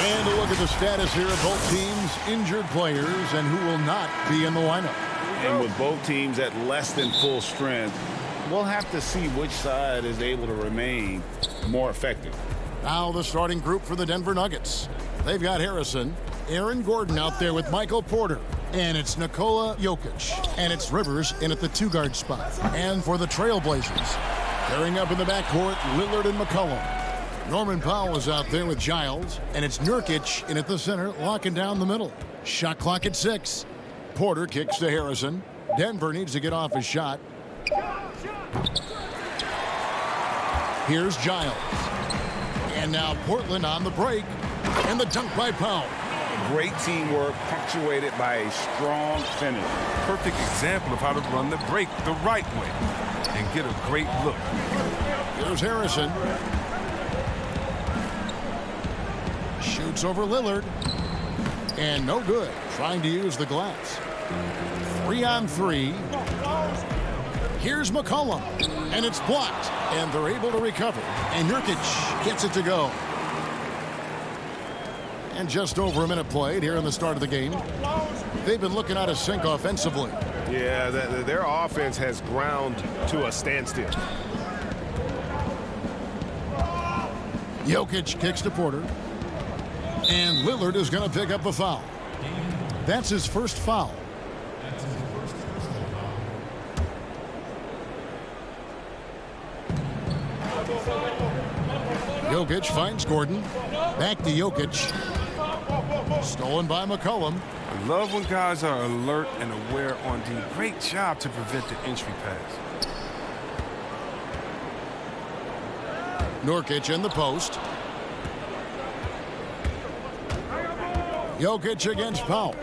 And a look at the status here of both teams' injured players and who will not be in the lineup. And with both teams at less than full strength, we'll have to see which side is able to remain more effective. Now the starting group for the Denver Nuggets. They've got Harrison, Aaron Gordon out there with Michael Porter. And it's Nikola Jokic. And it's Rivers in at the two-guard spot. And for the Trailblazers, pairing up in the backcourt, Lillard and McCollum. Norman Powell is out there with Giles. And it's Nurkic in at the center, locking down the middle. Shot clock at 6. Porter kicks to Harrison. Denver needs to get off his shot. Here's Giles. And now Portland on the break. And the dunk by Powell. Great teamwork punctuated by a strong finish. Perfect example of how to run the break the right way and get a great look. Here's Harrison. Shoots over Lillard. And no good. Trying to use the glass. 3-on-3. Here's McCollum. And it's blocked. And they're able to recover. And Nurkic gets it to go. And just over a minute played here in the start of the game. They've been looking out of sync offensively. Yeah, their offense has ground to a standstill. Jokic kicks to Porter. And Lillard is going to pick up the foul. That's his first foul. Jokic finds Gordon. Back to Jokic. Stolen by McCollum. I love when guys are alert and aware on D. Great job to prevent the entry pass. Nurkic in the post. Jokic against Powell.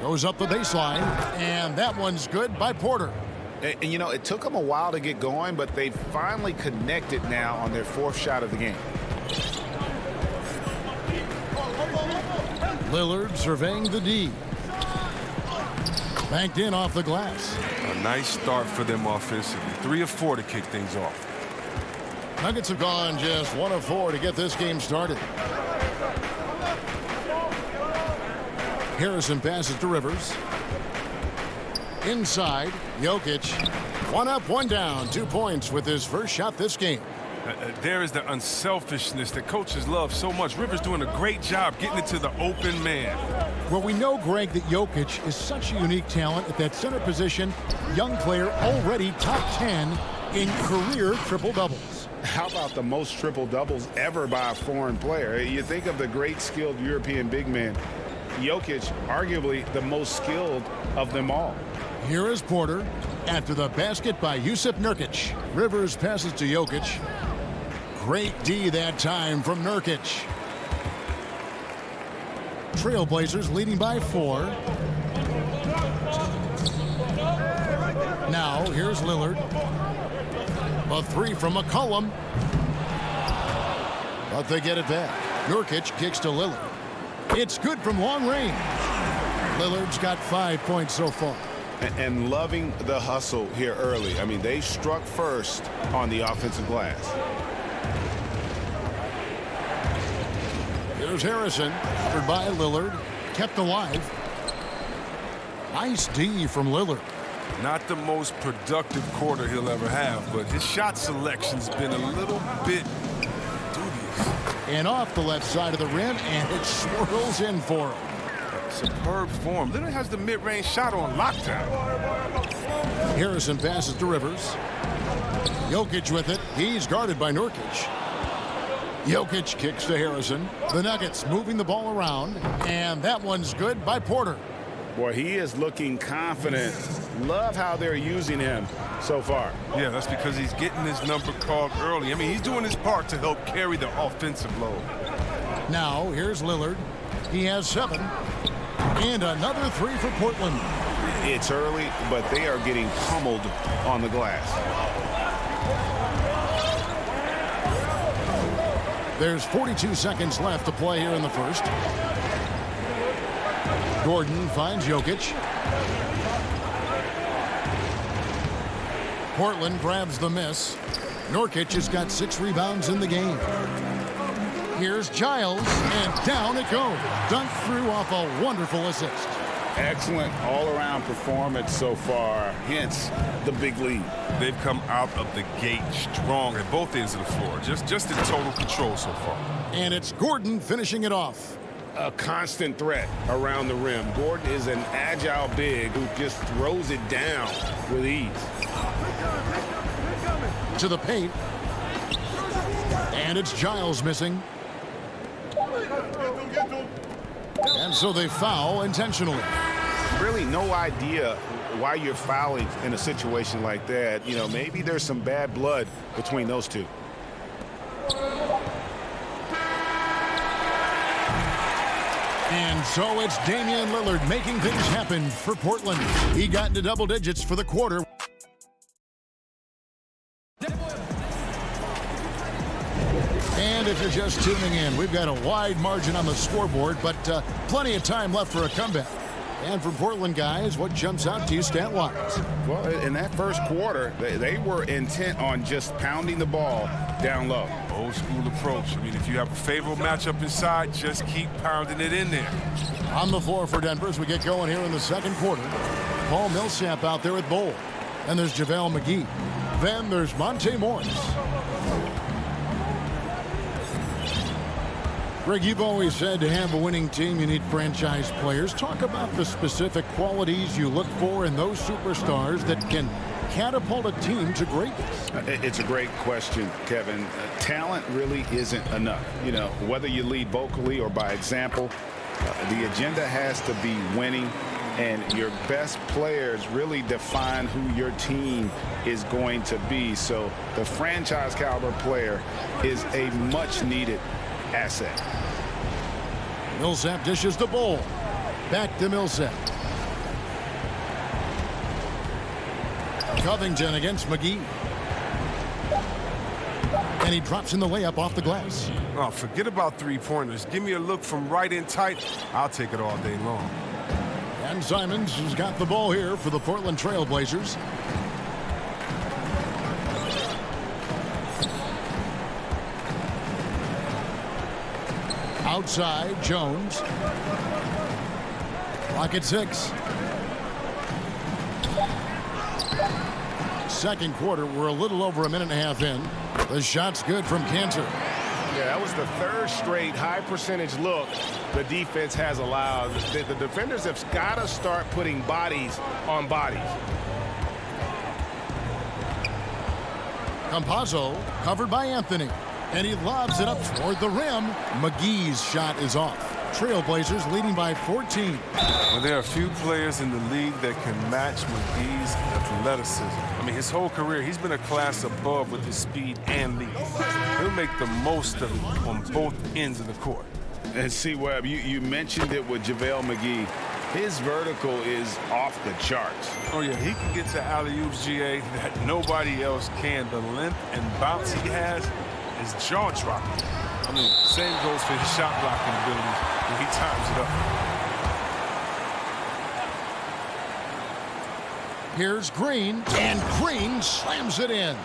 Goes up the baseline. And that one's good by Porter. And, you know, it took them a while to get going, but they finally connected now on their fourth shot of the game. Lillard surveying the D. Banked in off the glass. A nice start for them offensively. 3 of 4 to kick things off. Nuggets have gone just 1 of 4 to get this game started. Harrison passes to Rivers. Inside, Jokic. 1 up, 1 down. 2 points with his first shot this game. There is the unselfishness that coaches love so much. Rivers doing a great job getting it to the open man. Well, we know, Greg, that Jokic is such a unique talent at that center position. Young player, already top 10 in career triple-doubles. How about the most triple-doubles ever by a foreign player? You think of the great skilled European big man. Jokic, arguably the most skilled of them all. Here is Porter after the basket by Jusuf Nurkic. Rivers passes to Jokic. Great D that time from Nurkic. Trailblazers leading by 4. Now here's Lillard. A 3 from McCollum. But they get it back. Nurkic kicks to Lillard. It's good from long range. Lillard's got 5 points so far. And loving the hustle here early. I mean, they struck first on the offensive glass. Here's Harrison, covered by Lillard, kept alive. Nice D from Lillard. Not the most productive quarter he'll ever have, but his shot selection's been a little bit dubious. And off the left side of the rim, and it swirls in for him. Superb form. Lillard has the mid-range shot on lockdown. Harrison passes to Rivers. Jokic with it. He's guarded by Nurkic. Jokic kicks to Harrison. The Nuggets moving the ball around, and that one's good by Porter. Boy, he is looking confident. Love how they're using him so far. Yeah, that's because he's getting his number called early. I mean, he's doing his part to help carry the offensive load. Now, here's Lillard. He has 7. And another 3 for Portland. It's early, but they are getting pummeled on the glass. There's 42 seconds left to play here in the first. Gordon finds Jokic. Portland grabs the miss. Nurkic has got 6 rebounds in the game. Here's Giles, and down it goes. Dunked through off a wonderful assist. Excellent all-around performance so far, hence the big lead. They've come out of the gate strong at both ends of the floor. Just in total control so far. And it's Gordon finishing it off. A constant threat around the rim. Gordon is an agile big who just throws it down with ease. To the paint. And it's Giles missing. And so they foul intentionally. Really no idea why you're fouling in a situation like that. You know, maybe there's some bad blood between those two. And so it's Damian Lillard making things happen for Portland. He got into double digits for the quarter. And if you're just tuning in, we've got a wide margin on the scoreboard, but plenty of time left for a comeback. And for Portland guys, what jumps out to you stat-wise? Well, in that first quarter, they were intent on just pounding the ball down low. Old school approach. I mean, if you have a favorable matchup inside, just keep pounding it in there. On the floor for Denver as we get going here in the second quarter. Paul Millsap out there at Bowl. And there's JaVale McGee. Then there's Monte Morris. Greg, you've always said to have a winning team, you need franchise players. Talk about the specific qualities you look for in those superstars that can catapult a team to greatness. It's a great question, Kevin. Talent really isn't enough. You know, whether you lead vocally or by example, the agenda has to be winning, and your best players really define who your team is going to be. So the franchise caliber player is a much needed asset. Millsap dishes the Bowl. Back to Millsap. Covington against McGee. And he drops in the layup off the glass. Oh, forget about three-pointers. Give me a look from right in tight. I'll take it all day long. And Simons has got the ball here for the Portland Trail Blazers. Outside, Jones. Clock at 6. Second quarter, we're a little over a minute and a half in. The shot's good from Cantor. Yeah, that was the third straight high percentage look the defense has allowed. The defenders have got to start putting bodies on bodies. Campazzo covered by Anthony. And he lobs it up toward the rim. McGee's shot is off. Trailblazers leading by 14. Well, there are a few players in the league that can match McGee's athleticism. I mean, his whole career, he's been a class above with his speed and lead. He'll make the most of it on both ends of the court. And see, Webb, you mentioned it with JaVale McGee. His vertical is off the charts. Oh, yeah, he can get to alley-oops, GA, that nobody else can. The length and bounce he has is jaw-dropping. I mean, same goes for his shot blocking abilities when he times it up. Here's Green, and Green slams it in.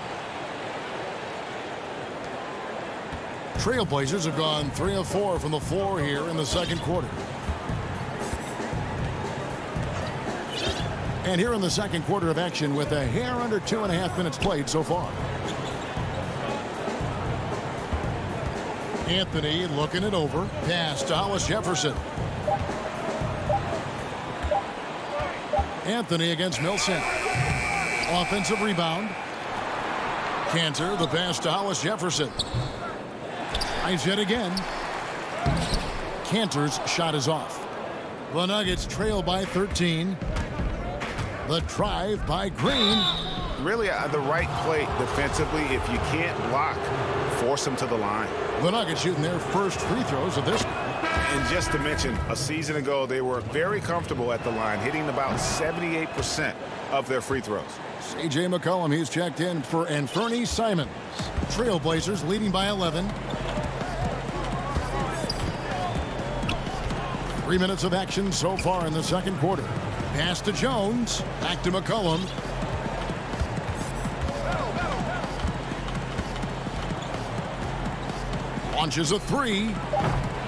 Trailblazers have gone 3 of 4 from the floor here in the second quarter. And here in the second quarter of action with a hair under 2.5 minutes played so far. Anthony looking it over. Pass to Hollis Jefferson. Anthony against Millsap. Offensive rebound. Cantor, the pass to Hollis Jefferson. Tries yet again. Cantor's shot is off. The Nuggets trail by 13. The drive by Green. Really the right play defensively. If you can't block, force them to the line. The Nuggets shooting their first free throws of this. And just to mention, a season ago, they were very comfortable at the line, hitting about 78% of their free throws. C.J. McCollum, he's checked in for Anthony Simons. Trailblazers leading by 11. 3 minutes of action so far in the second quarter. Pass to Jones. Back to McCollum. Launches a three.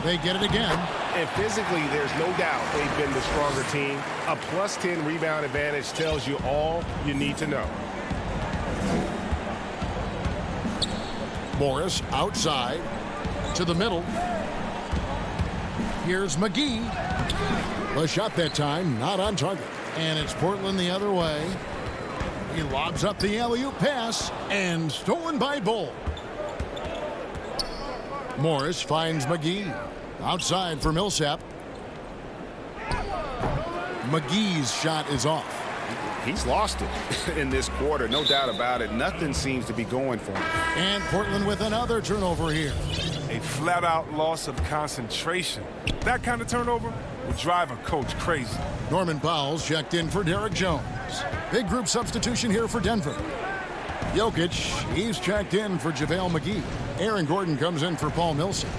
They get it again. And physically, there's no doubt they've been the stronger team. A +10 rebound advantage tells you all you need to know. Morris outside to the middle. Here's McGee. The shot that time, not on target. And it's Portland the other way. He lobs up the alley-oop pass and stolen by Bull. Morris finds McGee. Outside for Millsap. McGee's shot is off. He's lost it in this quarter, no doubt about it. Nothing seems to be going for him. And Portland with another turnover here. A flat-out loss of concentration. That kind of turnover will drive a coach crazy. Norman Powell's checked in for Derek Jones. Big group substitution here for Denver. Jokic, he's checked in for JaVale McGee. Aaron Gordon comes in for Paul Millsap.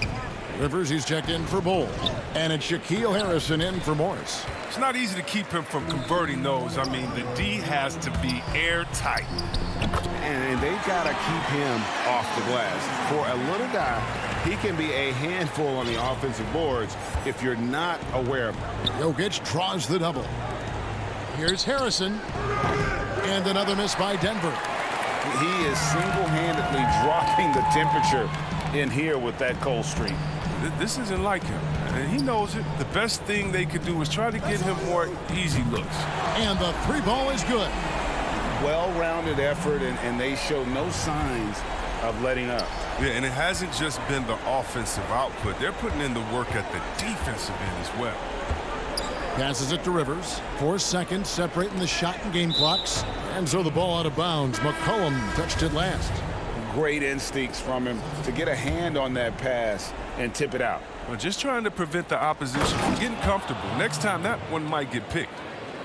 Rivers, he's checked in for Bull. And it's Shaquille Harrison in for Morris. It's not easy to keep him from converting those. I mean, the D has to be airtight. And they've got to keep him off the glass. For a little guy, he can be a handful on the offensive boards if you're not aware of him. Jokic draws the double. Here's Harrison. And another miss by Denver. He is single-handedly dropping the temperature in here with that cold streak. This isn't like him, and he knows it. The best thing they could do is try to get him more easy looks. And the three ball is good. Well-rounded effort, and they show no signs of letting up. Yeah, and it hasn't just been the offensive output. They're putting in the work at the defensive end as well. Passes it to Rivers. 4 seconds separating the shot and game clocks. And so the ball out of bounds. McCollum touched it last. Great instincts from him to get a hand on that pass and tip it out. Well, just trying to prevent the opposition from getting comfortable. Next time, that one might get picked.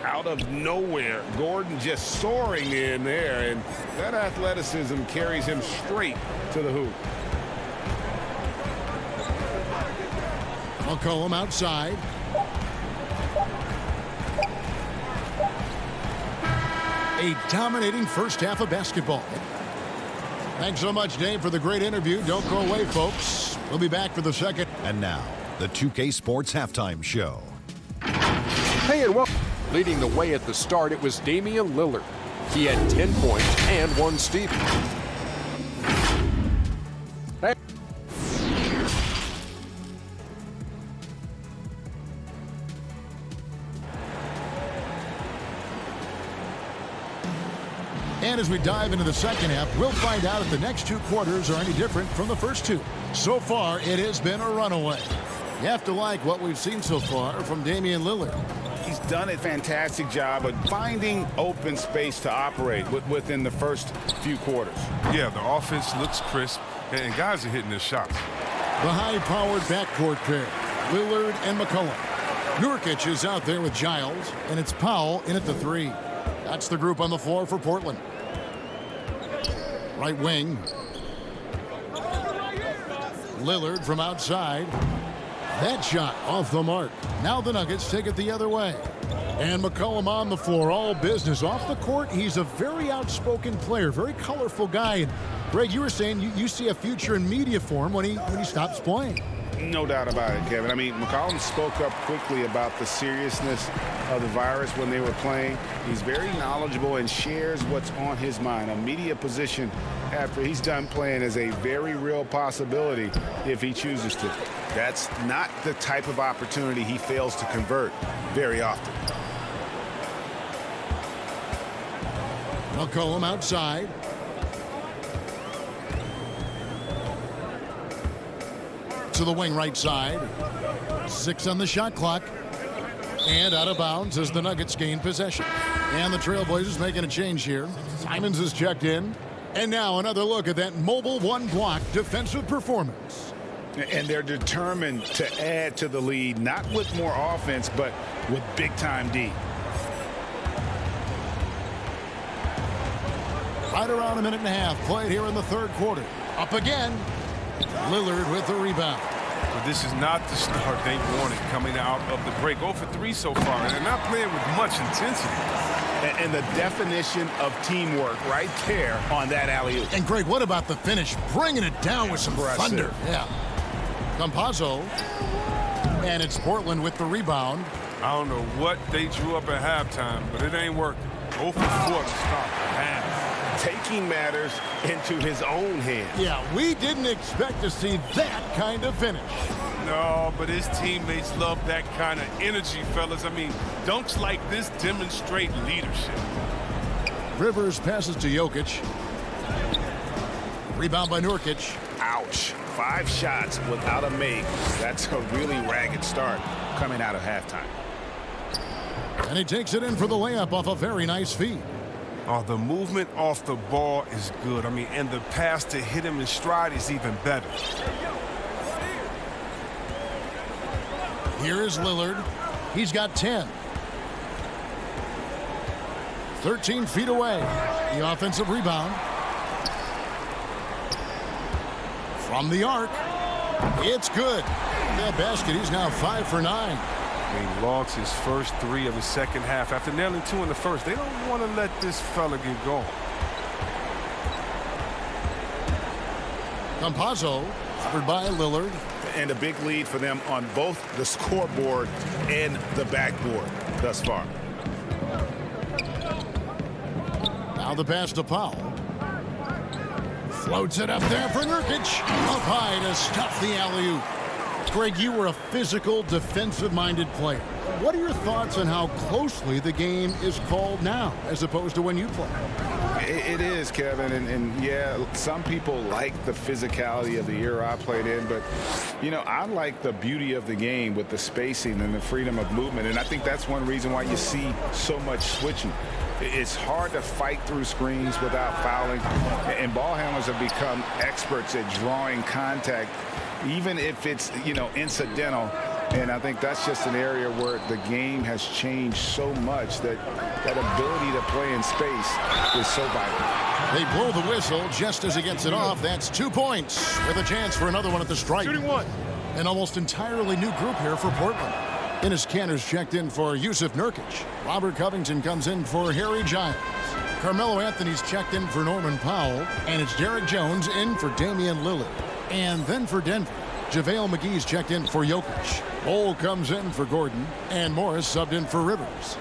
Out of nowhere, Gordon just soaring in there, and that athleticism carries him straight to the hoop. McCollum outside. A dominating first half of basketball. Thanks so much, Dave, for the great interview. Don't go away, folks. We'll be back for the second. And now, the 2K Sports Halftime Show. Hey, and welcome. Leading the way at the start, it was Damian Lillard. He had 10 points and 1 steal. And as we dive into the second half, we'll find out if the next 2 quarters are any different from the first 2. So far, it has been a runaway. You have to like what we've seen so far from Damian Lillard. He's done a fantastic job of finding open space to operate within the first few quarters. Yeah, the offense looks crisp, and guys are hitting their shots. The high-powered backcourt pair, Lillard and McCollum. Nurkic is out there with Giles, and it's Powell in at the 3. That's the group on the floor for Portland. Right wing. Lillard from outside. That shot off the mark. Now the Nuggets take it the other way. And McCollum on the floor, all business. Off the court, he's a very outspoken player, very colorful guy. And Greg, you were saying you see a future in media for him when he stops playing. No doubt about it, Kevin. I mean, McCollum spoke up quickly about the seriousness of the virus when they were playing. He's very knowledgeable and shares what's on his mind. A media position after he's done playing is a very real possibility if he chooses to. That's not the type of opportunity he fails to convert very often. McCollum outside. To the wing right side. 6 on the shot clock. And out of bounds as the Nuggets gain possession. And the Trailblazers making a change here. Simons is checked in. And now another look at that mobile one-block defensive performance. And they're determined to add to the lead, not with more offense, but with big-time D. Right around a minute and a half played here in the third quarter. Up again. Lillard with the rebound. But this is not the start they wanted coming out of the break. 0 for 3 so far, and they're not playing with much intensity. And the definition of teamwork right there on that alley-oop. And Greg, what about the finish? Bringing it down with some thunder. Yeah. Campazzo. And it's Portland with the rebound. I don't know what they drew up at halftime, but it ain't working. 0 for 4 to start the half. Taking matters into his own hands. Yeah, we didn't expect to see that kind of finish. No, but his teammates love that kind of energy, fellas. I mean, dunks like this demonstrate leadership. Rivers passes to Jokic. Rebound by Nurkic. Ouch. 5 shots without a make. That's a really ragged start coming out of halftime. And he takes it in for the layup off a very nice feed. Oh, the movement off the ball is good. I mean, and the pass to hit him in stride is even better. Here is Lillard. He's got 10. 13 feet away. The offensive rebound. From the arc. It's good. That basket, he's now 5 for 9. He logs his first 3 of the second half after nailing 2 in the first. They don't want to let this fella get going. Campazzo, covered by Lillard. And a big lead for them on both the scoreboard and the backboard thus far. Now the pass to Powell. Floats it up there for Nurkic. Up high to stuff the alley-oop. Greg, you were a physical, defensive-minded player. What are your thoughts on how closely the game is called now as opposed to when you played? It is, Kevin, and yeah, some people like the physicality of the era I played in, but, you know, I like the beauty of the game with the spacing and the freedom of movement, and I think that's one reason why you see so much switching. It's hard to fight through screens without fouling, and ball handlers have become experts at drawing contact, even if it's, you know, incidental. And I think that's just an area where the game has changed so much that that ability to play in space is so vital. They blow the whistle just as he gets it off. That's 2 points with a chance for another one at the stripe. Shooting one. An almost entirely new group here for Portland. Enes Kanter's checked in for Yusuf Nurkic. Robert Covington comes in for Harry Giles. Carmelo Anthony's checked in for Norman Powell. And it's Derek Jones in for Damian Lillard. And then for Denver, JaVale McGee's checked in for Jokic. Cole comes in for Gordon. And Morris subbed in for Rivers.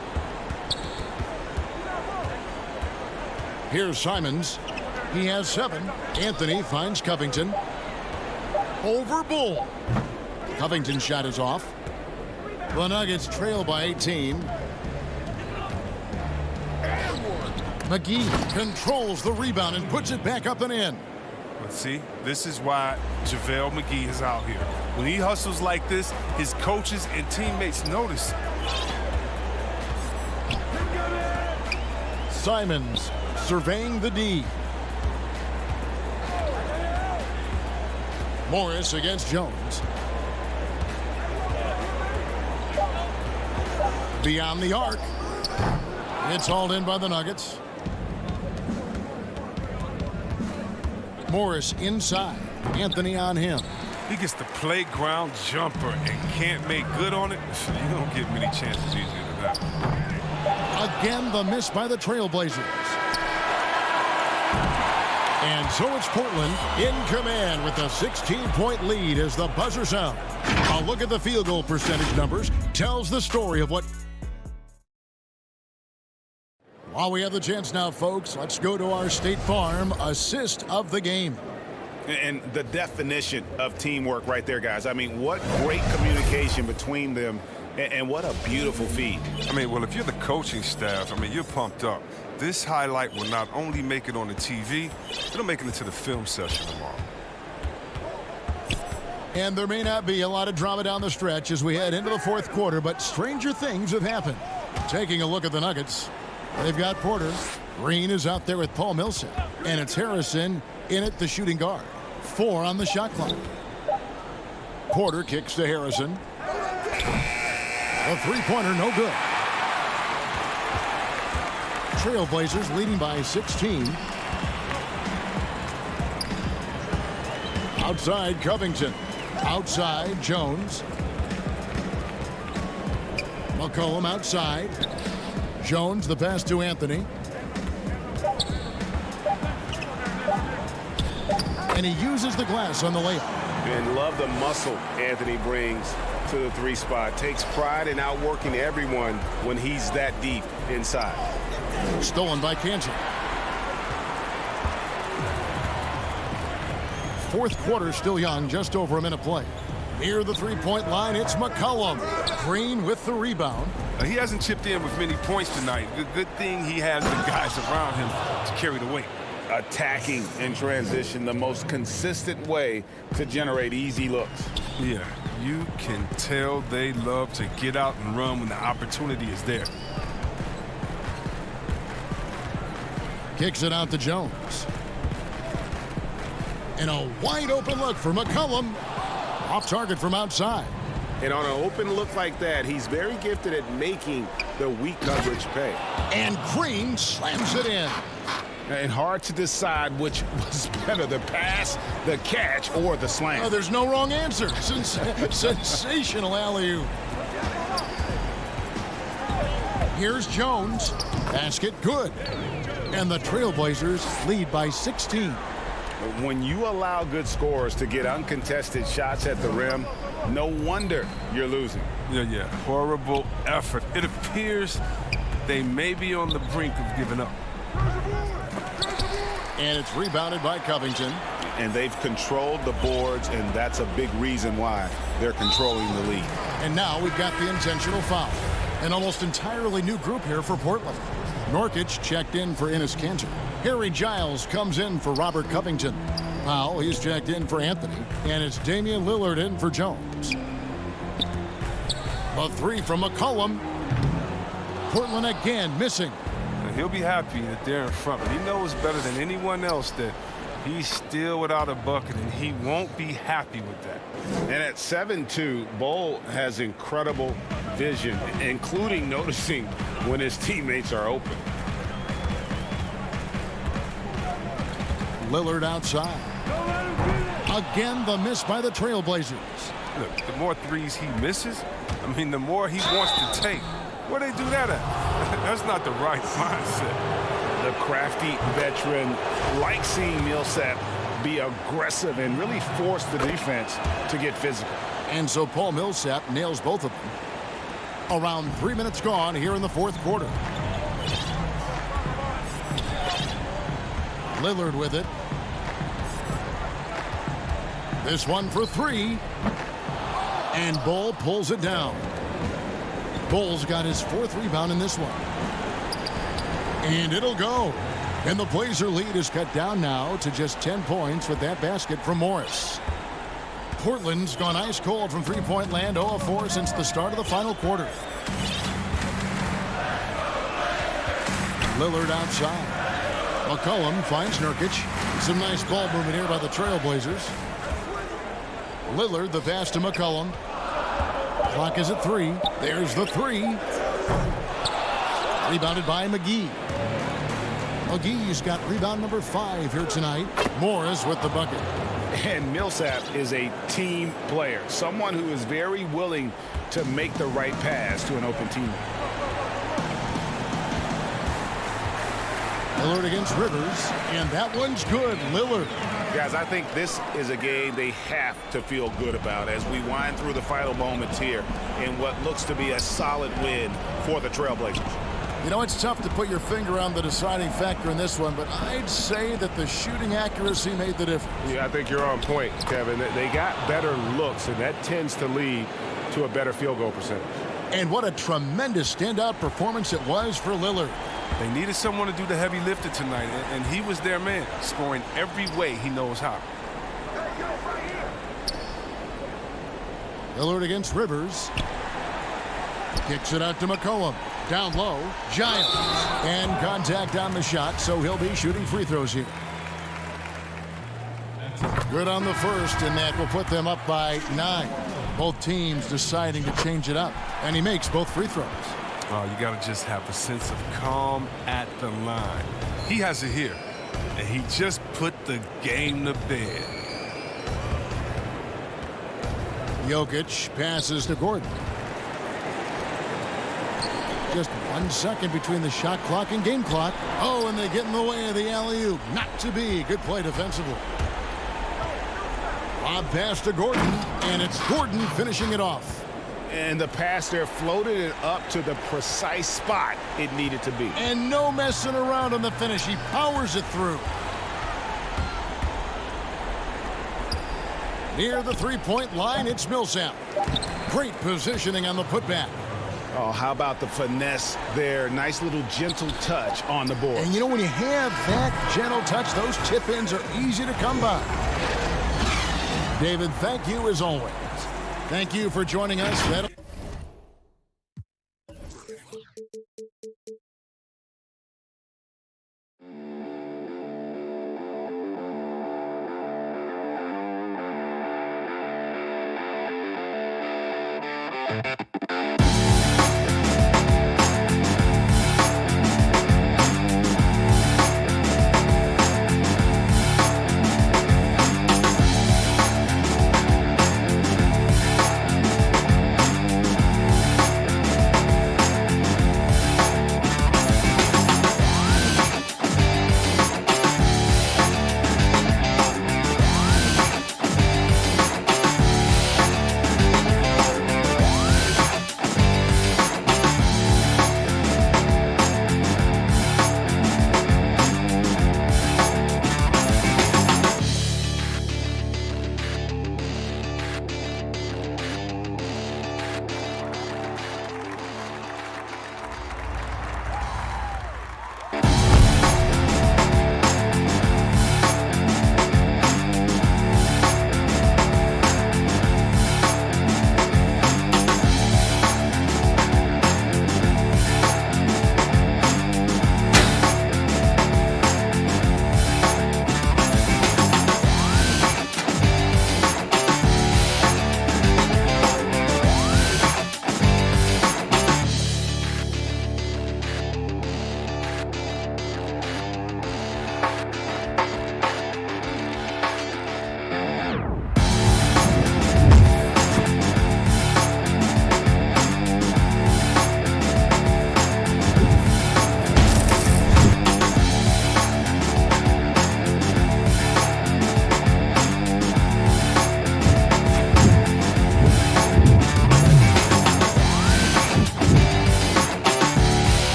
Here's Simons. He has 7. Anthony finds Covington. Over Bull. Covington's shot is off. The Nuggets trail by 18. McGee controls the rebound and puts it back up and in. But see, this is why JaVale McGee is out here. When he hustles like this, his coaches and teammates notice. Simons surveying the D. Morris against Jones. Beyond the arc. It's hauled in by the Nuggets. Morris inside. Anthony on him. He gets the playground jumper and can't make good on it. You don't get many chances easier than that. Again, the miss by the Trailblazers. And so it's Portland in command with a 16-point lead as the buzzer sounds. A look at the field goal percentage numbers tells the story of what... While we have the chance now, folks, let's go to our State Farm assist of the game. And the definition of teamwork right there, guys. I mean, what great communication between them, and what a beautiful feed. I mean, well, if you're the coaching staff, I mean, you're pumped up. This highlight will not only make it on the TV, it'll make it into the film session tomorrow. And there may not be a lot of drama down the stretch as we head into the fourth quarter, but stranger things have happened. Taking a look at the Nuggets, they've got Porter. Green is out there with Paul Millsap. And it's Harrison in at the shooting guard. 4 on the shot clock. Porter kicks to Harrison. A three-pointer, no good. Trailblazers leading by 16. Outside, Covington. Outside, Jones. McCollum outside. Jones, the pass to Anthony. And he uses the glass on the layup. And love the muscle Anthony brings to the 3 spot. Takes pride in outworking everyone when he's that deep inside. Stolen by Kansas. Fourth quarter still young, just over a minute play. Near the three-point line, it's McCollum. Green with the rebound. He hasn't chipped in with many points tonight. Good thing he has the guys around him to carry the weight. Attacking in transition, the most consistent way to generate easy looks. Yeah, you can tell they love to get out and run when the opportunity is there. Kicks it out to Jones. And a wide open look for McCollum. Off target from outside. And on an open look like that, he's very gifted at making the weak coverage pay. And Green slams it in. And hard to decide which was better, the pass, the catch, or the slam. Oh, there's no wrong answer. Sensational alley-oop. Here's Jones. Basket good. And the Trailblazers lead by 16. When you allow good scorers to get uncontested shots at the rim, no wonder you're losing. Yeah. Horrible effort. It appears they may be on the brink of giving up. And it's rebounded by Covington. And they've controlled the boards, and that's a big reason why they're controlling the lead. And now we've got the intentional foul. An almost entirely new group here for Portland. Norkic checked in for Enes Kanter. Harry Giles comes in for Robert Covington. Powell, he's checked in for Anthony. And it's Damian Lillard in for Jones. A three from McCollum. Portland again missing. He'll be happy that they're in front, but he knows better than anyone else that he's still without a bucket, and he won't be happy with that. And at 7-2, Bol has incredible vision, including noticing when his teammates are open. Lillard outside. Again, the miss by the Trailblazers. Look, the more threes he misses, the more he wants to take. Where they do that at? That's not the right mindset. The crafty veteran likes seeing Millsap be aggressive and really force the defense to get physical. And so Paul Millsap nails both of them. Around 3 minutes gone here in the fourth quarter. Lillard with it. This one for three. And Bol pulls it down. Bol's got his fourth rebound in this one. And it'll go. And the Blazer lead is cut down now to just 10 points with that basket from Morris. Portland's gone ice cold from three-point land, 0 of 4 since the start of the final quarter. Lillard outside. McCollum finds Nurkic. Some nice ball movement here by the Trailblazers. Lillard, the pass to McCollum. Clock is at 3. There's the 3. Rebounded by McGee. McGee's got rebound number 5 here tonight. Morris with the bucket. And Millsap is a team player, someone who is very willing to make the right pass to an open teammate. Lillard against Rivers, and that one's good. Lillard. Guys, I think this is a game they have to feel good about as we wind through the final moments here in what looks to be a solid win for the Trailblazers. You know, it's tough to put your finger on the deciding factor in this one, but I'd say that the shooting accuracy made the difference. Yeah, I think you're on point, Kevin. They got better looks, and that tends to lead to a better field goal percentage. And what a tremendous standout performance it was for Lillard. They needed someone to do the heavy lifting tonight, and he was their man, scoring every way he knows how. Lillard against Rivers. Kicks it out to McCollum. Down low, Giles. And contact on the shot, so he'll be shooting free throws here. Good on the first, and that will put them up by 9. Both teams deciding to change it up, and he makes both free throws. Oh, you got to just have a sense of calm at the line. He has it here, and he just put the game to bed. Jokic passes to Gordon. Just 1 second between the shot clock and game clock. Oh, and they get in the way of the alley-oop. Not to be. Good play defensively. Lob pass to Gordon, and it's Gordon finishing it off. And the pass there floated it up to the precise spot it needed to be. And no messing around on the finish. He powers it through. Near the three-point line, it's Millsap. Great positioning on the putback. Oh, how about the finesse there? Nice little gentle touch on the board. And you know, when you have that gentle touch, those tip-ins are easy to come by. David, thank you as always. Thank you for joining us.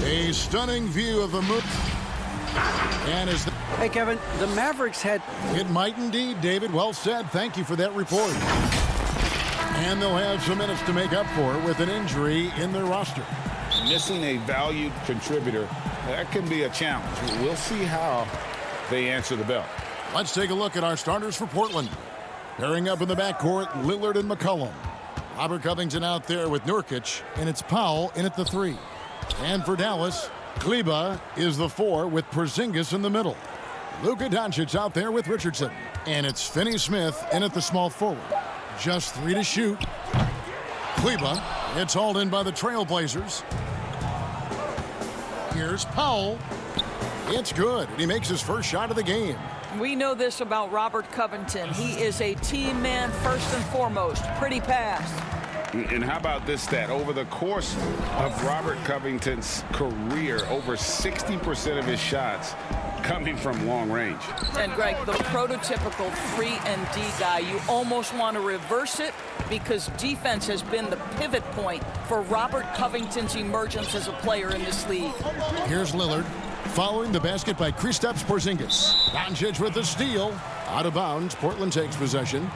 A stunning view of the move. And as Hey, Kevin, the Mavericks had... It might indeed, David. Well said. Thank you for that report. And they'll have some minutes to make up for with an injury in their roster. Missing a valued contributor, that can be a challenge. We'll see how they answer the bell. Let's take a look at our starters for Portland. Pairing up in the backcourt, Lillard and McCollum. Robert Covington out there with Nurkic, and it's Powell in at the 3. And for Dallas, Kleba is the 4 with Porzingis in the middle. Luka Doncic out there with Richardson. And it's Finney-Smith in at the small forward. Just 3 to shoot. Kleba, it's hauled in by the Trailblazers. Here's Powell. It's good, and he makes his first shot of the game. We know this about Robert Covington. He is a team man first and foremost. Pretty pass. And how about this stat? Over the course of Robert Covington's career, over 60% of his shots coming from long range. And Greg, the prototypical 3-and-D guy, you almost want to reverse it because defense has been the pivot point for Robert Covington's emergence as a player in this league. Here's Lillard. Following the basket by Kristaps Porzingis. Doncic with the steal. Out of bounds. Portland takes possession.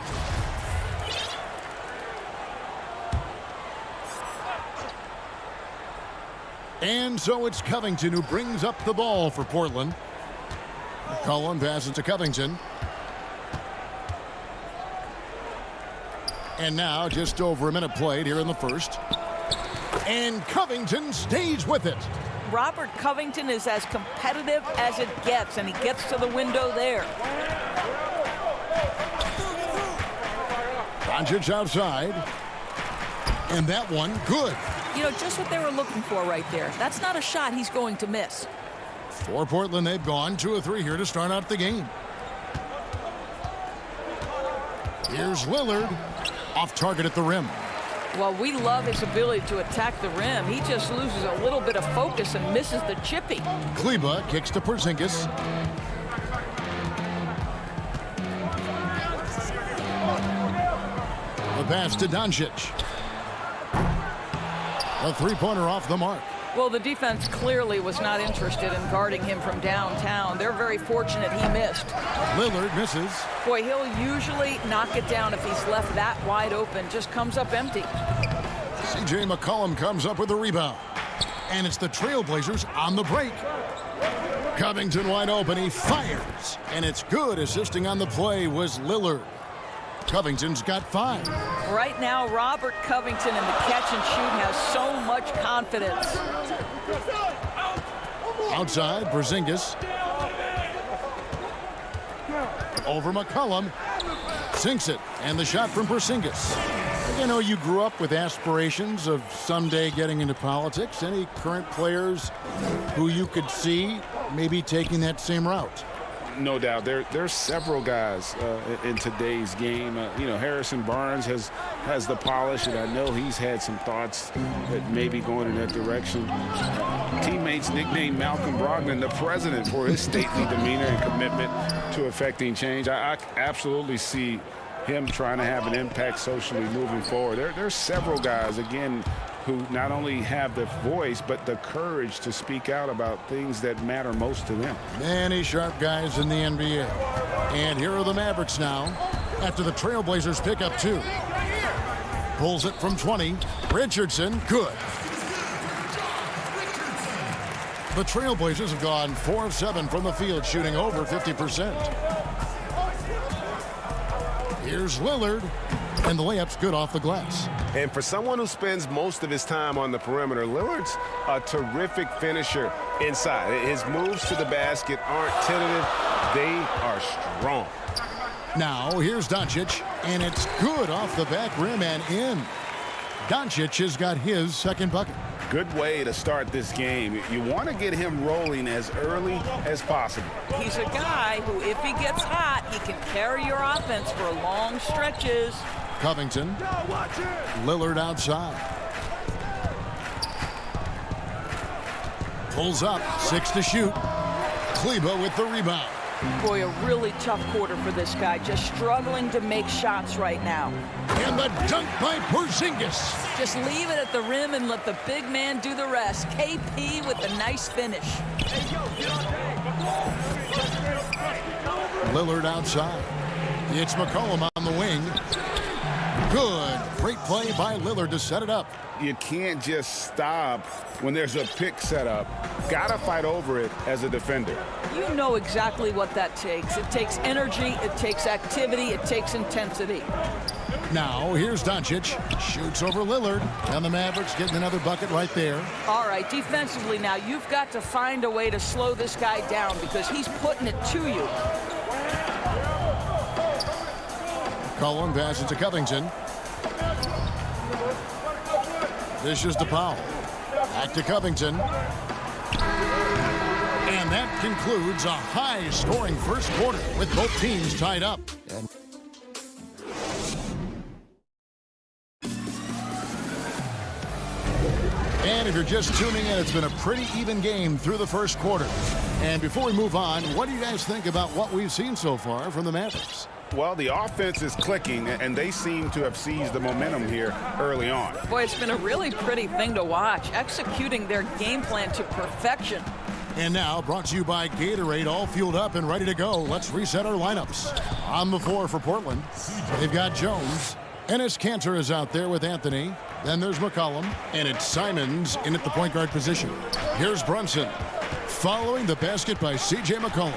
And so it's Covington who brings up the ball for Portland. McCollum passes to Covington. And now just over a minute played here in the first. And Covington stays with it. Robert Covington is as competitive as it gets, and he gets to the window there. Doncic outside. And that one, good. You know, just what they were looking for right there. That's not a shot he's going to miss. For Portland, they've gone 2 of 3 here to start out the game. Here's Lillard. Off target at the rim. Well, we love his ability to attack the rim. He just loses a little bit of focus and misses the chippy. Kleba kicks to Porzingis. The pass to Doncic. A three-pointer off the mark. Well, the defense clearly was not interested in guarding him from downtown. They're very fortunate he missed. Lillard misses. Boy, he'll usually knock it down if he's left that wide open. Just comes up empty. C.J. McCollum comes up with the rebound. And it's the Trailblazers on the break. Covington wide open. He fires. And it's good. Assisting on the play was Lillard. Covington's got 5. Right now, Robert Covington in the catch and shoot has so much confidence. Outside, Porzingis. Over McCollum. Sinks it. And the shot from Porzingis. You know, you grew up with aspirations of someday getting into politics. Any current players who you could see maybe taking that same route? No doubt. There's several guys in today's game. You know, Harrison Barnes has the polish, and I know he's had some thoughts that maybe going in that direction. Teammates nicknamed Malcolm Brogdon the president for his stately demeanor and commitment to affecting change. I absolutely see him trying to have an impact socially moving forward. There's several guys, again, who not only have the voice, but the courage to speak out about things that matter most to them. Many sharp guys in the NBA. And here are the Mavericks now after the Trailblazers pick up 2. Pulls it from 20. Richardson, good. The Trailblazers have gone 4 of 7 from the field, shooting over 50%. Here's Lillard. And the layup's good off the glass. And for someone who spends most of his time on the perimeter, Lillard's a terrific finisher inside. His moves to the basket aren't tentative. They are strong. Now, here's Doncic, and it's good off the back rim and in. Doncic has got his second bucket. Good way to start this game. You want to get him rolling as early as possible. He's a guy who, if he gets hot, he can carry your offense for long stretches. Covington. Lillard outside. Pulls up. 6 to shoot. Kleba with the rebound. Boy, a really tough quarter for this guy. Just struggling to make shots right now. And the dunk by Porzingis. Just leave it at the rim and let the big man do the rest. KP with a nice finish. Lillard outside. It's McCollum on the wing. Good. Great play by Lillard to set it up. You can't just stop when there's a pick set up. Gotta fight over it as a defender. You know exactly what that takes. It takes energy, it takes activity, it takes intensity. Now, here's Doncic. Shoots over Lillard. And the Mavericks getting another bucket right there. All right, defensively now, you've got to find a way to slow this guy down because he's putting it to you. Cullen passes to Covington. Dishes to Powell. Back to Covington. And that concludes a high-scoring first quarter with both teams tied up. And if you're just tuning in, it's been a pretty even game through the first quarter. And before we move on, what do you guys think about what we've seen so far from the Mavericks? Well, the offense is clicking, and they seem to have seized the momentum here early on. Boy, it's been a really pretty thing to watch, executing their game plan to perfection. And now, brought to you by Gatorade, all fueled up and ready to go. Let's reset our lineups. On the floor for Portland, they've got Jones. Enes Kanter is out there with Anthony. Then there's McCollum, and it's Simons in at the point guard position. Here's Brunson, following the basket by C.J. McCollum.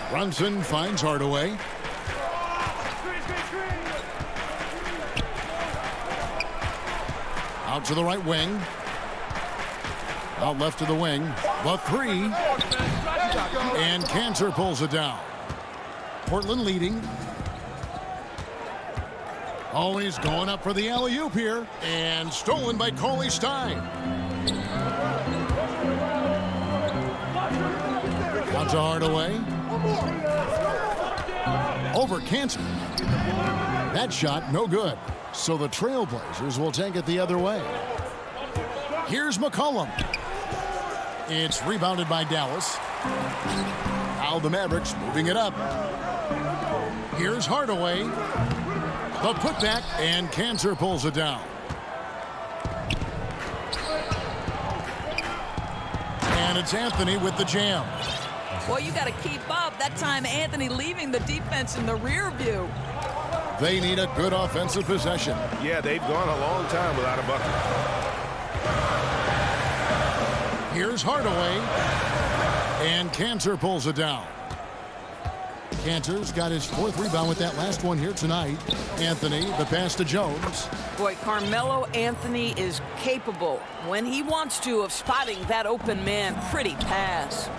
Brunson finds Hardaway. Out to the right wing. Out left to the wing. The three. And Cantor pulls it down. Portland leading. Oh, he's going up for the alley-oop here. And stolen by Cauley Stein. Out to Hardaway. Over Cantor. That shot, no good. So the Trailblazers will take it the other way. Here's McCollum. It's rebounded by Dallas. Now the Mavericks moving it up. Here's Hardaway. The putback, and Cantor pulls it down. And it's Anthony with the jam. Well, you got to keep up. That time, Anthony leaving the defense in the rear view. They need a good offensive possession. Yeah, they've gone a long time without a bucket. Here's Hardaway. And Cantor pulls it down. Cantor's got his fourth rebound with that last one here tonight. Anthony, the pass to Jones. Boy, Carmelo Anthony is capable, when he wants to, of spotting that open man. Pretty pass.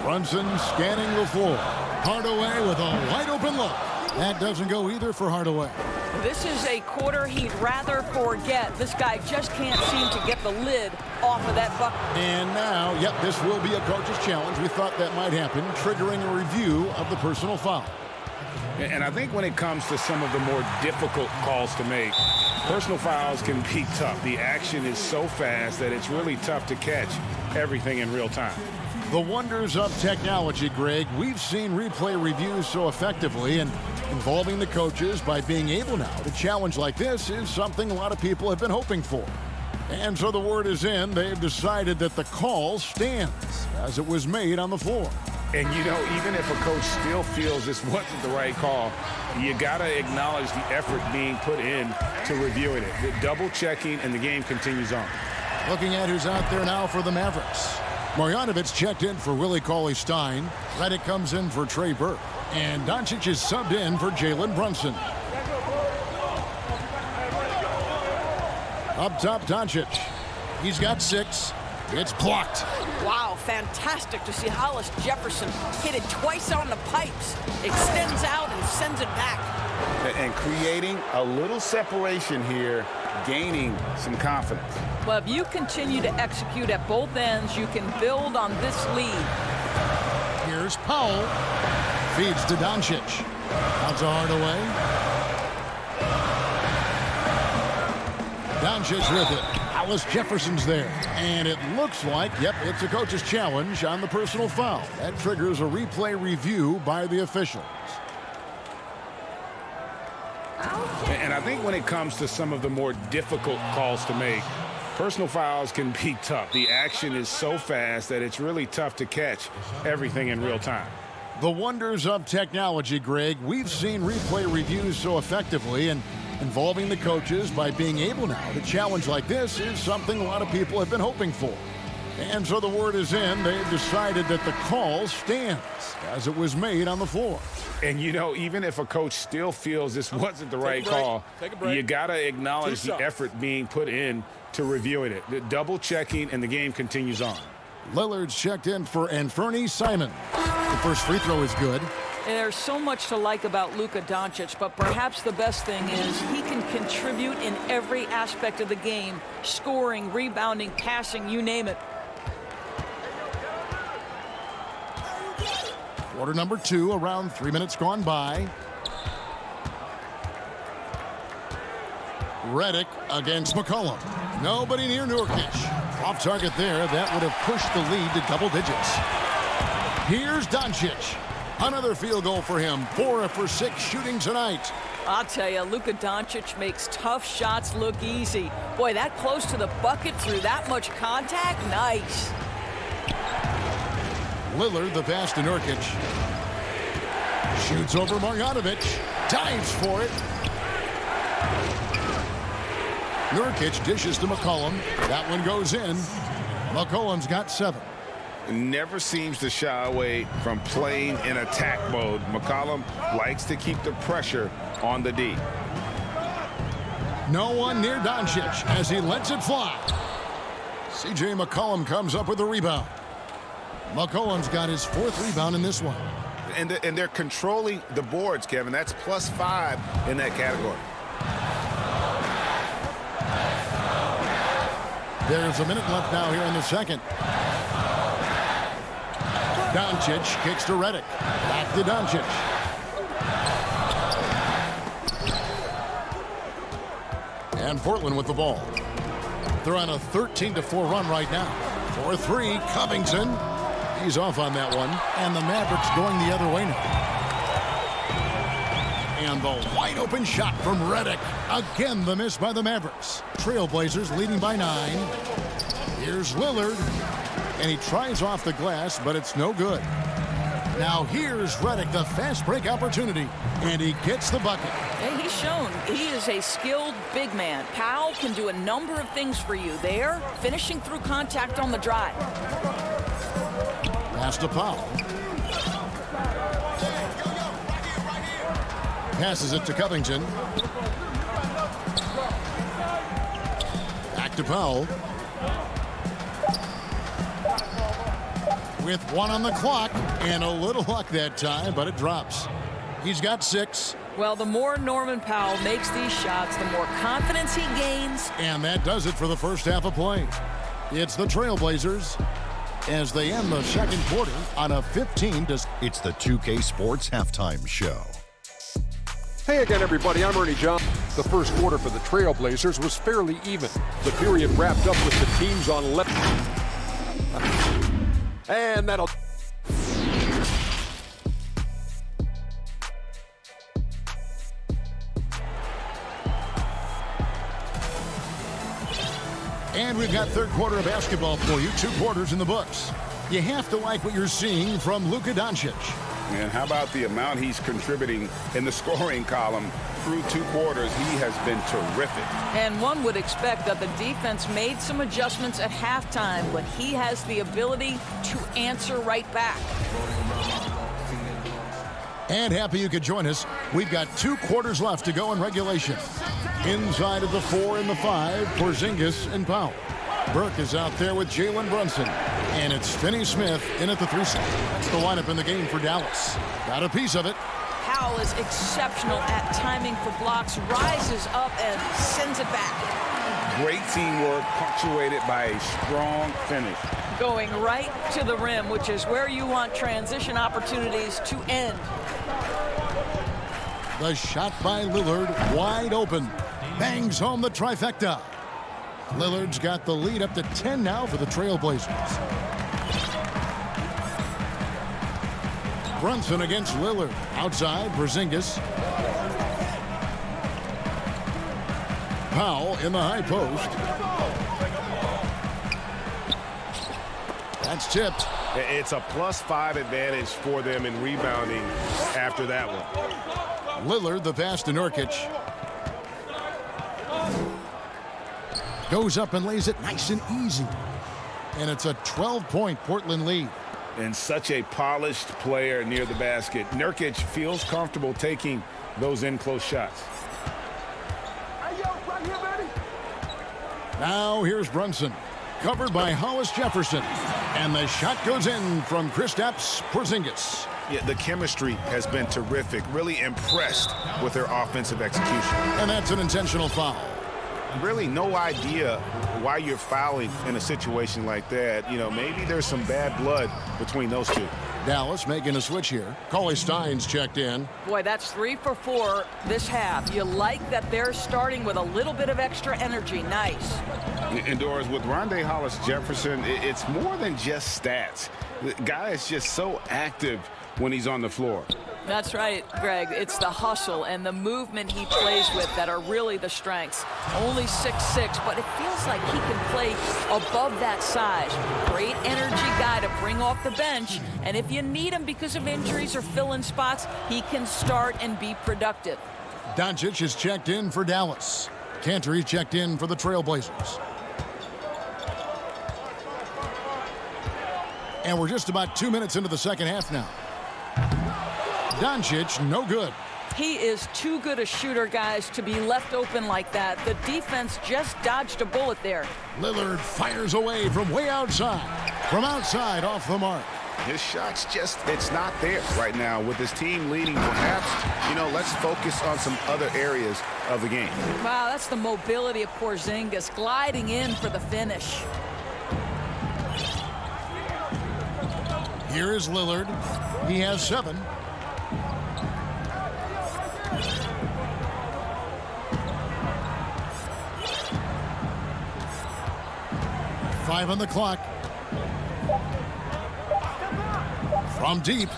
Brunson scanning the floor. Hardaway with a wide open look. That doesn't go either for Hardaway. This is a quarter he'd rather forget. This guy just can't seem to get the lid off of that bucket. And now, yep, this will be a coach's challenge. We thought that might happen, triggering a review of the personal foul. And I think when it comes to some of the more difficult calls to make, personal fouls can be tough. The action is so fast that it's really tough to catch everything in real time. The wonders of technology, Greg. We've seen replay reviews so effectively, and involving the coaches by being able now to challenge like this is something a lot of people have been hoping for. And so the word is in. They've decided that the call stands as it was made on the floor. And, you know, even if a coach still feels this wasn't the right call, you got to acknowledge the effort being put in to reviewing it. The double checking, and the game continues on. Looking at who's out there now for the Mavericks. Marjanovic checked in for Willie Cauley-Stein. Redick comes in for Trey Burke. And Doncic is subbed in for Jalen Brunson. Up top, Doncic. He's got 6. It's blocked. Wow, fantastic to see Hollis Jefferson hit it twice on the pipes. Extends out and sends it back. And creating a little separation here, gaining some confidence. Well, if you continue to execute at both ends, you can build on this lead. Here's Powell. Feeds to Doncic. Out to Hardaway. Doncic with it. Hollis Jefferson's there. And it looks like, yep, it's a coach's challenge on the personal foul. That triggers a replay review by the officials. And I think when it comes to some of the more difficult calls to make, personal fouls can be tough. The action is so fast that it's really tough to catch everything in real time. The wonders of technology, Greg. We've seen replay reviews so effectively, and involving the coaches by being able now to challenge like this is something a lot of people have been hoping for. And so the word is in. They've decided that the call stands as it was made on the floor. And, you know, even if a coach still feels this wasn't the right call, you got to acknowledge the effort being put in to reviewing it. The double checking, and the game continues on. Lillard's checked in for Anthony Simon. The first free throw is good. And there's so much to like about Luka Doncic, but perhaps the best thing is he can contribute in every aspect of the game. Scoring, rebounding, passing, you name it. Quarter number 2, around 3 minutes gone by. Redick against McCollum. Nobody near Nurkic. Off target there. That would have pushed the lead to double digits. Here's Doncic. Another field goal for him. 4 for 6 shooting tonight. I'll tell you, Luka Doncic makes tough shots look easy. Boy, that close to the bucket through that much contact, nice. Lillard, the pass to Nurkic. Shoots over Marjanovic. Dives for it. Nurkic dishes to McCollum. That one goes in. McCollum's got 7. Never seems to shy away from playing in attack mode. McCollum likes to keep the pressure on the D. No one near Doncic as he lets it fly. C.J. McCollum comes up with the rebound. McCollum's got his 4th rebound in this one. And they're controlling the boards, Kevin. That's +5 in that category. There's a minute left now here in the second. Doncic kicks to Redick. Back to Doncic. And Portland with the ball. They're on a 13-4 run right now. 4-3, Covington. He's off on that one. And the Mavericks going the other way now. And the wide open shot from Redick. Again, the miss by the Mavericks. Trailblazers leading by 9. Here's Lillard. And he tries off the glass, but it's no good. Now here's Redick, the fast break opportunity. And he gets the bucket. And he's shown he is a skilled big man. Powell can do a number of things for you there, finishing through contact on the drive. Pass to Powell. Passes it to Covington. Back to Powell. With 1 on the clock and a little luck that time, but it drops. He's got 6. Well, the more Norman Powell makes these shots, the more confidence he gains. And that does it for the first half of play. It's the Trailblazers as they end the second quarter on a 15 to... It's the 2K Sports Halftime Show. Hey again, everybody. I'm Ernie John. The first quarter for the Trailblazers was fairly even. The period wrapped up with the teams on left. And that'll... And we've got third quarter of basketball for you. 2 quarters in the books. You have to like what you're seeing from Luka Doncic. And how about the amount he's contributing in the scoring column through 2 quarters? He has been terrific. And one would expect that the defense made some adjustments at halftime, but he has the ability to answer right back. And happy you could join us. We've got 2 quarters left to go in regulation. Inside of the 4 and the 5, Porzingis and Powell. Burke is out there with Jalen Brunson. And it's Finney-Smith in at the 3 slot. That's the lineup in the game for Dallas. Got a piece of it. Powell is exceptional at timing for blocks, rises up and sends it back. Great teamwork punctuated by a strong finish. Going right to the rim, which is where you want transition opportunities to end. The shot by Lillard, wide open. Bangs home the trifecta. Lillard's got the lead up to 10 now for the Trailblazers. Brunson against Lillard. Outside, Porzingis. Powell in the high post. That's tipped. It's a +5 advantage for them in rebounding after that one. Lillard, the pass to Nurkic. Goes up and lays it nice and easy. And it's a 12-point Portland lead. And such a polished player near the basket. Nurkic feels comfortable taking those in-close shots. Now here's Brunson. Covered by Hollis Jefferson. And the shot goes in from Kristaps Porzingis. Yeah, the chemistry has been terrific. Really impressed with their offensive execution. And that's an intentional foul. Really no idea why you're fouling in a situation like that. You know, maybe there's some bad blood between those two. Dallas making a switch here. Cauley Stein's checked in. Boy, that's 3 for 4 this half. You like that they're starting with a little bit of extra energy. Nice. And Doris, with Rondé Hollis Jefferson, it's more than just stats. The guy is just so active when he's on the floor. That's right, Greg. It's the hustle and the movement he plays with that are really the strengths. Only 6'6", but it feels like he can play above that size. Great energy guy to bring off the bench, and if you need him because of injuries or fill-in spots, he can start and be productive. Doncic is checked in for Dallas. Cantor is checked in for the Trailblazers. And we're just about 2 minutes into the second half now. Doncic, no good. He is too good a shooter, guys, to be left open like that. The defense just dodged a bullet there. Lillard fires away from way outside. From outside, off the mark. His shot's just, it's not there right now. With his team leading, perhaps, let's focus on some other areas of the game. Wow, that's the mobility of Porzingis gliding in for the finish. Here is Lillard. He has 7. Five on the clock. From deep.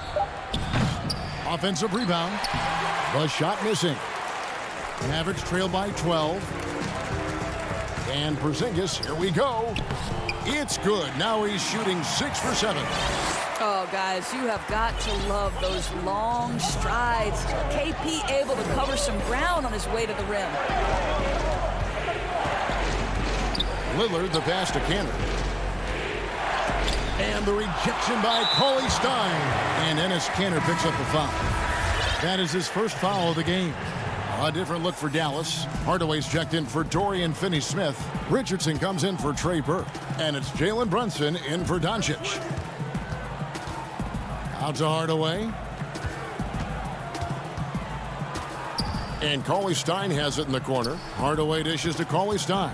Offensive rebound. The shot missing. Mavericks trail by 12. And Porzingis, here we go. It's good. Now he's shooting 6 for 7. Oh, guys, you have got to love those long strides. KP able to cover some ground on his way to the rim. Lillard, the pass to Cantor. And the rejection by Cauley Stein. And Enes Kanter picks up the foul. That is his first foul of the game. A different look for Dallas. Hardaway's checked in for Dorian Finney-Smith. Richardson comes in for Trey Burke. And it's Jalen Brunson in for Doncic. Out to Hardaway. And Cauley Stein has it in the corner. Hardaway dishes to Cauley Stein.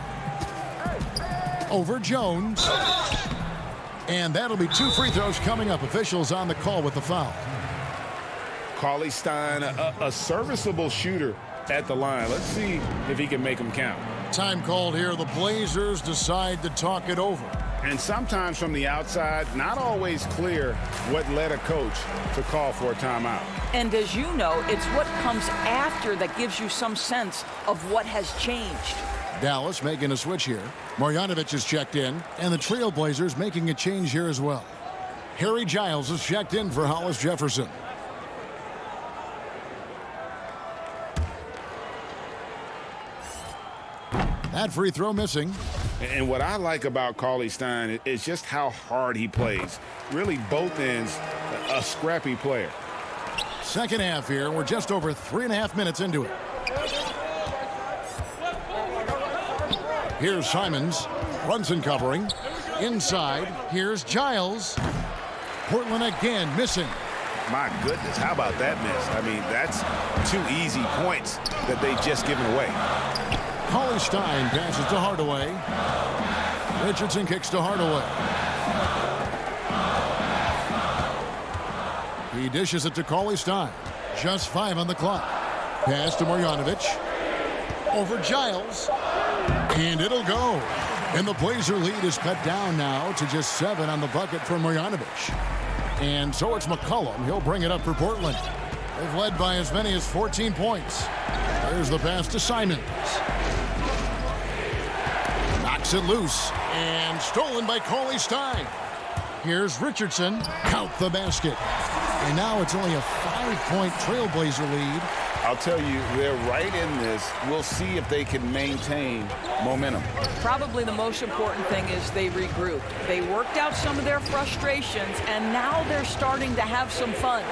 Over Jones. And that'll be 2 free throws coming up. Officials on the call with the foul. Cauley Stein, a serviceable shooter at the line. Let's see if he can make them count. Time called here. The Blazers decide to talk it over. And sometimes from the outside, not always clear what led a coach to call for a timeout. And as you know, it's what comes after that gives you some sense of what has changed. Dallas making a switch here. Marjanovic is checked in, and the Trailblazers making a change here as well. Harry Giles is checked in for Hollis Jefferson. That free throw missing. And what I like about Cauley Stein is just how hard he plays. Really, both ends, a scrappy player. Second half here. We're just over 3.5 minutes into it. Here's Simons. Brunson covering. Inside. Here's Giles. Portland again missing. My goodness, how about that miss? I mean, that's 2 easy points that they've just given away. Cauley Stein passes to Hardaway. Richardson kicks to Hardaway. He dishes it to Cauley Stein. Just 5 on the clock. Pass to Marjanovic. Over Giles. And it'll go. And the Blazer lead is cut down now to just 7 on the bucket for Marjanovic. And so it's McCollum. He'll bring it up for Portland. They've led by as many as 14 points. There's the pass to Simons. Knocks it loose. And stolen by Cauley Stein. Here's Richardson. Count the basket. And now it's only a 5-point Trailblazer lead. I'll tell you, they're right in this. We'll see if they can maintain momentum. Probably the most important thing is they regrouped. They worked out some of their frustrations, and now they're starting to have some fun.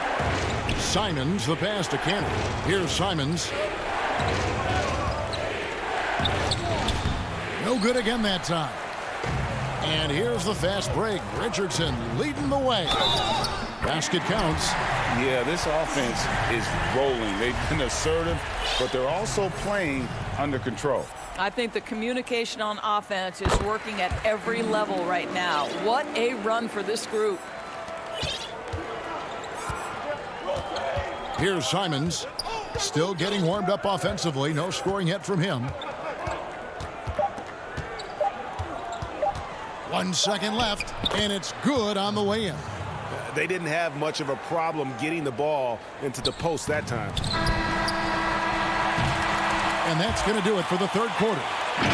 Simons, the pass to Cantor. Here's Simons. No good again that time. And here's the fast break. Richardson leading the way. Basket counts. Yeah, this offense is rolling. They've been assertive, but they're also playing under control. I think the communication on offense is working at every level right now. What a run for this group. Here's Simons. Still getting warmed up offensively. No scoring yet from him. 1 second left, and it's good on the way in. they didn't have much of a problem getting the ball into the post that time. And that's going to do it for the third quarter.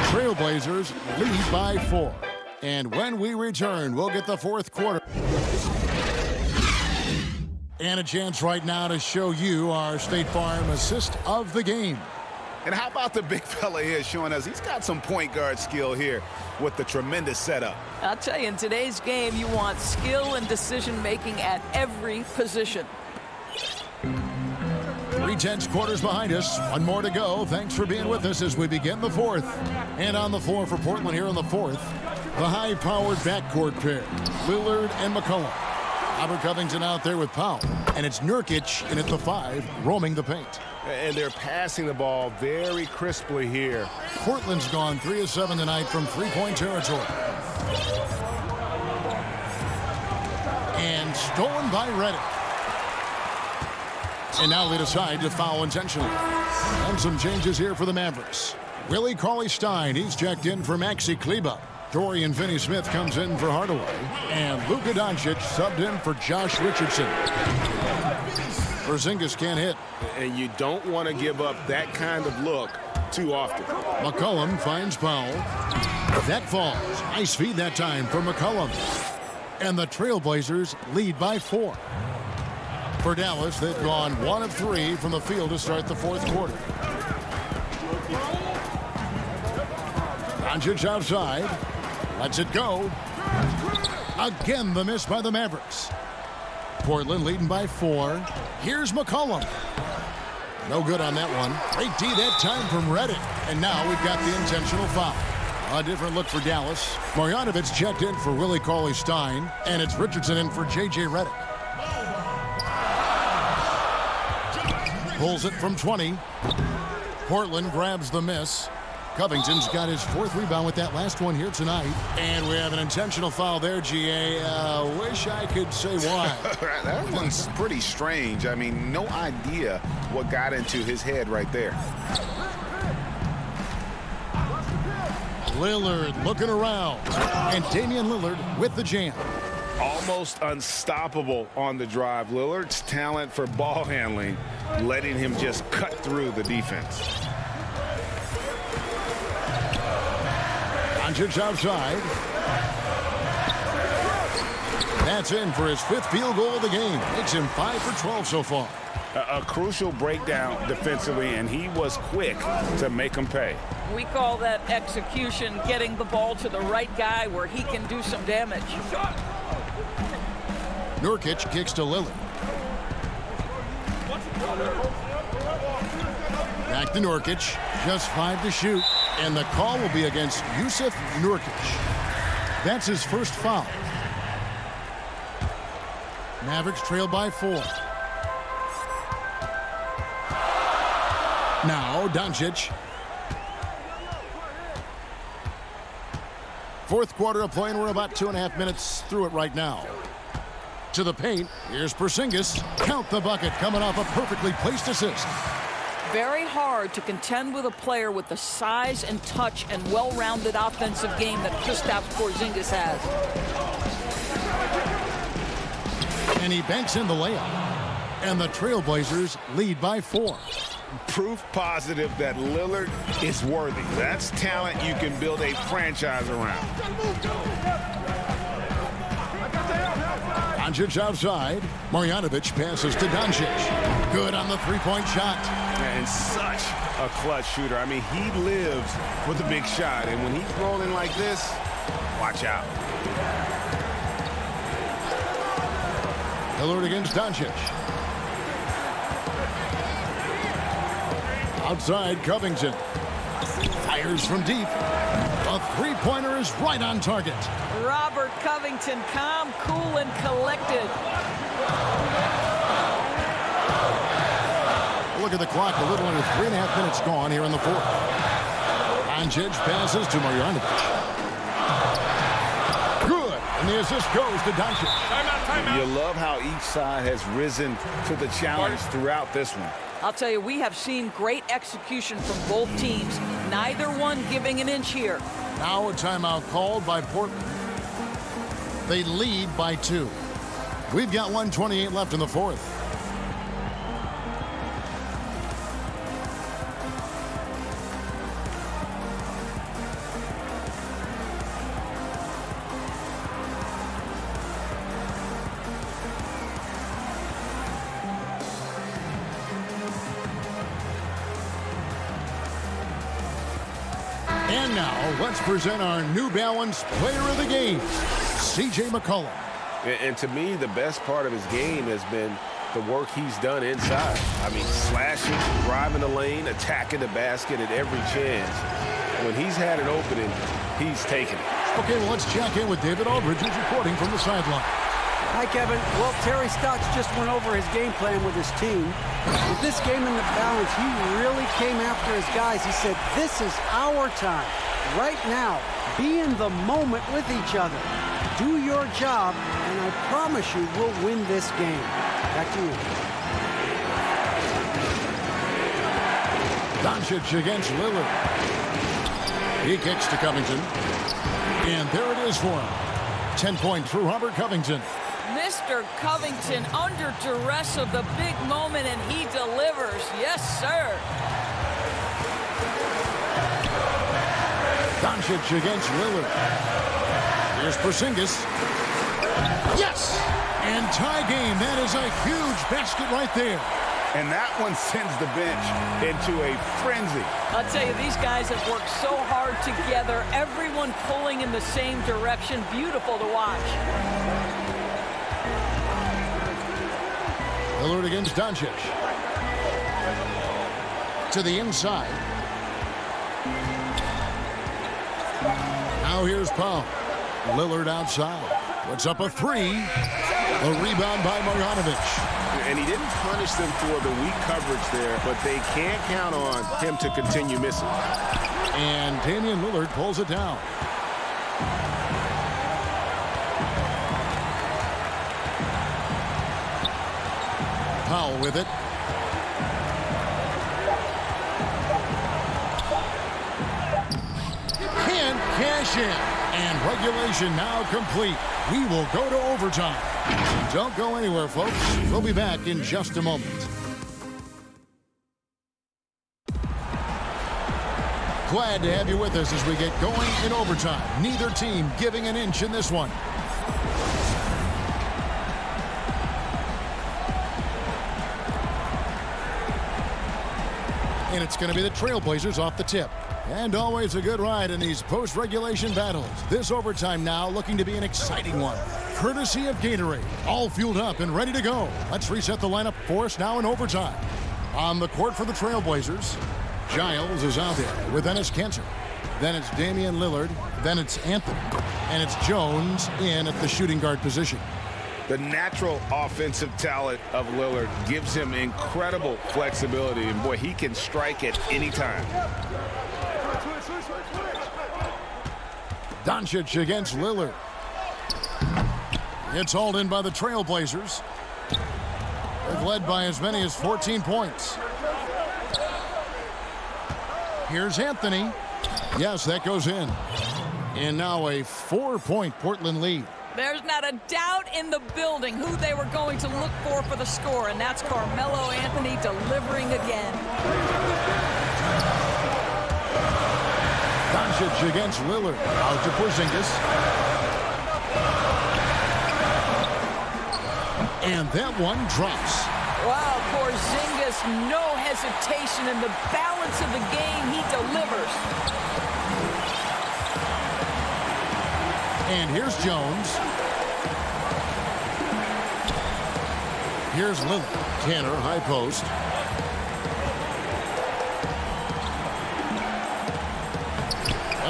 Trailblazers lead by 4. And when we return, we'll get the fourth quarter. And a chance right now to show you our State Farm assist of the game. And how about the big fella here showing us he's got some point guard skill here with the tremendous setup. I'll tell you, in today's game, you want skill and decision-making at every position. 3/10 quarters behind us. One more to go. Thanks for being with us as we begin the fourth. And on the floor for Portland here in the fourth, the high-powered backcourt pair, Lillard and McCollum. Robert Covington out there with Powell. And it's Nurkic in at the 5, roaming the paint. And they're passing the ball very crisply here. Portland's gone 3 of 7 tonight from three-point territory. And stolen by Redick. And now they decide to foul intentionally. And some changes here for the Mavericks. Willie Cauley-Stein, he's checked in for Maxi Kleber. Dorian Finney-Smith comes in for Hardaway. And Luka Doncic subbed in for Josh Richardson. Porzingis can't hit. And you don't want to give up that kind of look too often. McCollum finds Powell. That falls. Nice feed that time for McCollum. And the Trailblazers lead by 4. For Dallas, they've gone 1 of 3 from the field to start the fourth quarter. Doncic outside. Lets it go. Again, the miss by the Mavericks. Portland leading by 4. Here's McCollum. No good on that one. Great D that time from Redick. And now we've got the intentional foul. A different look for Dallas. Marjanovic checked in for Willie Cauley-Stein. And it's Richardson in for J.J. Redick. Pulls it from 20. Portland grabs the miss. Covington's got his 4th rebound with that last one here tonight. And we have an intentional foul there, G.A. Wish I could say why. That one's pretty strange. I mean, no idea what got into his head right there. Lillard looking around. And Damian Lillard with the jam. Almost unstoppable on the drive. Lillard's talent for ball handling, letting him just cut through the defense. Doncic outside. That's in for his 5th field goal of the game. Makes him 5 for 12 so far. A crucial breakdown defensively, and he was quick to make him pay. We call that execution, getting the ball to the right guy where he can do some damage. Nurkic kicks to Lillard. Back to Nurkic. Just 5 to shoot. And the call will be against Yusuf Nurkic. That's his first foul. Mavericks trail by 4. Now Doncic. Fourth quarter of play, and we're about 2.5 minutes through it right now. To the paint, here's Porzingis. Count the bucket, coming off a perfectly placed assist. Very hard to contend with a player with the size and touch and well-rounded offensive game that Kristaps Porzingis has. And he banks in the layup. And the Trailblazers lead by 4. Proof positive that Lillard is worthy. That's talent you can build a franchise around. Doncic outside. Marjanovic passes to Doncic. Good on the three-point shot. And such a clutch shooter. I mean, he lives with a big shot. And when he's rolling like this, watch out. Lillard against Doncic. Outside, Covington. Fires from deep. A three-pointer is right on target. Robert Covington, calm, cool, and collected. Look at the clock. A little under 3.5 minutes gone here in the fourth. Doncic passes to Marjanovic. Good. And the assist goes to Doncic. Timeout. You love how each side has risen to the challenge throughout this one. I'll tell you, we have seen great execution from both teams. Neither one giving an inch here. Now a timeout called by Portland. They lead by 2. We've got 1:28 left in the fourth. And now, let's present our New Balance Player of the Game, C.J. McCollum. And to me, the best part of his game has been the work he's done inside. I mean, slashing, driving the lane, attacking the basket at every chance. When he's had an opening, he's taken it. Okay, well, let's check in with David Aldridge, who's reporting from the sideline. Hi, Kevin. Well, Terry Stotts just went over his game plan with his team. With this game in the balance, he really came after his guys. He said, this is our time. Right now, be in the moment with each other. Do your job, and I promise you we'll win this game. Back to you. Doncic against Lillard. He kicks to Covington. And there it is for him. 10-point for Robert Covington. Mr. Covington under duress of the big moment, and he delivers. Yes, sir. Doncic against Lillard. Here's Porzingis. Yes! And tie game. That is a huge basket right there. And that one sends the bench into a frenzy. I'll tell you, these guys have worked so hard together. Everyone pulling in the same direction. Beautiful to watch. Lillard against Doncic. To the inside. Now here's Powell. Lillard outside. Puts up a three. A rebound by Marjanovic. And he didn't punish them for the weak coverage there, but they can't count on him to continue missing. And Damian Lillard pulls it down. Powell with it. Can't cash in. And regulation now complete. We will go to overtime. Don't go anywhere, folks. We'll be back in just a moment. Glad to have you with us as we get going in overtime. Neither team giving an inch in this one. And it's going to be the Trailblazers off the tip. And always a good ride in these post-regulation battles. This overtime now looking to be an exciting one. Courtesy of Gatorade. All fueled up and ready to go. Let's reset the lineup for us now in overtime. On the court for the Trailblazers, Giles is out there with Enes Kanter. Then it's Damian Lillard. Then it's Anthony. And it's Jones in at the shooting guard position. The natural offensive talent of Lillard gives him incredible flexibility. And, boy, he can strike at any time. Doncic against Lillard. It's hauled in by the Trailblazers. They've led by as many as 14 points. Here's Anthony. Yes, that goes in. And now a 4-point Portland lead. There's not a doubt in the building who they were going to look for the score, and that's Carmelo Anthony delivering again. Doncic against Lillard. Out to Porzingis. And that one drops. Wow, Porzingis, no hesitation in the balance of the game. He delivers. And here's Jones. Here's Lillard. Tanner, high post.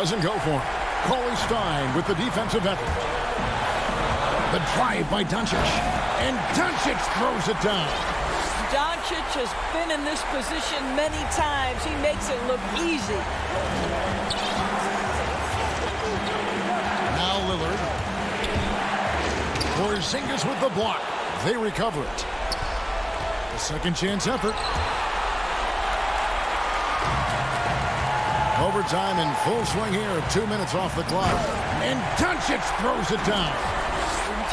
Doesn't go for him. Cauley Stein with the defensive effort. The drive by Doncic. And Doncic throws it down. Doncic has been in this position many times. He makes it look easy. Now Lillard. Porzingis with the block. They recover it. A second chance effort. Overtime in full swing here. 2 minutes off the clock. And Doncic throws it down.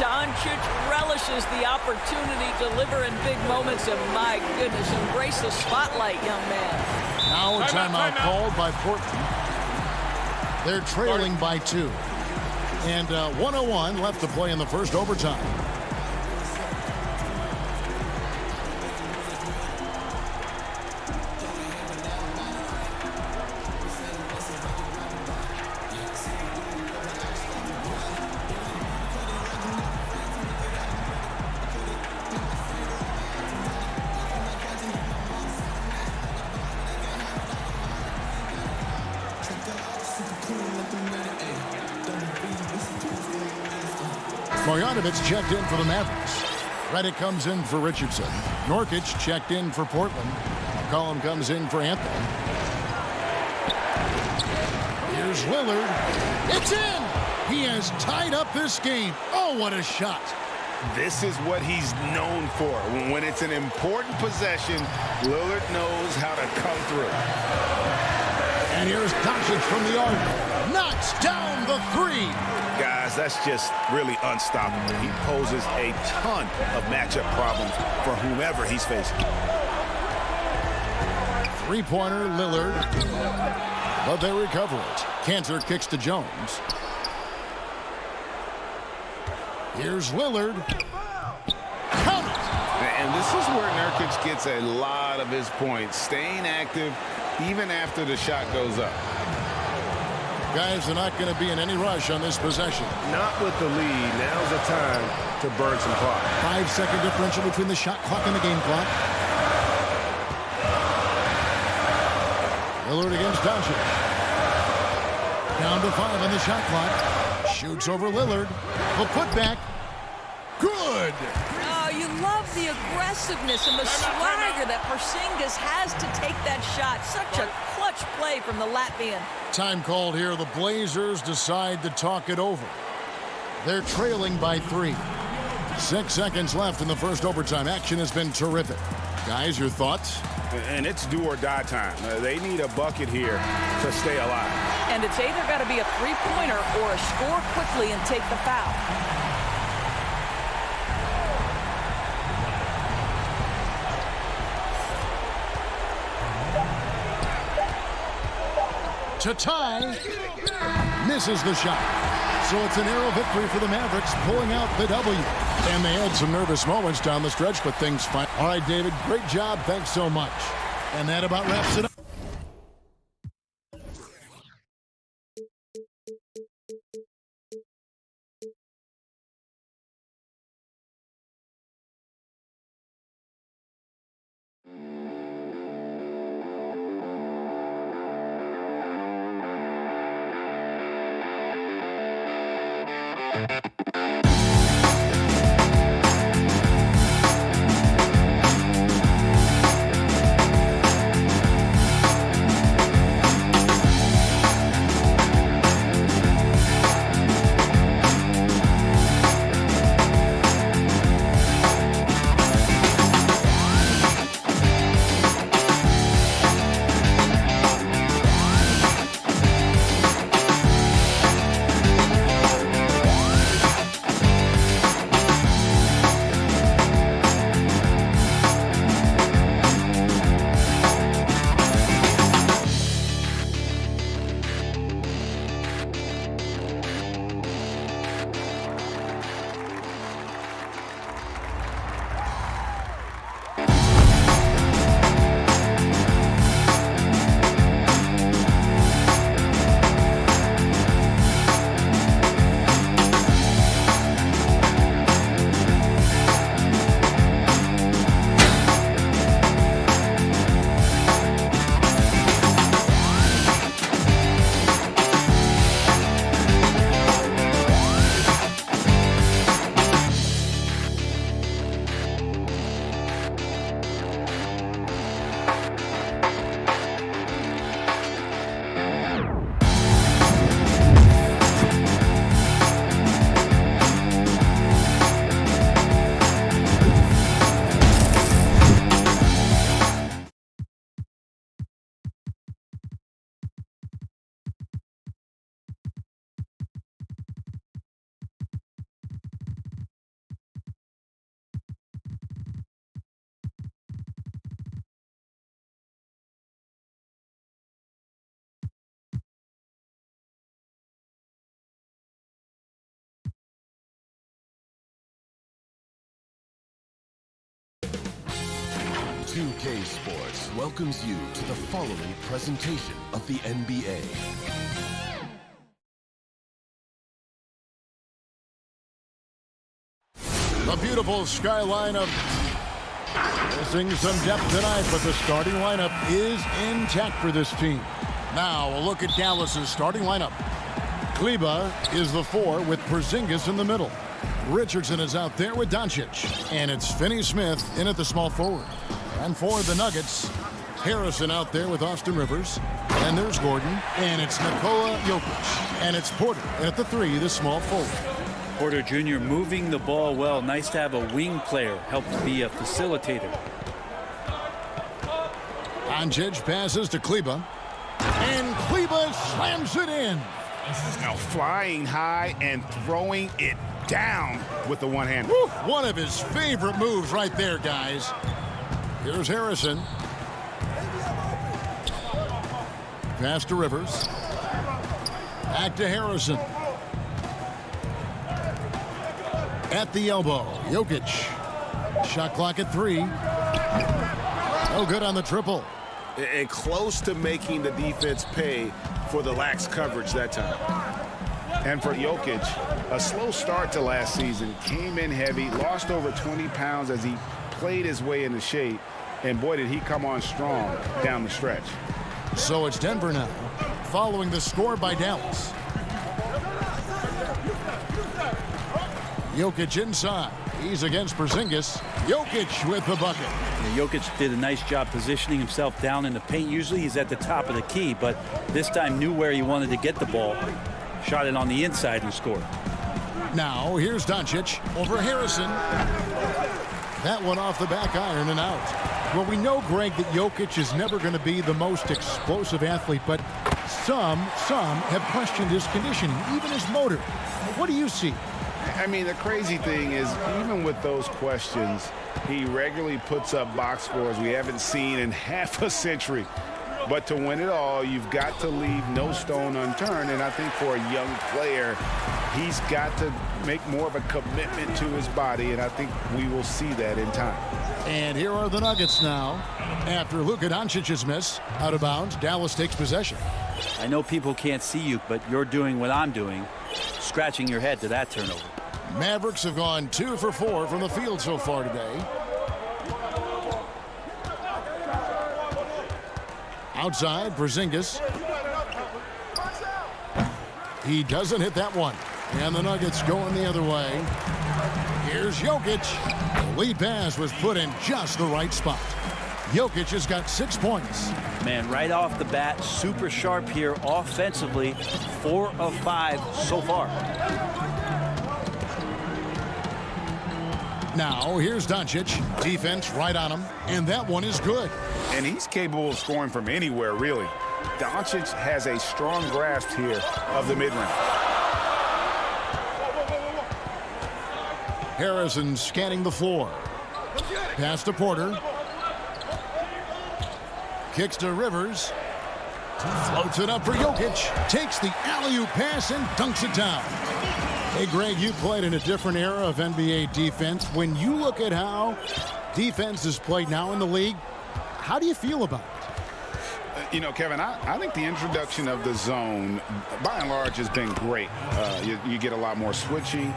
Doncic relishes the opportunity to deliver in big moments, and my goodness, embrace the spotlight, young man. Now a timeout called by Portland. They're trailing by 2. And 1:01 left to play in the first overtime. Marjanovic checked in for the Mavericks. Redick comes in for Richardson. Nurkic checked in for Portland. McCollum comes in for Anthony. Here's Lillard. It's in! He has tied up this game. Oh, what a shot. This is what he's known for. When it's an important possession, Lillard knows how to come through. And here's Doncic from the arc. Knocks down the 3. Guys, that's just really unstoppable. He poses a ton of matchup problems for whomever he's facing. Three-pointer, Lillard. But they recover it. Cantor kicks to Jones. Here's Lillard. Count it! And this is where Nurkic gets a lot of his points, staying active even after the shot goes up. Guys are not going to be in any rush on this possession. Not with the lead. Now's the time to burn some clock. 5-second differential between the shot clock and the game clock. Lillard against Doncic. Down to 5 on the shot clock. Shoots over Lillard. The putback. Good! Oh, you love the aggressiveness and the swagger that Porzingis has to take that shot. Such a clutch play from the Latvian. Time called here. The Blazers decide to talk it over. They're trailing by 3. 6 seconds left in the first overtime. Action has been terrific. Guys, your thoughts? And it's do or die time. They need a bucket here to stay alive. And it's either got to be a three-pointer or a score quickly and take the foul. To tie, misses the shot. So it's an arrow victory for the Mavericks, pulling out the W. And they had some nervous moments down the stretch, but things fine. All right, David, great job. Thanks so much. And that about wraps it up. 2K Sports welcomes you to the following presentation of the NBA. The beautiful skyline of missing some depth tonight, but the starting lineup is intact for this team. Now a look at Dallas's starting lineup. Kleba is the 4 with Porzingis in the middle. Richardson is out there with Doncic. And it's Finney-Smith in at the small forward. And for the Nuggets, Harrison out there with Austin Rivers. And there's Gordon. And it's Nikola Jokic. And it's Porter in at the 3, the small forward. Porter Jr. moving the ball well. Nice to have a wing player help to be a facilitator. Doncic passes to Kleba. And Kleba slams it in. Now flying high and throwing it down with the one hand. Woo, one of his favorite moves right there, guys. Here's Harrison. Pass to Rivers. Back to Harrison. At the elbow, Jokic. Shot clock at 3. No good on the triple. And close to making the defense pay for the lax coverage that time. And for Jokic, a slow start to last season, came in heavy, lost over 20 pounds as he played his way into shape, and boy, did he come on strong down the stretch. So it's Denver now, following the score by Dallas. Jokic inside. He's against Porzingis. Jokic with the bucket. Jokic did a nice job positioning himself down in the paint. Usually he's at the top of the key, but this time knew where he wanted to get the ball. Shot it on the inside and scored. Now here's Doncic over Harrison. That one off the back iron and out. Well, we know, Greg, that Jokic is never going to be the most explosive athlete, but some have questioned his conditioning, even his motor. What do you see? I mean, the crazy thing is, even with those questions, he regularly puts up box scores we haven't seen in half a century. But to win it all, you've got to leave no stone unturned. And I think for a young player, he's got to make more of a commitment to his body. And I think we will see that in time. And here are the Nuggets now. After Luka Doncic's miss, out of bounds, Dallas takes possession. I know people can't see you, but you're doing what I'm doing, scratching your head to that turnover. Mavericks have gone 2 for 4 from the field so far today. Outside, Porzingis. He doesn't hit that one. And the Nuggets going the other way. Here's Jokic. The lead pass was put in just the right spot. Jokic has got 6 points. Man, right off the bat, super sharp here offensively. 4 of 5 so far. Now, here's Doncic. Defense right on him. And that one is good. And he's capable of scoring from anywhere, really. Doncic has a strong grasp here of the mid-range. Harrison scanning the floor. Pass to Porter. Kicks to Rivers. Floats it up for Jokic. Takes the alley-oop pass and dunks it down. Hey, Greg, you played in a different era of NBA defense. When you look at how defense is played now in the league, how do you feel about it? You know, Kevin, I think the introduction of the zone, by and large, has been great. You get a lot more switching,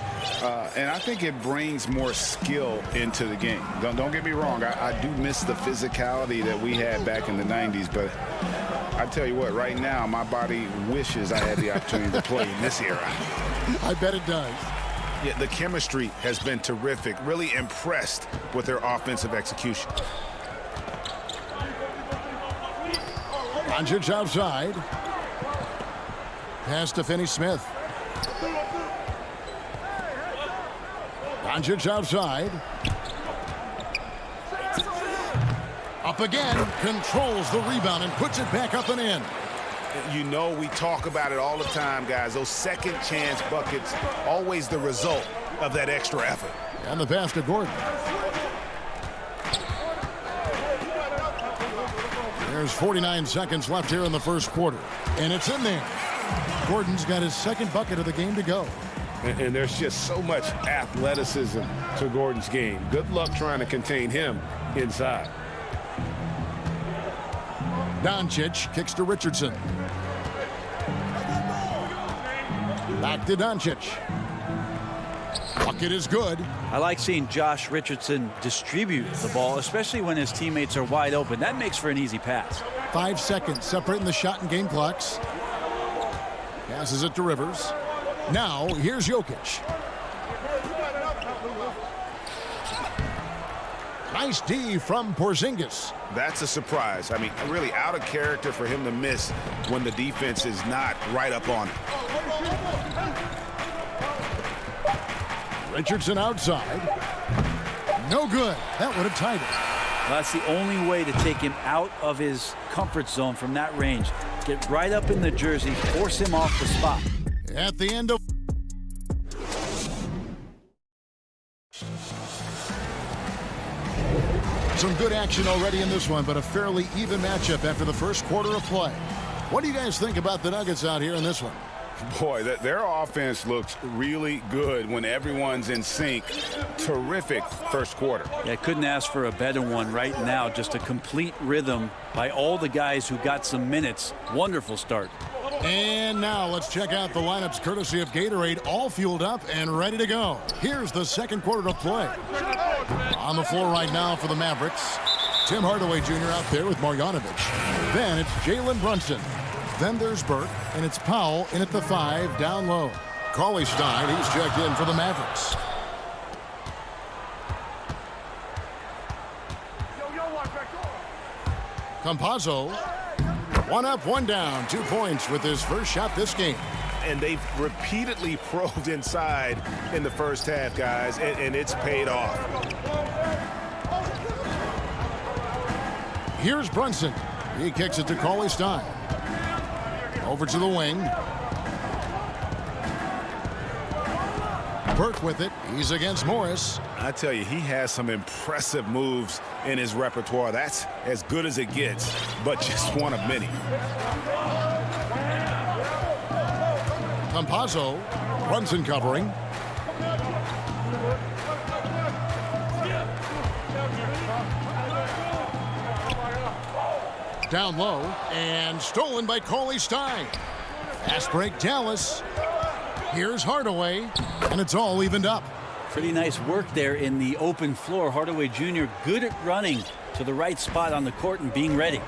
and I think it brings more skill into the game. Don't get me wrong. I do miss the physicality that we had back in the 90s, but I tell you what, right now, my body wishes I had the opportunity to play in this era. I bet it does. Yeah, the chemistry has been terrific. Really impressed with their offensive execution. Doncic outside. Pass to Finney-Smith. Doncic outside. Up again. Controls the rebound and puts it back up and in. You know, we talk about it all the time, guys. Those second chance buckets, always the result of that extra effort. And the pass to Gordon. There's 49 seconds left here in the first quarter. And it's in there. Gordon's got his second bucket of the game to go. And there's just so much athleticism to Gordon's game. Good luck trying to contain him inside. Doncic kicks to Richardson. Back to Doncic. Bucket is good. I like seeing Josh Richardson distribute the ball, especially when his teammates are wide open. That makes for an easy pass. 5 seconds separating the shot and game clocks. Passes it to Rivers. Now, here's Jokic. Nice D from Porzingis. That's a surprise. I mean, really out of character for him to miss when the defense is not right up on it. Richardson outside. No good. That would have tied it. Well, that's the only way to take him out of his comfort zone from that range. Get right up in the jersey, force him off the spot. At the end of... Some good action already in this one, but a fairly even matchup after the first quarter of play. What do you guys think about the Nuggets out here in this one? Boy, their offense looks really good when everyone's in sync. Terrific first quarter. Yeah, couldn't ask for a better one right now. Just a complete rhythm by all the guys who got some minutes. Wonderful start. And now let's check out the lineups courtesy of Gatorade, all fueled up and ready to go. Here's the second quarter of play. On the floor right now for the Mavericks, Tim Hardaway Jr. out there with Marjanovic. Then it's Jalen Brunson. Then there's Burke, and it's Powell in at the 5 down low. Cauley Stein, he's checked in for the Mavericks. Campazzo, 1 up, 1 down, 2 points with his first shot this game. And they've repeatedly probed inside in the first half, guys, and it's paid off. Here's Brunson. He kicks it to Cauley Stein. Over to the wing. Burke with it. He's against Morris. I tell you, he has some impressive moves in his repertoire. That's as good as it gets, but just one of many. Campazzo. Brunson covering. Down low and stolen by Cauley Stein. Fast break Dallas. Here's Hardaway, and it's all evened up. Pretty nice work there in the open floor. Hardaway Jr. good at running to the right spot on the court and being ready.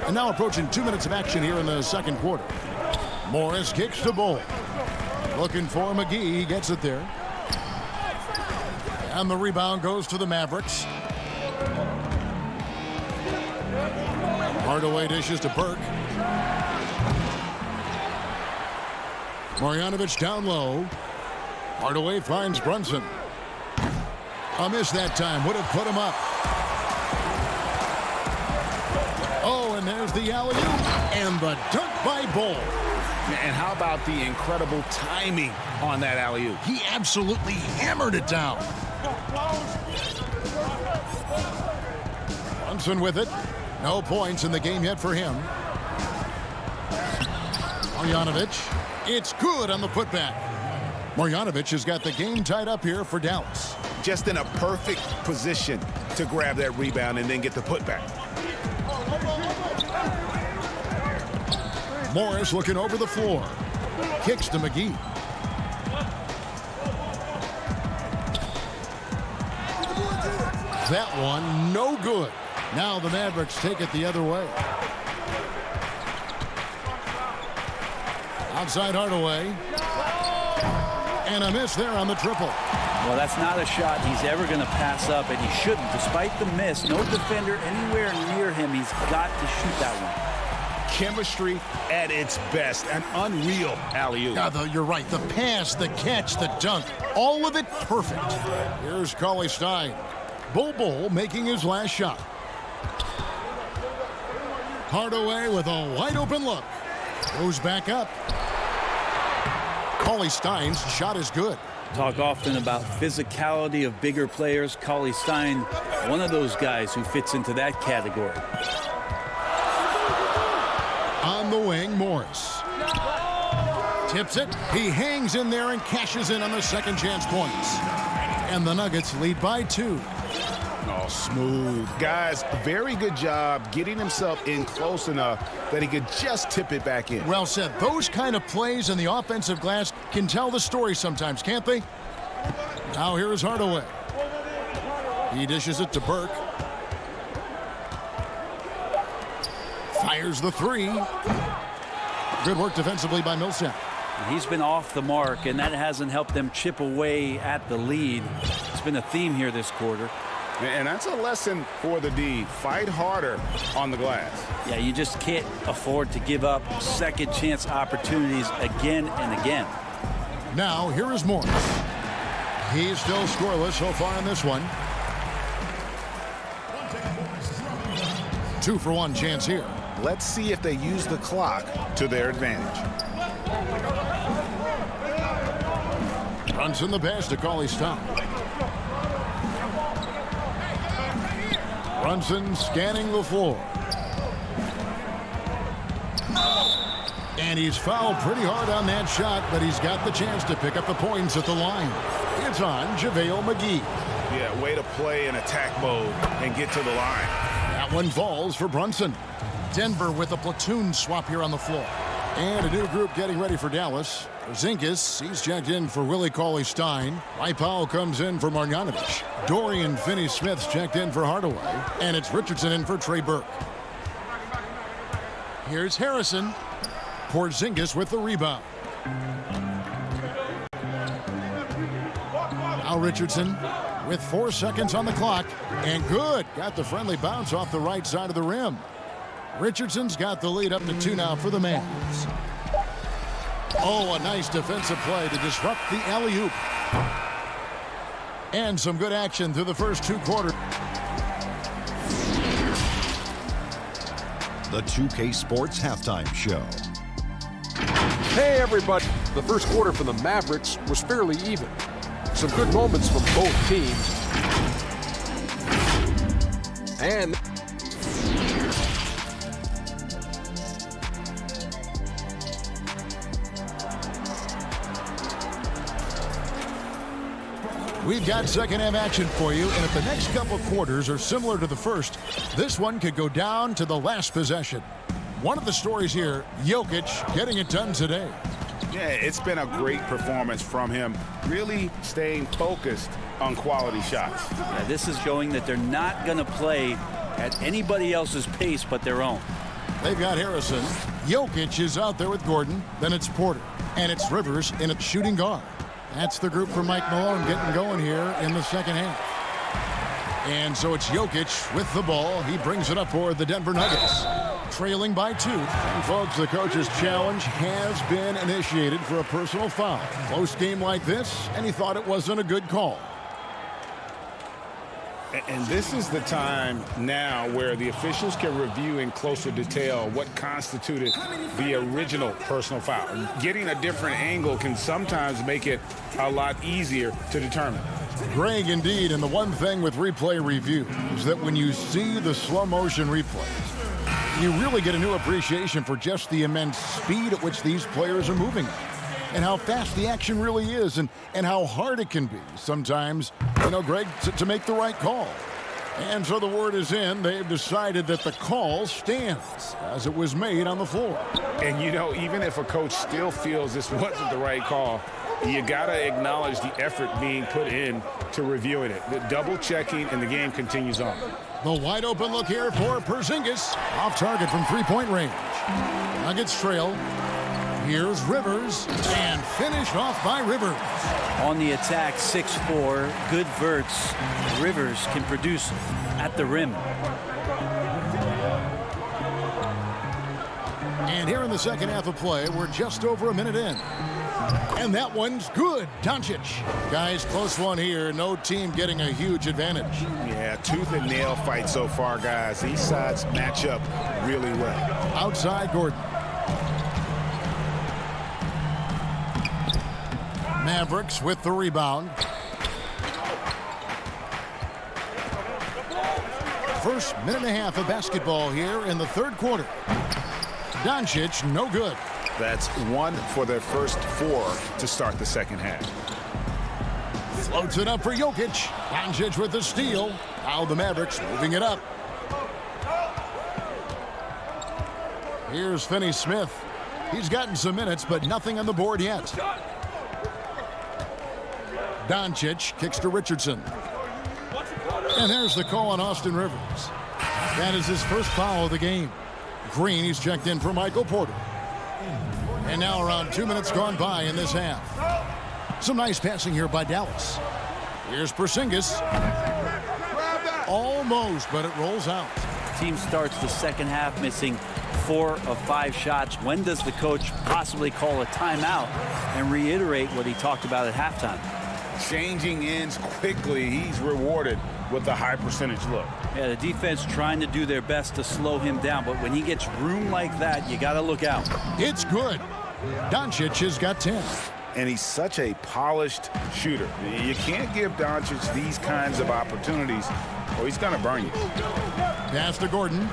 And now approaching 2 minutes of action here in the second quarter. Morris kicks to Bull. Looking for McGee. He gets it there. And the rebound goes to the Mavericks. Hardaway dishes to Burke. Marjanovic down low. Hardaway finds Brunson. A miss that time. Would have put him up. Oh, and there's the alley-oop. And the dunk by Bull. And how about the incredible timing on that alley-oop? He absolutely hammered it down. Brunson with it. No points in the game yet for him. Marjanovic. It's good on the putback. Marjanovic has got the game tied up here for Dallas. Just in a perfect position to grab that rebound and then get the putback. Morris looking over the floor. Kicks to McGee. That one, no good. Now the Mavericks take it the other way. Outside Hardaway. And a miss there on the triple. Well, that's not a shot he's ever going to pass up, and he shouldn't. Despite the miss, no defender anywhere near him. He's got to shoot that one. Chemistry at its best. An unreal alley-oop. Yeah, you're right. The pass, the catch, the dunk. All of it perfect. Here's Cauley Stein. Bull making his last shot. Hardaway with a wide open look. Goes back up. Cauley Stein's shot is good. Talk often about physicality of bigger players. Cauley Stein, one of those guys who fits into that category. On the wing, Morris. Tips it. He hangs in there and cashes in on the second chance points. And the Nuggets lead by 2. Oh, smooth. Guys, very good job getting himself in close enough that he could just tip it back in. Well said. Those kind of plays in the offensive glass can tell the story sometimes, can't they? Now here is Hardaway. He dishes it to Burke. Fires the three. Good work defensively by Millsap. He's been off the mark, and that hasn't helped them chip away at the lead. It's been a theme here this quarter. And that's a lesson for the D. Fight harder on the glass. Yeah, you just can't afford to give up second chance opportunities again and again. Now, here is Morris. He's still scoreless so far in this one. 2-for-1 chance here. Let's see if they use the clock to their advantage. Brunson the pass to Cauley Stein. Brunson scanning the floor. And he's fouled pretty hard on that shot, but he's got the chance to pick up the points at the line. It's on JaVale McGee. Yeah, way to play in attack mode and get to the line. That one falls for Brunson. Denver with a platoon swap here on the floor. And a new group getting ready for Dallas. Porzingis, he's checked in for Willie Cauley-Stein. Mike Powell comes in for Marjanovic. Dorian Finney-Smith's checked in for Hardaway. And it's Richardson in for Trey Burke. Here's Harrison. Porzingis with the rebound. Now Richardson with 4 seconds on the clock. And good. Got the friendly bounce off the right side of the rim. Richardson's got the lead up to 2 now for the Mavs. Oh, a nice defensive play to disrupt the alley-oop. And some good action through the first 2 quarters. The 2K Sports Halftime Show. Hey, everybody. The first quarter for the Mavericks was fairly even. Some good moments from both teams. And we've got second half action for you, and if the next couple quarters are similar to the first, this one could go down to the last possession. One of the stories here, Jokic getting it done today. Yeah, it's been a great performance from him, really staying focused on quality shots. Yeah, this is showing that they're not going to play at anybody else's pace but their own. They've got Harrison. Jokic is out there with Gordon. Then it's Porter. And it's Rivers in a shooting guard. That's the group for Mike Malone getting going here in the second half. And so it's Jokic with the ball. He brings it up for the Denver Nuggets. Trailing by 2. And folks, the coach's challenge has been initiated for a personal foul. Close game like this, and he thought it wasn't a good call. And this is the time now where the officials can review in closer detail what constituted the original personal foul. Getting a different angle can sometimes make it a lot easier to determine. Greg, indeed, and the one thing with replay review is that when you see the slow motion replays, you really get a new appreciation for just the immense speed at which these players are moving and how fast the action really is and how hard it can be sometimes, you know, Greg, to make the right call. And so the word is in. They've decided that the call stands as it was made on the floor. And, you know, even if a coach still feels this wasn't the right call, you got to acknowledge the effort being put in to reviewing it. The double checking, and the game continues on. The wide open look here for Porzingis. Off target from three-point range. Nuggets trail. Here's Rivers, and finished off by Rivers. On the attack, 6'4", good verts. Rivers can produce at the rim. And here in the second half of play, we're just over a minute in. And that one's good. Doncic. Guys, close one here. No team getting a huge advantage. Yeah, tooth and nail fight so far, guys. These sides match up really well. Outside Gordon. Mavericks with the rebound. First minute and a half of basketball here in the third quarter. Doncic, no good. That's 1 for their first 4 to start the second half. Floats it up for Jokic. Doncic with the steal. Now the Mavericks moving it up. Here's Finney-Smith. He's gotten some minutes, but nothing on the board yet. Doncic kicks to Richardson. And there's the call on Austin Rivers. That is his first foul of the game. Green, he's checked in for Michael Porter. And now around 2 minutes gone by in this half. Some nice passing here by Dallas. Here's Porzingis. Almost, but it rolls out. Team starts the second half missing 4 of 5 shots. When does the coach possibly call a timeout and reiterate what he talked about at halftime? Changing ends quickly. He's rewarded with a high percentage look. Yeah, the defense trying to do their best to slow him down, but when he gets room like that, you got to look out. It's good. Doncic has got 10. And he's such a polished shooter. You can't give Doncic these kinds of opportunities or he's going to burn you. Pass to Gordon.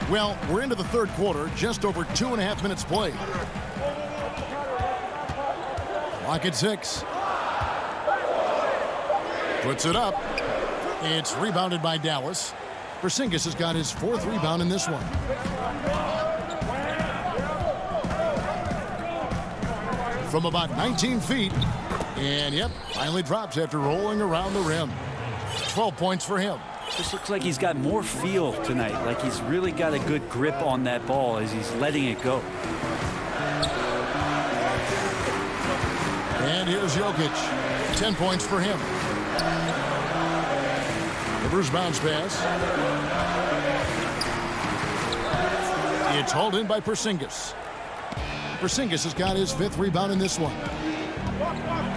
Well, we're into the third quarter, just over 2.5 minutes played. Clock at 6. Puts it up. It's rebounded by Dallas. Porzingis has got his 4th rebound in this one. From about 19 feet. And, yep, finally drops after rolling around the rim. 12 points for him. This looks like he's got more feel tonight, like he's really got a good grip on that ball as he's letting it go. And here's Jokic. 10 points for him. Rivers bounce pass. It's hauled in by Porzingis. Porzingis has got his 5th rebound in this one.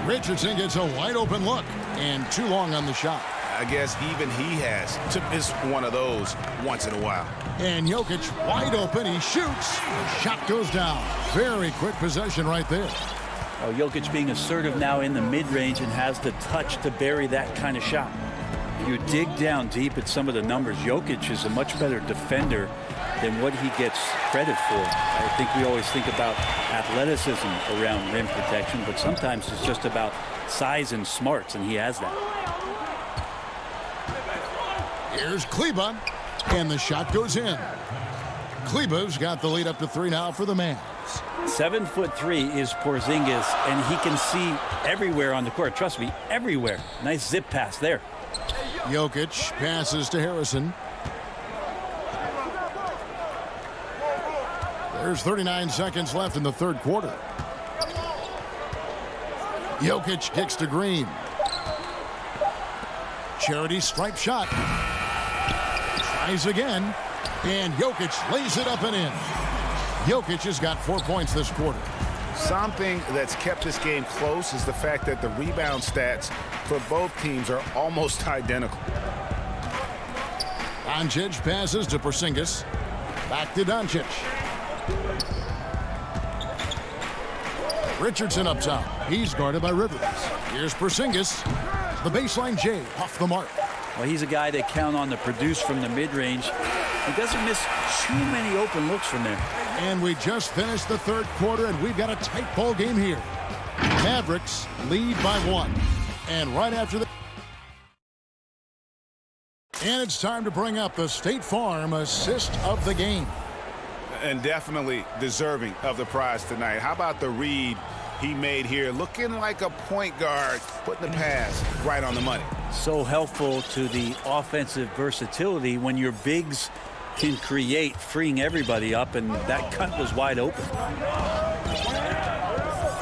Richardson gets a wide open look and too long on the shot. I guess even he has to miss one of those once in a while. And Jokic wide open. He shoots. The shot goes down. Very quick possession right there. Oh, Jokic being assertive now in the mid-range and has the touch to bury that kind of shot. You dig down deep at some of the numbers. Jokic is a much better defender than what he gets credit for. I think we always think about athleticism around rim protection, but sometimes it's just about size and smarts, and he has that. Here's Kleba, and the shot goes in. Kleba's got the lead up to 3 now for the Mavs. 7'3" is Porzingis, and he can see everywhere on the court. Trust me, everywhere. Nice zip pass there. Jokic passes to Harrison. There's 39 seconds left in the third quarter. Jokic kicks to Green. Charity stripe shot. Tries again. And Jokic lays it up and in. Jokic has got 4 points this quarter. Something that's kept this game close is the fact that the rebound stats for both teams are almost identical. Doncic passes to Porzingis. Back to Doncic. Richardson up top. He's guarded by Rivers. Here's Porzingis. The baseline J off the mark. Well, he's a guy they count on to produce from the mid-range. He doesn't miss too many open looks from there. And we just finished the third quarter, and we've got a tight ball game here. Mavericks lead by 1. And right after that, and it's time to bring up the State Farm assist of the game. And definitely deserving of the prize tonight. How about the read he made here? Looking like a point guard, putting the pass right on the money. So helpful to the offensive versatility when your bigs can create, freeing everybody up, and that cut was wide open.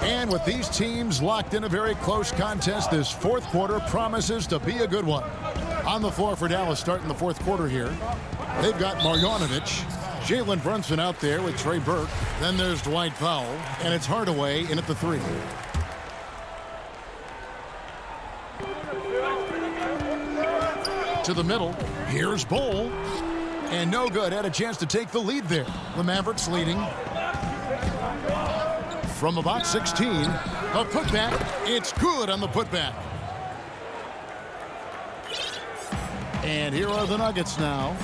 And with these teams locked in a very close contest, this fourth quarter promises to be a good one. On the floor for Dallas starting the fourth quarter here, they've got Marjanovic, Jalen Brunson out there with Trey Burke. Then there's Dwight Powell, and it's Hardaway in at the 3. To the middle, here's Bol. And no good, had a chance to take the lead there. The Mavericks leading. From about 16, a putback. It's good on the putback. And here are the Nuggets now.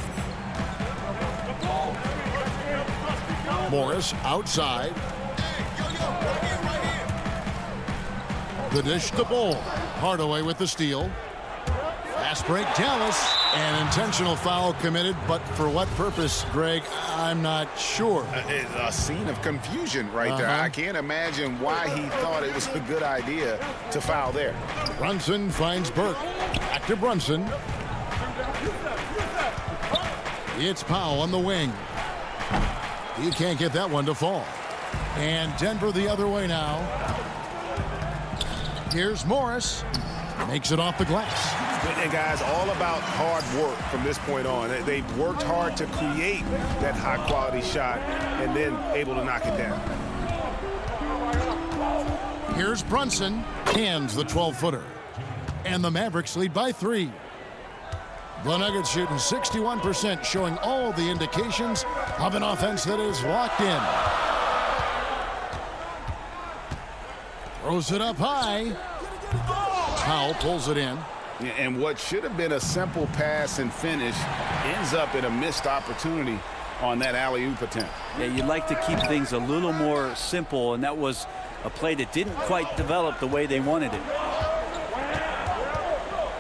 Morris outside. The dish to Bull. Hardaway with the steal. Fast break, Dallas. An intentional foul committed, but for what purpose, Greg? I'm not sure. It's a scene of confusion right there. I can't imagine why he thought it was a good idea to foul there. Brunson finds Burke. Back to Brunson. It's Powell on the wing. You can't get that one to fall. And Denver the other way now. Here's Morris. Makes it off the glass. And guys, all about hard work from this point on. They've worked hard to create that high-quality shot and then able to knock it down. Here's Brunson. Hands the 12-footer. And the Mavericks lead by 3. The Nuggets shooting 61%, showing all the indications of an offense that is locked in. Throws it up high. Powell pulls it in. And what should have been a simple pass and finish ends up in a missed opportunity on that alley-oop attempt. Yeah, you'd like to keep things a little more simple, and that was a play that didn't quite develop the way they wanted it.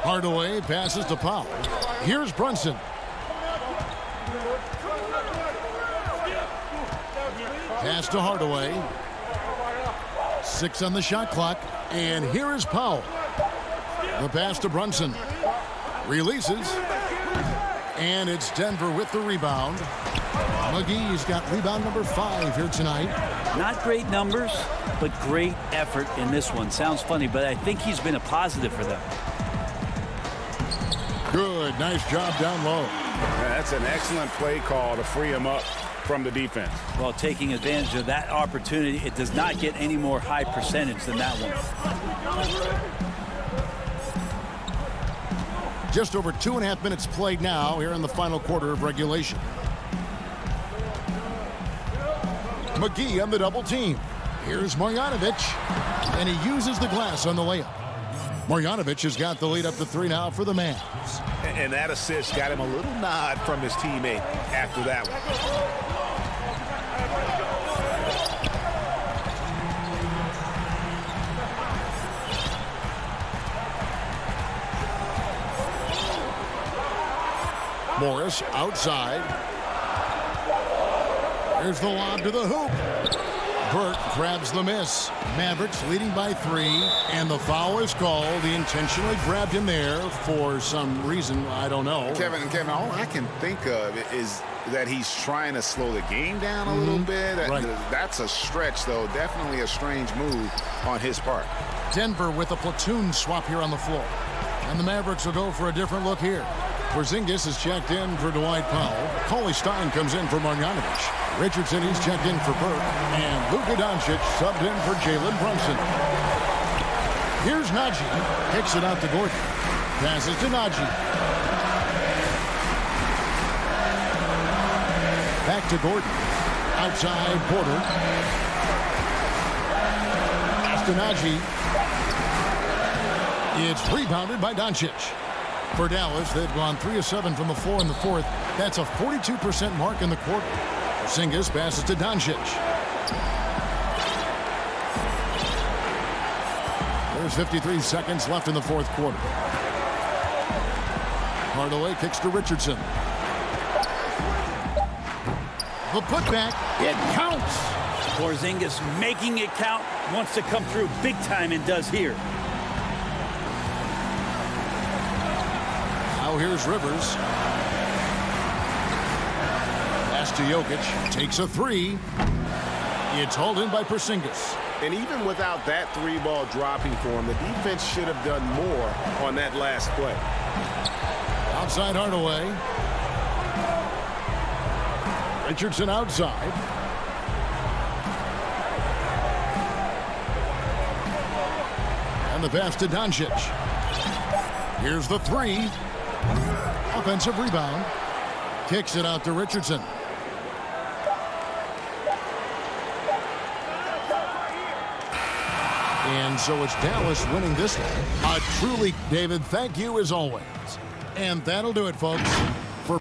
Hardaway passes to Powell. Here's Brunson. Pass to Hardaway. 6 on the shot clock. And here is Powell. The pass to Brunson. Releases. And it's Denver with the rebound. McGee's got rebound number 5 here tonight. Not great numbers, but great effort in this one. Sounds funny, but I think he's been a positive for them. Good. Nice job down low. That's an excellent play call to free him up from the defense. Well, taking advantage of that opportunity, it does not get any more high percentage than that one. Just over 2.5 minutes played now here in the final quarter of regulation. McGee on the double team. Here's Marjanovic, and he uses the glass on the layup. Marjanovic has got the lead up to 3 now for the Mavs. And that assist got him a little nod from his teammate after that one. Morris outside. Here's the lob to the hoop. Burke grabs the miss. Mavericks leading by 3, and the foul is called. He intentionally grabbed him there for some reason, I don't know. Kevin, all I can think of is that he's trying to slow the game down a little bit. Right. That's a stretch, though. Definitely a strange move on his part. Denver with a platoon swap here on the floor. And the Mavericks will go for a different look here. Porzingis is checked in for Dwight Powell. Cauley Stein comes in for Marjanovic. Richardson, he's checked in for Burke. And Luka Doncic subbed in for Jalen Brunson. Here's Najee. Kicks it out to Gordon. Passes to Najee. Back to Gordon. Outside Porter. Pass to Najee. It's rebounded by Doncic. For Dallas, they've gone 3 of 7 from the floor in the 4th. That's a 42% mark in the quarter. Porzingis passes to Doncic. There's 53 seconds left in the 4th quarter. Hardaway kicks to Richardson. The putback, it counts. Porzingis making it count, wants to come through big time and does here. Now here's Rivers. Pass to Jokic. Takes a 3. It's hauled in by Porzingis. And even without that 3-ball dropping for him, the defense should have done more on that last play. Outside Hardaway. Richardson outside. And the pass to Doncic. Here's the 3. Offensive rebound. Kicks it out to Richardson. And so it's Dallas winning this one. Truly, David, thank you as always. And that'll do it, folks. For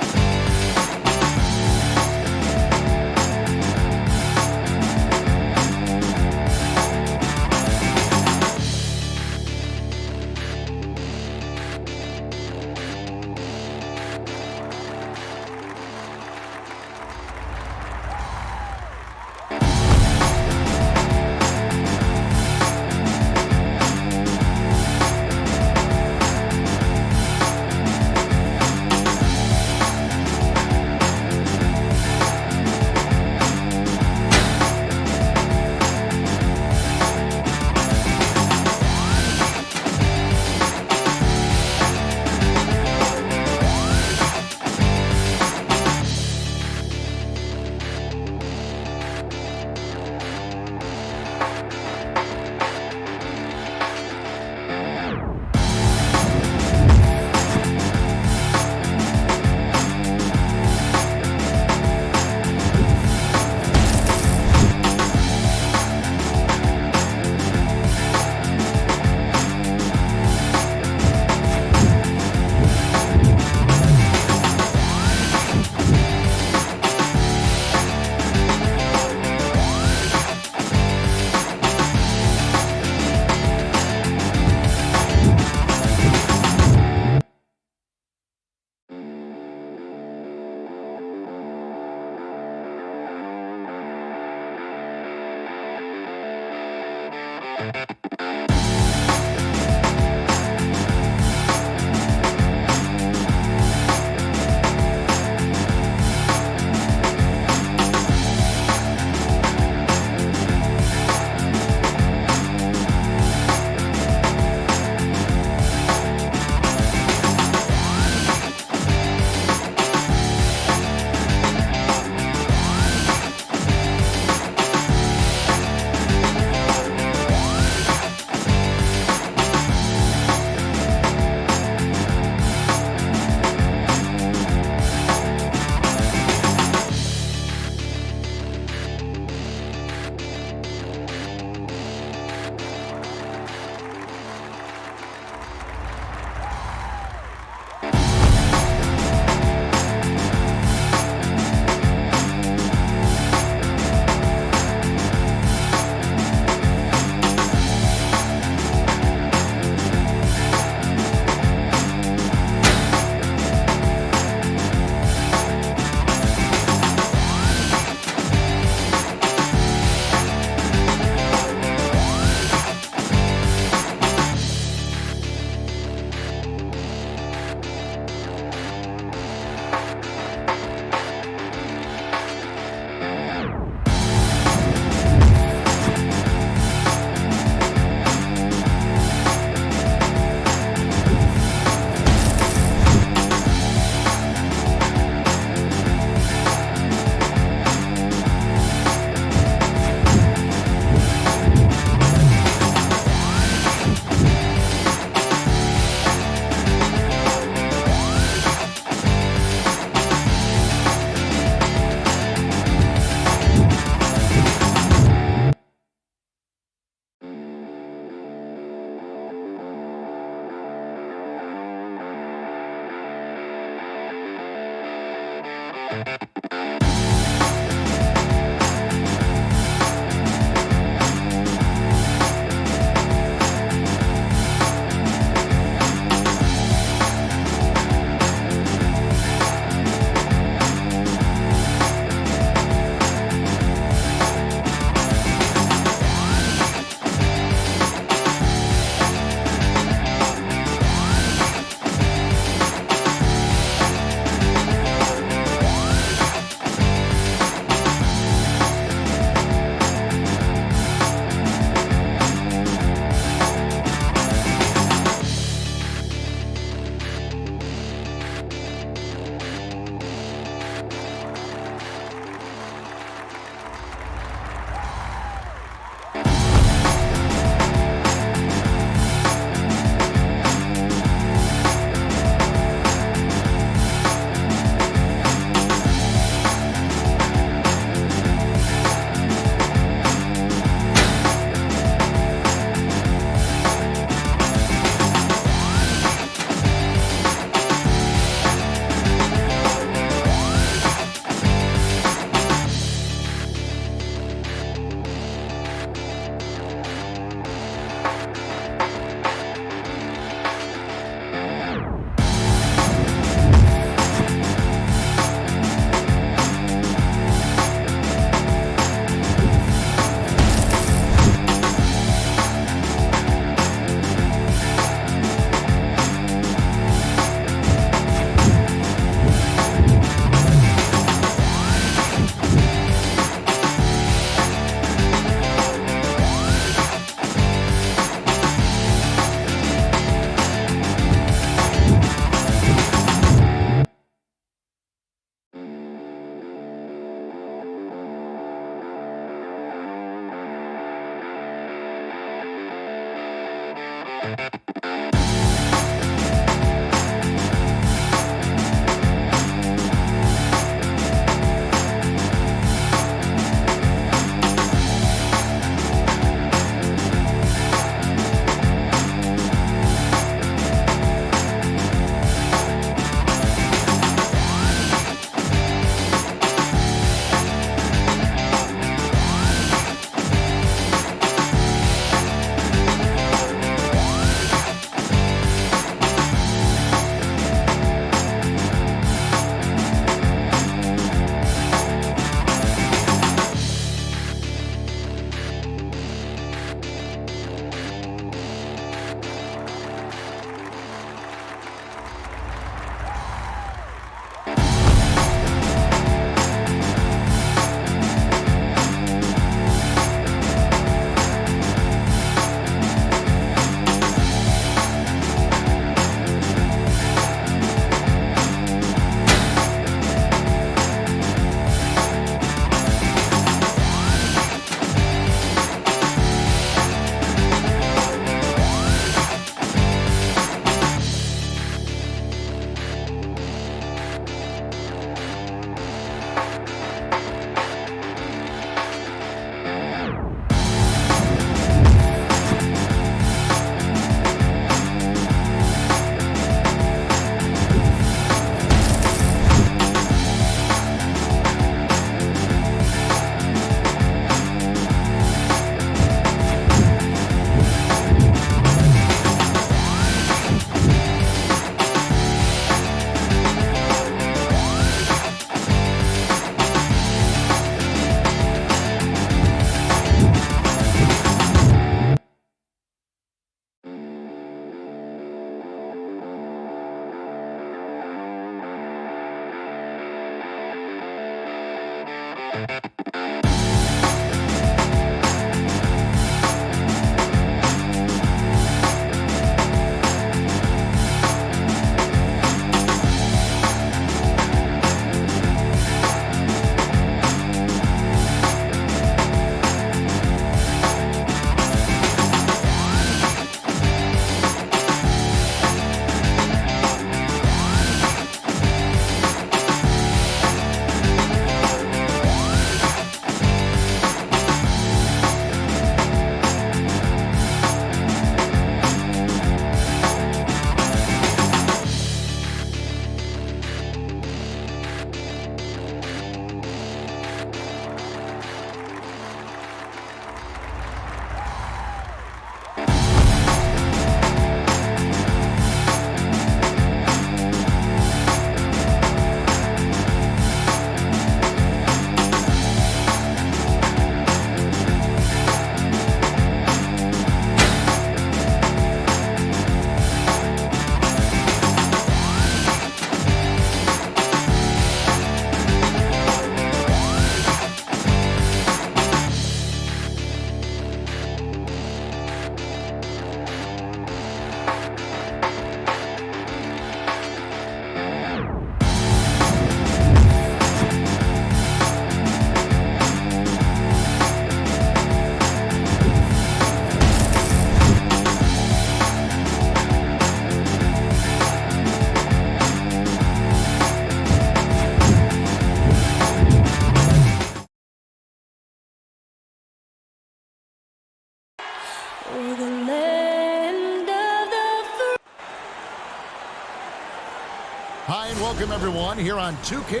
Hi, and welcome, everyone, here on 2K.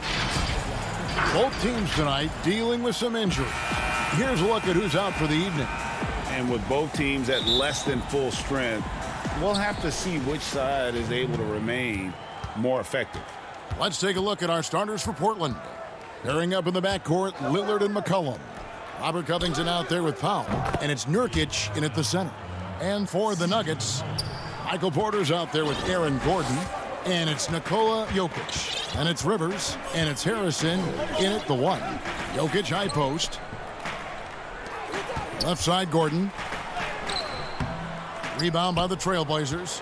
Both teams tonight dealing with some injury. Here's a look at who's out for the evening. And with both teams at less than full strength, we'll have to see which side is able to remain more effective. Let's take a look at our starters for Portland. Pairing up in the backcourt, Lillard and McCollum. Robert Covington out there with Powell, and it's Nurkic in at the center. And for the Nuggets, Michael Porter's out there with Aaron Gordon, and it's Nikola Jokic, and it's Rivers, and it's Harrison in at the one. Jokic high post. Left side, Gordon. Rebound by the Trailblazers.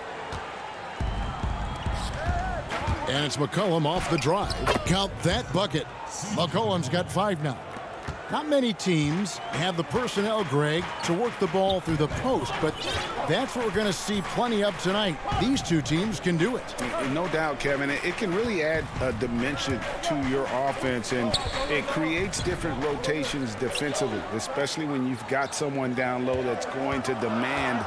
And it's McCollum off the drive. Count that bucket. McCollum's got 5 now. Not many teams have the personnel, Greg, to work the ball through the post, but that's what we're going to see plenty of tonight. These two teams can do it. No doubt, Kevin. It can really add a dimension to your offense, and it creates different rotations defensively, especially when you've got someone down low that's going to demand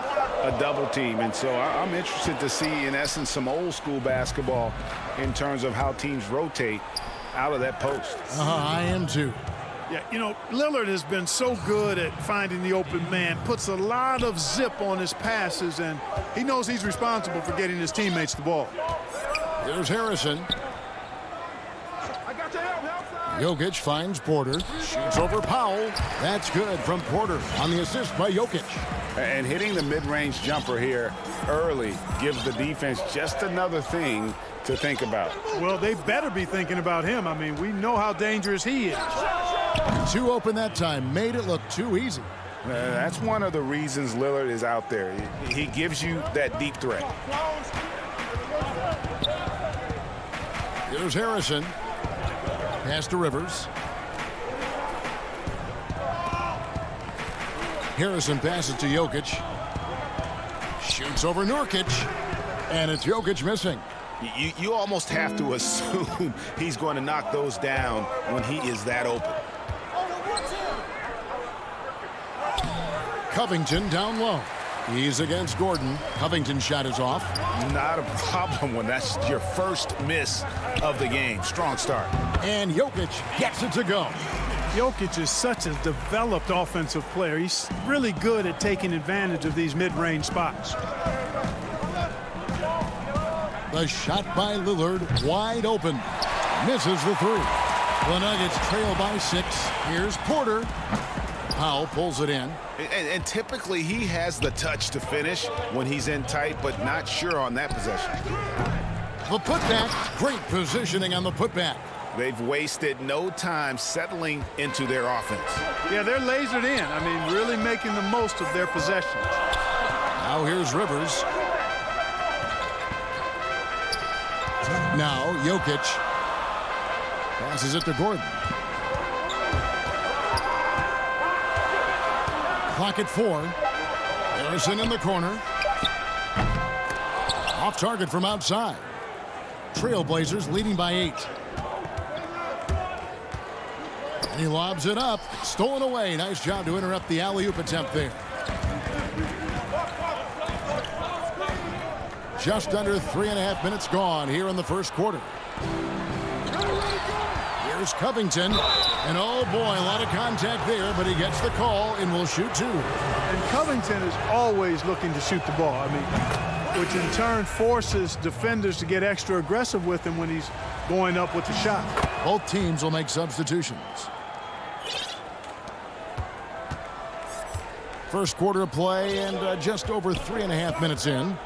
a double team. And so I'm interested to see, in essence, some old school basketball in terms of how teams rotate out of that post. I am too. Yeah, you know, Lillard has been so good at finding the open man, puts a lot of zip on his passes, and he knows he's responsible for getting his teammates the ball. Here's Harrison. Jokic finds Porter. Shoots over Powell. That's good from Porter on the assist by Jokic. And hitting the mid-range jumper here early gives the defense just another thing to think about. Well, they better be thinking about him. I mean, we know how dangerous he is. Too open that time. Made it look too easy. That's one of the reasons Lillard is out there. He gives you that deep threat. Here's Harrison. Pass to Rivers. Harrison passes to Jokic. Shoots over Nurkic. And it's Jokic missing. You almost have to assume he's going to knock those down when he is that open. Covington down low. He's against Gordon. Covington's shot is off. Not a problem when that's your first miss of the game. Strong start. And Jokic gets it to go. Jokic is such a developed offensive player. He's really good at taking advantage of these mid-range spots. The shot by Lillard, wide open. Misses the three. The Nuggets trail by 6. Here's Porter. Powell pulls it in. And typically he has the touch to finish when he's in tight, but not sure on that possession. The putback, great positioning on the putback. They've wasted no time settling into their offense. Yeah, they're lasered in. I mean, really making the most of their possessions. Now here's Rivers. Now Jokic passes it to Gordon. Clock at 4. Harrison in the corner. Off target from outside. Trailblazers leading by 8. And he lobs it up. Stolen away. Nice job to interrupt the alley-oop attempt there. Just under 3.5 minutes gone here in the first quarter. Here's Covington. And oh boy, a lot of contact there, but he gets the call and will shoot 2. And Covington is always looking to shoot the ball. I mean, which in turn forces defenders to get extra aggressive with him when he's going up with the shot. Both teams will make substitutions. First quarter of play and just over 3.5 minutes in.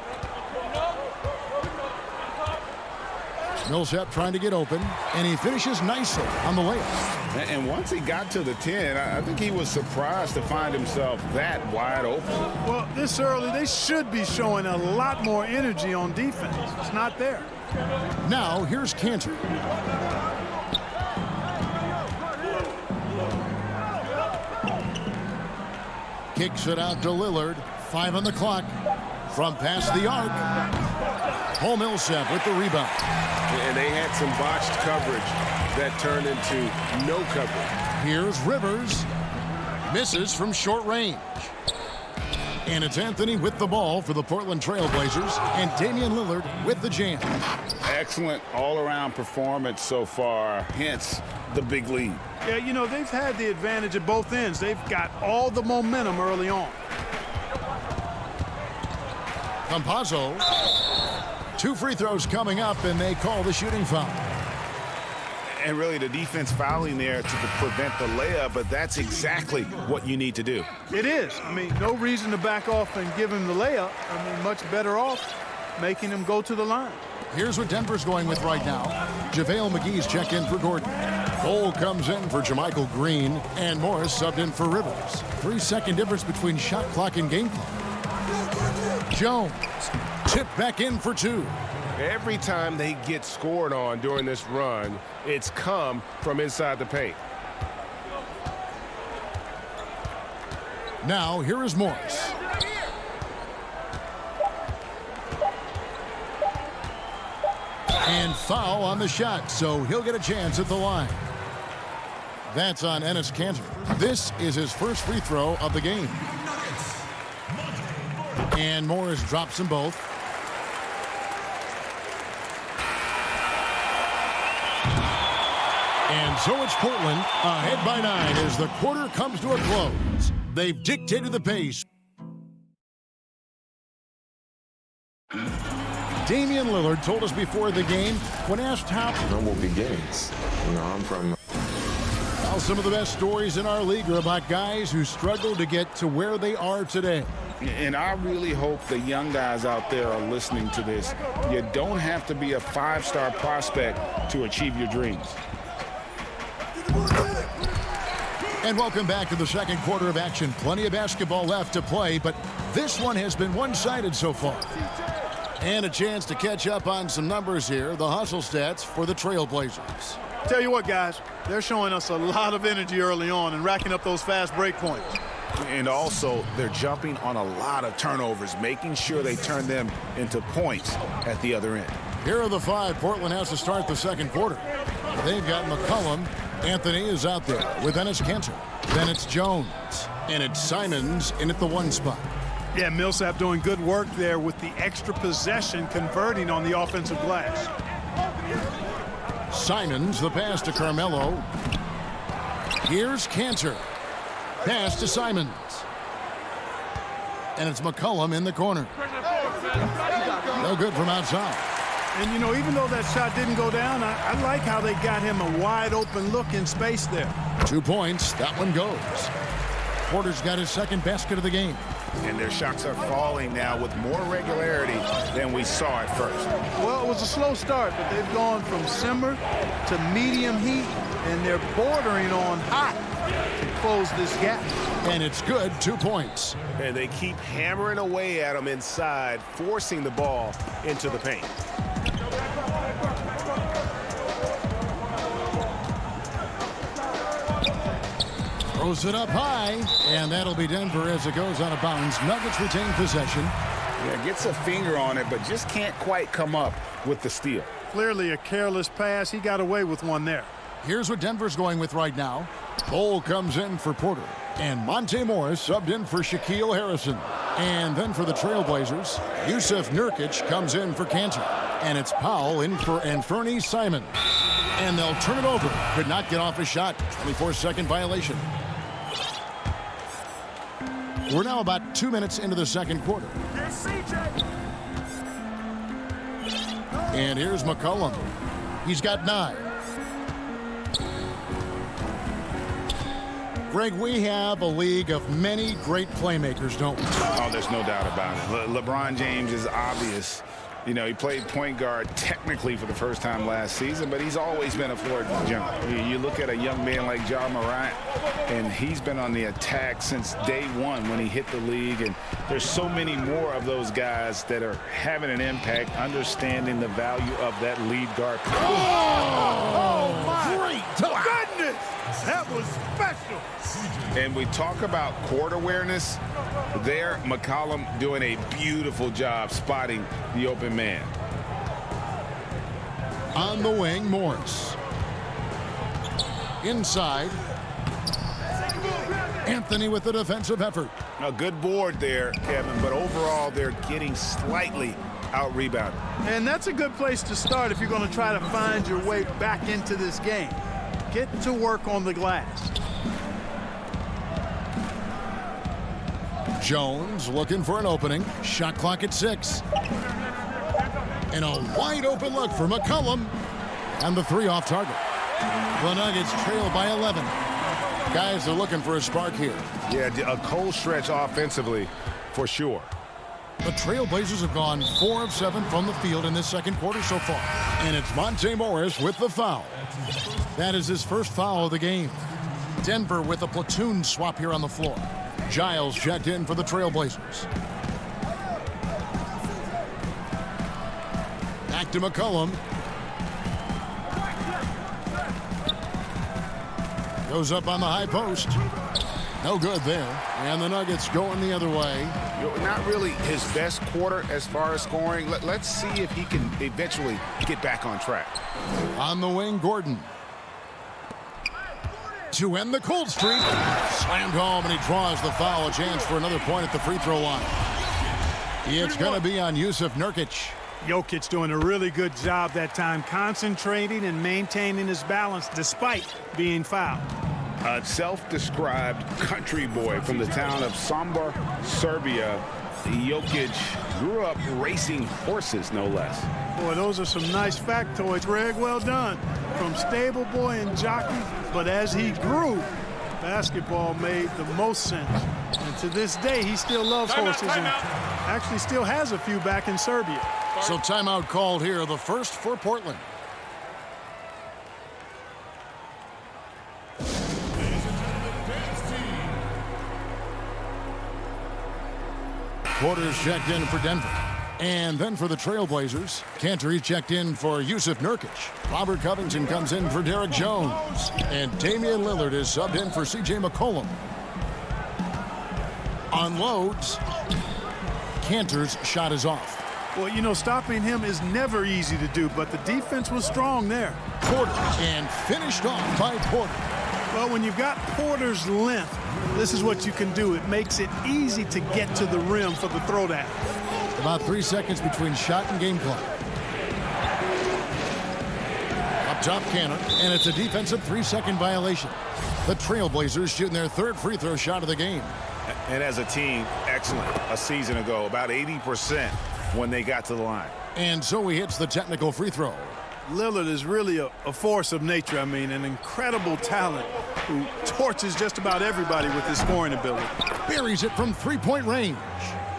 Millsap trying to get open, and he finishes nicely on the layup. And once he got to the 10, I think he was surprised to find himself that wide open. Well, this early, they should be showing a lot more energy on defense. It's not there. Now, here's Cantor. Kicks it out to Lillard. 5 on the clock. From past the arc. Paul Millsap with the rebound. And they had some botched coverage that turned into no coverage. Here's Rivers. Misses from short range. And it's Anthony with the ball for the Portland Trailblazers. And Damian Lillard with the jam. Excellent all-around performance so far, hence the big lead. Yeah, you know, they've had the advantage at both ends. They've got all the momentum early on. Campazzo. 2 free throws coming up, and they call the shooting foul. And really the defense fouling there to prevent the layup, but that's exactly what you need to do. It is. I mean, no reason to back off and give him the layup. I mean, much better off making him go to the line. Here's what Denver's going with right now. JaVale McGee's checked in for Gordon. Cole comes in for JaMychal Green, and Morris subbed in for Rivers. 3-second difference between shot clock and game clock. Jones tipped back in for 2. Every time they get scored on during this run, it's come from inside the paint. Now, here is Morris. And foul on the shot, so he'll get a chance at the line. That's on Enes Kanter. This is his first free throw of the game. And Morris drops them both. And so it's Portland ahead by 9 as the quarter comes to a close. They've dictated the pace. Damian Lillard told us before the game when asked how humble beginnings. I'm from. Well, some of the best stories in our league are about guys who struggled to get to where they are today. And I really hope the young guys out there are listening to this. You don't have to be a 5-star prospect to achieve your dreams. And welcome back to the second quarter of action. Plenty of basketball left to play, but this one has been one-sided so far. And a chance to catch up on some numbers here, the hustle stats for the Trailblazers. Tell you what, guys, they're showing us a lot of energy early on and racking up those fast break points. And also, they're jumping on a lot of turnovers, making sure they turn them into points at the other end. Here are the 5 Portland has to start the second quarter. They've got McCollum. Anthony is out there with Enes Kanter. Then it's Jones. And it's Simons in at the 1 spot. Yeah, Millsap doing good work there with the extra possession, converting on the offensive glass. Simons, the pass to Carmelo. Here's Kanter. Pass to Simons. And it's McCollum in the corner. No good from outside. And, you know, even though that shot didn't go down, I like how they got him a wide-open look in space there. 2 points. That one goes. Porter's got his second basket of the game. And their shots are falling now with more regularity than we saw at first. Well, it was a slow start, but they've gone from simmer to medium heat, and they're bordering on hot to close this gap. And it's good. 2 points. And they keep hammering away at them inside, forcing the ball into the paint. Throws it up high, and that'll be Denver as it goes out of bounds. Nuggets retain possession. Yeah, gets a finger on it, but just can't quite come up with the steal. Clearly a careless pass. He got away with one there. Here's what Denver's going with right now. Cole comes in for Porter, and Monte Morris subbed in for Shaquille Harrison. And then for the Trailblazers, Yusuf Nurkic comes in for Kanter. And it's Powell in for Anthony Simons. And they'll turn it over. Could not get off a shot. 24-second violation. We're now about 2 minutes into the second quarter. And here's McCollum. He's got 9. Greg, we have a league of many great playmakers, don't we? Oh, there's no doubt about it. LeBron James is obvious. You know, he played point guard technically for the first time last season, but he's always been a floor general. You look at a young man like Ja Morant, and he's been on the attack since day one when he hit the league. And there's so many more of those guys that are having an impact, understanding the value of that lead guard. Oh my goodness! That was special. And we talk about court awareness. There, McCollum doing a beautiful job spotting the open man. On the wing, Morris. Inside. Anthony with the defensive effort. A good board there, Kevin, but overall they're getting slightly out-rebounded. And that's a good place to start if you're going to try to find your way back into this game. Get to work on the glass. Jones looking for an opening. Shot clock at 6. And a wide open look for McCollum. And the 3 off target. The Nuggets trail by 11. Guys are looking for a spark here. Yeah, a cold stretch offensively for sure. The Trailblazers have gone 4 of 7 from the field in this second quarter so far. And it's Monte Morris with the foul. That is his first foul of the game. Denver with a platoon swap here on the floor. Giles checked in for the Trailblazers. Back to McCollum. Goes up on the high post. No good there. And the Nuggets going the other way. Not really his best quarter as far as scoring. Let's see if he can eventually get back on track. On the wing, Gordon. To end the cold streak. Slammed home, and he draws the foul. A chance for another point at the free throw line. It's going to be on Jusuf Nurkic. Jokic doing a really good job that time, concentrating and maintaining his balance despite being fouled. A self-described country boy from the town of Sombor, Serbia. Jokic grew up racing horses, no less. Boy, those are some nice factoids, Greg. Well done. From stable boy and jockey, but as he grew, basketball made the most sense. And to this day, he still loves horses and actually still has a few back in Serbia. So timeout called here, the first for Portland. Porter's checked in for Denver. And then for the Trailblazers, Cantor checked in for Jusuf Nurkic. Robert Covington comes in for Derek Jones. And Damian Lillard is subbed in for C.J. McCollum. Unloads. Cantor's shot is off. Well, you know, stopping him is never easy to do, but the defense was strong there. Porter, and finished off by Porter. Well, when you've got Porter's length, this is what you can do. It makes it easy to get to the rim for the throwdown. About 3 seconds between shot and game clock. Up top, Cantor, and it's a defensive 3-second violation. The Trailblazers shooting their third free throw shot of the game. And as a team, excellent a season ago, about 80% when they got to the line. And so he hits the technical free throw. Lillard is really a force of nature. I mean, an incredible talent who torches just about everybody with his scoring ability. Buries it from three-point range.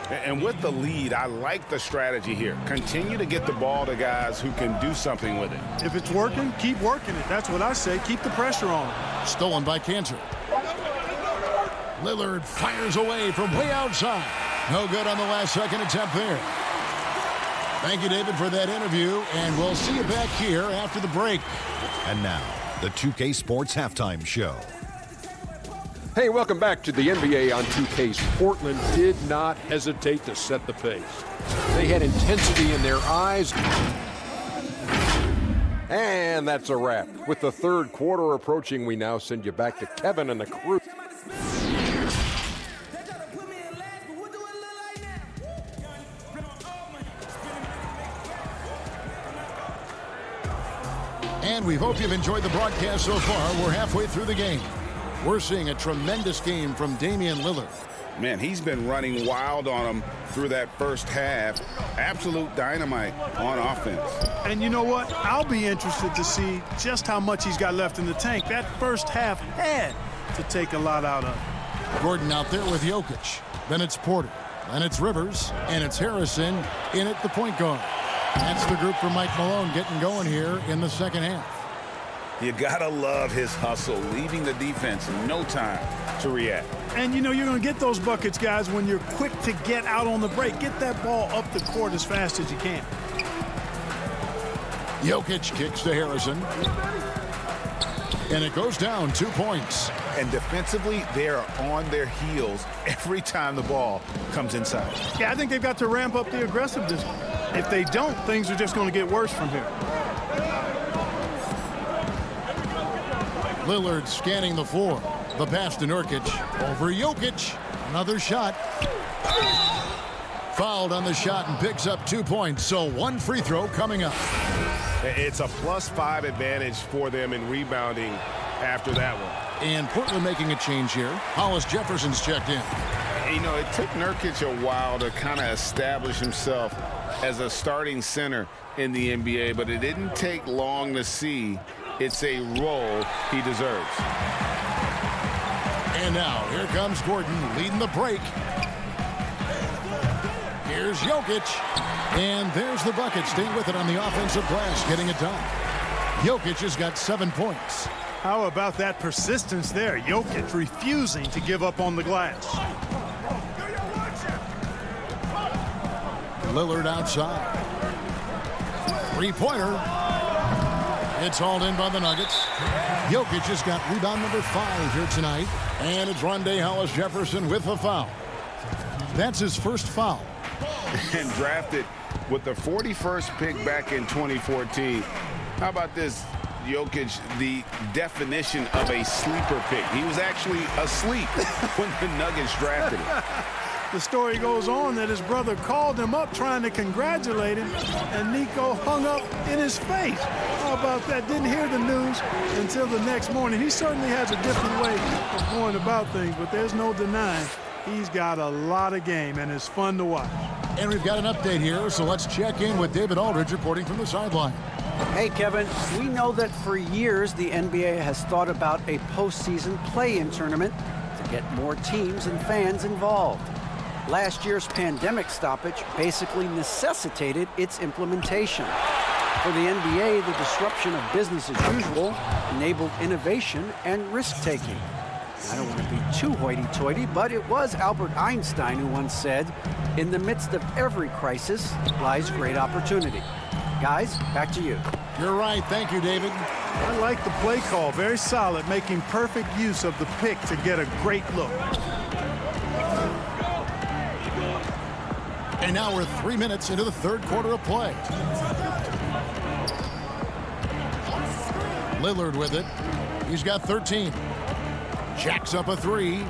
And with the lead, I like the strategy here. Continue to get the ball to guys who can do something with it. If it's working, keep working it. That's what I say. Keep the pressure on him. Stolen by Cantor. Lillard fires away from way outside. No good on the last second attempt there. Thank you, David, for that interview, and we'll see you back here after the break. And now, the 2K Sports Halftime Show. Hey, welcome back to the NBA on 2K. Portland did not hesitate to set the pace. They had intensity in their eyes. And that's a wrap. With the third quarter approaching, we now send you back to Kevin and the crew. And we hope you've enjoyed the broadcast so far. We're halfway through the game. We're seeing a tremendous game from Damian Lillard. Man, he's been running wild on him through that first half. Absolute dynamite on offense. And you know what? I'll be interested to see just how much he's got left in the tank. That first half had to take a lot out of him. Gordon out there with Jokic. Then it's Porter. Then it's Rivers. And it's Harrison in at the point guard. That's the group for Mike Malone getting going here in the second half. You gotta love his hustle, leaving the defense no time to react. And you know you're going to get those buckets, guys, when you're quick to get out on the break. Get that ball up the court as fast as you can. Jokic kicks to Harrison. And it goes down 2 points. And defensively, they're on their heels every time the ball comes inside. Yeah, I think they've got to ramp up the aggressiveness. If they don't, things are just going to get worse from here. Lillard scanning the floor. The pass to Nurkic. Over Jokic. Another shot. Fouled on the shot and picks up 2 points. So one free throw coming up. It's a +5 advantage for them in rebounding after that one. And Portland making a change here. Hollis Jefferson's checked in. You know, it took Nurkic a while to kind of establish himself as a starting center in the NBA, but it didn't take long to see it's a role he deserves. And now, here comes Gordon leading the break. Here's Jokic. And there's the bucket. Staying with it on the offensive glass, getting it done. Jokic has got 7 points. How about that persistence there? Jokic refusing to give up on the glass. Lillard outside. Three-pointer. It's hauled in by the Nuggets. Jokic has got rebound number 5 here tonight. And it's Rondé Hollis-Jefferson with a foul. That's his first foul. And drafted with the 41st pick back in 2014. How about this? Jokic, the definition of a sleeper pick. He was actually asleep when the Nuggets drafted him. The story goes on that his brother called him up trying to congratulate him, and Nico hung up in his face. How about that? Didn't hear the news until the next morning. He certainly has a different way of going about things, but there's no denying he's got a lot of game, and it's fun to watch. And we've got an update here, so let's check in with David Aldridge reporting from the sideline. Hey, Kevin, we know that for years the NBA has thought about a postseason play-in tournament to get more teams and fans involved. Last year's pandemic stoppage basically necessitated its implementation. For the NBA, the disruption of business as usual enabled innovation and risk-taking. I don't want to be too hoity-toity, but it was Albert Einstein who once said, "In the midst of every crisis lies great opportunity." Guys, back to you. You're right. Thank you, David. I like the play call. Very solid, making perfect use of the pick to get a great look. And now we're 3 minutes into the third quarter of play. Lillard with it. He's got 13. Jacks up a 3.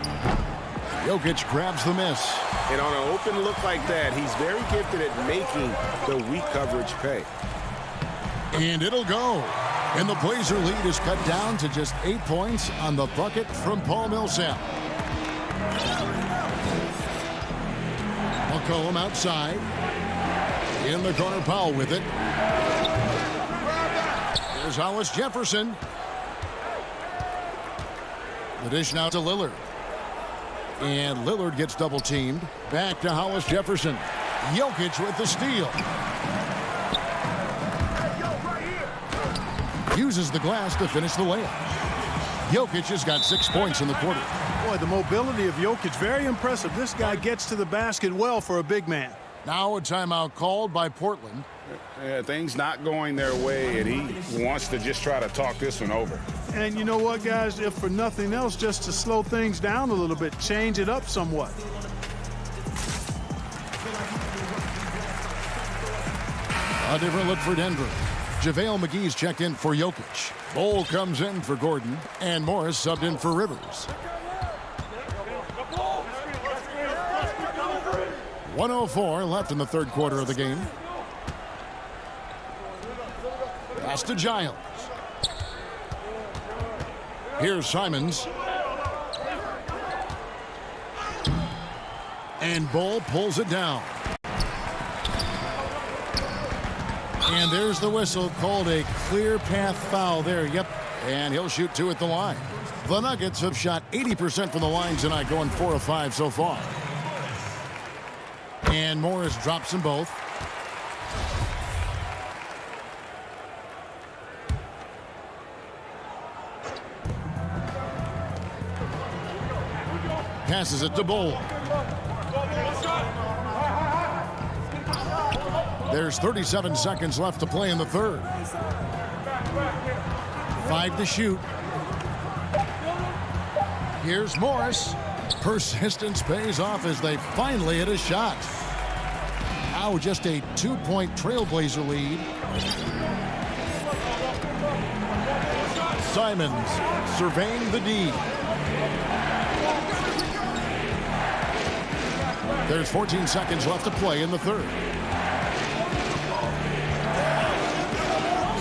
Jokic grabs the miss. And on an open look like that, he's very gifted at making the weak coverage pay. And it'll go. And the Blazer lead is cut down to just 8 points on the bucket from Paul Millsap. McCollum outside. In the corner, Powell with it. Here's Hollis-Jefferson. The dish now to Lillard. And Lillard gets double teamed. Back to Hollis-Jefferson. Jokic with the steal. Uses the glass to finish the layup. Jokic has got 6 points in the quarter. Boy, the mobility of Jokic, very impressive. This guy gets to the basket well for a big man. Now a timeout called by Portland. Yeah, things not going their way, and he wants to just try to talk this one over. And you know what, guys? If for nothing else, just to slow things down a little bit, change it up somewhat. A different look for Denver. JaVale McGee's checked in for Jokic. Bol comes in for Gordon, and Morris subbed in for Rivers. 1:04 left in the third quarter of the game. Pass to Giles. Here's Simons. And Bol pulls it down. And there's the whistle, called a clear path foul there. Yep, and he'll shoot 2 at the line. The Nuggets have shot 80% from the line tonight, going 4 of 5 so far. And Morris drops them both. Passes it to Bol. There's 37 seconds left to play in the third. 5 to shoot. Here's Morris. Persistence pays off as they finally hit a shot. Now just a 2-point Trailblazer lead. Simons surveying the D. There's 14 seconds left to play in the third.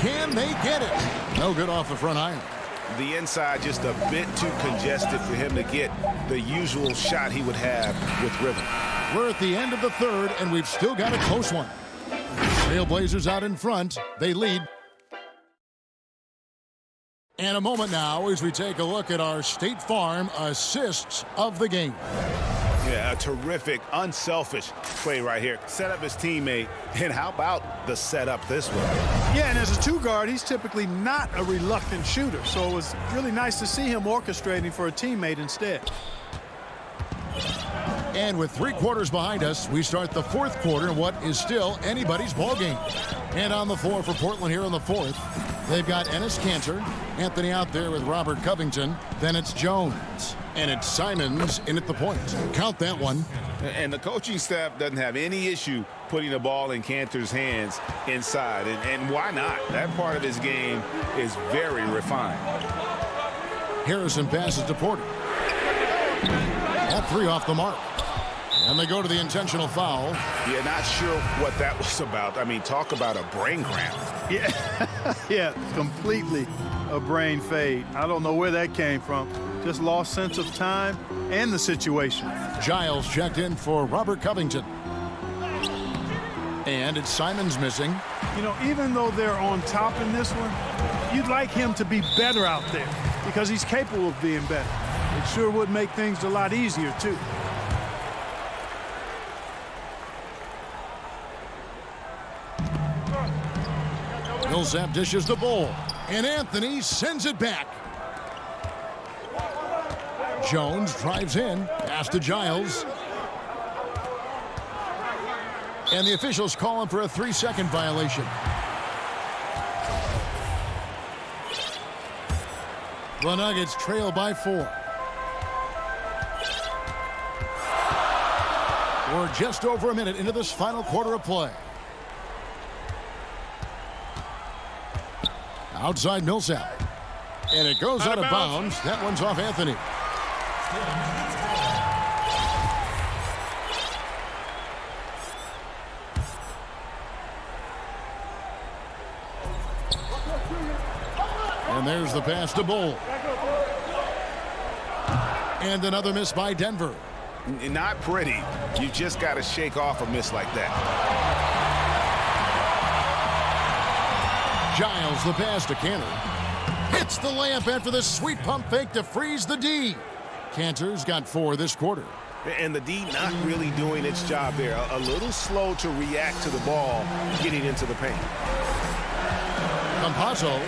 Can they get it? No good off the front iron. The inside just a bit too congested for him to get the usual shot he would have with rhythm. We're at the end of the third, and we've still got a close one. Trailblazers out in front. They lead. And a moment now as we take a look at our State Farm assists of the game. Yeah, a terrific, unselfish play right here. Set up his teammate, and how about the setup this way? Yeah, and as a 2-guard, he's typically not a reluctant shooter, so it was really nice to see him orchestrating for a teammate instead. And with 3 quarters behind us, we start the 4th quarter in what is still anybody's ball game. And on the floor for Portland here in the 4th, they've got Enes Kanter, Anthony out there with Robert Covington. Then it's Jones. And it's Simons in at the point. Count that one. And the coaching staff doesn't have any issue putting the ball in Kanter's hands inside. And why not? That part of his game is very refined. Harrison passes to Porter. That 3 off the mark. And they go to the intentional foul. Yeah, not sure what that was about. I mean, talk about a brain cramp. Yeah, completely a brain fade. I don't know where that came from. Just lost sense of time and the situation. Giles checked in for Robert Covington. And it's Simons missing. You know, even though they're on top in this one, you'd like him to be better out there because he's capable of being better. It sure would make things a lot easier, too. Millsap dishes the ball, and Anthony sends it back. Jones drives in, pass to Giles. And the officials call him for a 3-second violation. The Nuggets trail by 4. We're just over a minute into this final quarter of play. Outside Millsap. And it goes out of bounds. That one's off Anthony. And there's the pass to Bull. And another miss by Denver. Not pretty. You just got to shake off a miss like that. Giles the pass to Kanter. Hits the layup after the sweet pump fake to freeze the D. Kanter's got 4 this quarter. And the D not really doing its job there. A little slow to react to the ball getting into the paint. Campazzo.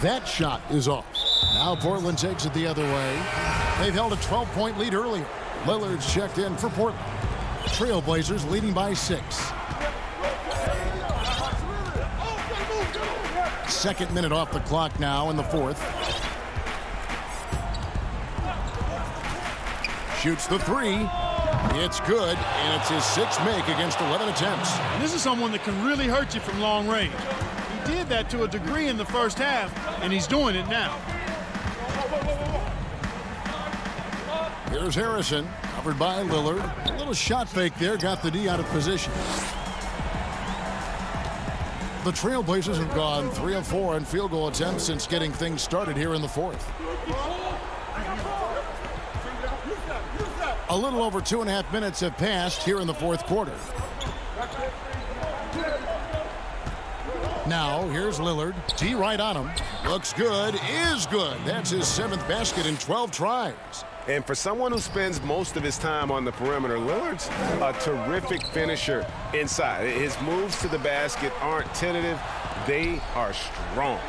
That shot is off. Now Portland takes it the other way. They've held a 12-point lead earlier. Lillard's checked in for Portland. Trailblazers leading by 6. 2nd minute off the clock now in the 4th. Shoots the 3. It's good, and it's his 6th make against 11 attempts. And this is someone that can really hurt you from long range. He did that to a degree in the first half, and he's doing it now. Here's Harrison, covered by Lillard. A little shot fake there, got the D out of position. The Trailblazers have gone 3 of 4 in field goal attempts since getting things started here in the 4th. A little over 2.5 minutes have passed here in the 4th quarter. Now, here's Lillard. D right on him. Looks good, is good. That's his 7th basket in 12 tries. And for someone who spends most of his time on the perimeter, Lillard's a terrific finisher inside. His moves to the basket aren't tentative. They are strong.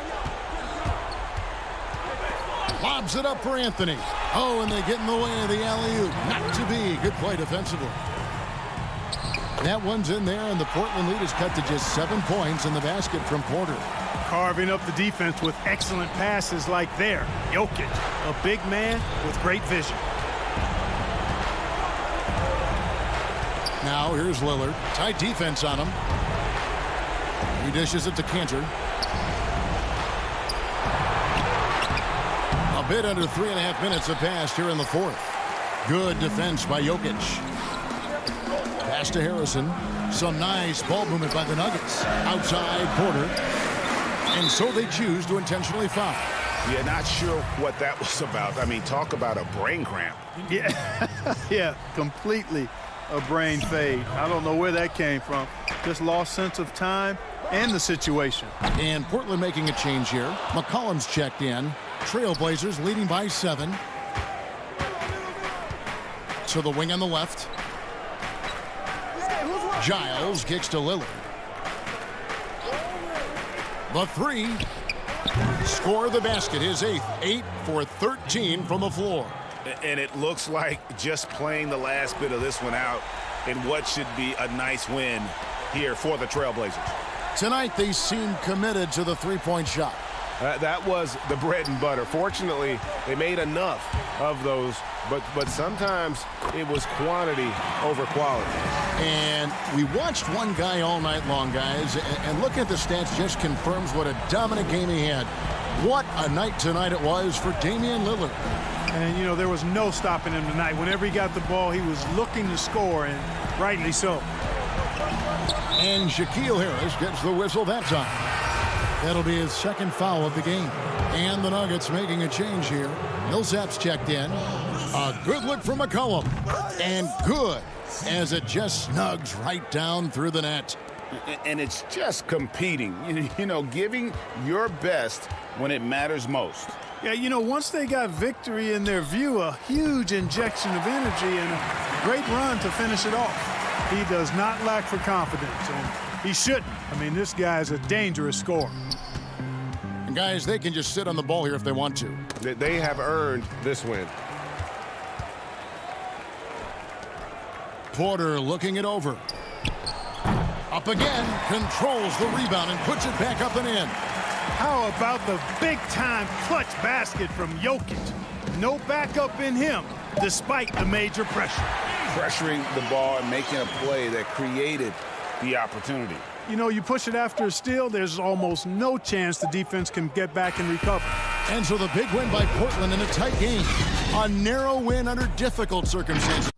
Lobs it up for Anthony. Oh, and they get in the way of the alley-oop. Not to be. Good play defensively. That one's in there, and the Portland lead is cut to just 7 points in the basket from Porter. Carving up the defense with excellent passes like there. Jokic, a big man with great vision. Now here's Lillard. Tight defense on him. He dishes it to Kanter. A bit under 3.5 minutes have passed here in the 4th. Good defense by Jokic. Pass to Harrison. Some nice ball movement by the Nuggets. Outside Porter. And so they choose to intentionally foul. Yeah, not sure what that was about. I mean, talk about a brain cramp. Yeah, completely a brain fade. I don't know where that came from. Just lost sense of time and the situation. And Portland making a change here. McCollum's checked in. Trailblazers leading by 7. To the wing on the left. Giles kicks to Lillard. The 3. Score the basket, his 8th. 8 for 13 from the floor. And it looks like just playing the last bit of this one out in what should be a nice win here for the Trailblazers. Tonight, they seem committed to the three-point shot. That was the bread and butter. Fortunately, they made enough of those, but sometimes it was quantity over quality. And we watched one guy all night long, guys, and looking at the stats just confirms what a dominant game he had. What a night tonight it was for Damian Lillard. And, you know, there was no stopping him tonight. Whenever he got the ball, he was looking to score, and rightly so. And Shaquille Harris gets the whistle that time. That'll be his second foul of the game. And the Nuggets making a change here. Millsap's checked in. A good look from McCollum. And good as it just snugs right down through the net. And it's just competing, you know, giving your best when it matters most. Yeah, you know, once they got victory in their view, a huge injection of energy and a great run to finish it off. He does not lack for confidence, and he shouldn't. I mean, this guy's a dangerous scorer. And guys, they can just sit on the ball here if they want to. They have earned this win. Porter looking it over. Up again, controls the rebound and puts it back up and in. How about the big-time clutch basket from Jokic? No backup in him, despite the major pressure. Pressuring the ball and making a play that created the opportunity. You know, you push it after a steal, there's almost no chance the defense can get back and recover. And so the big win by Portland in a tight game. A narrow win under difficult circumstances.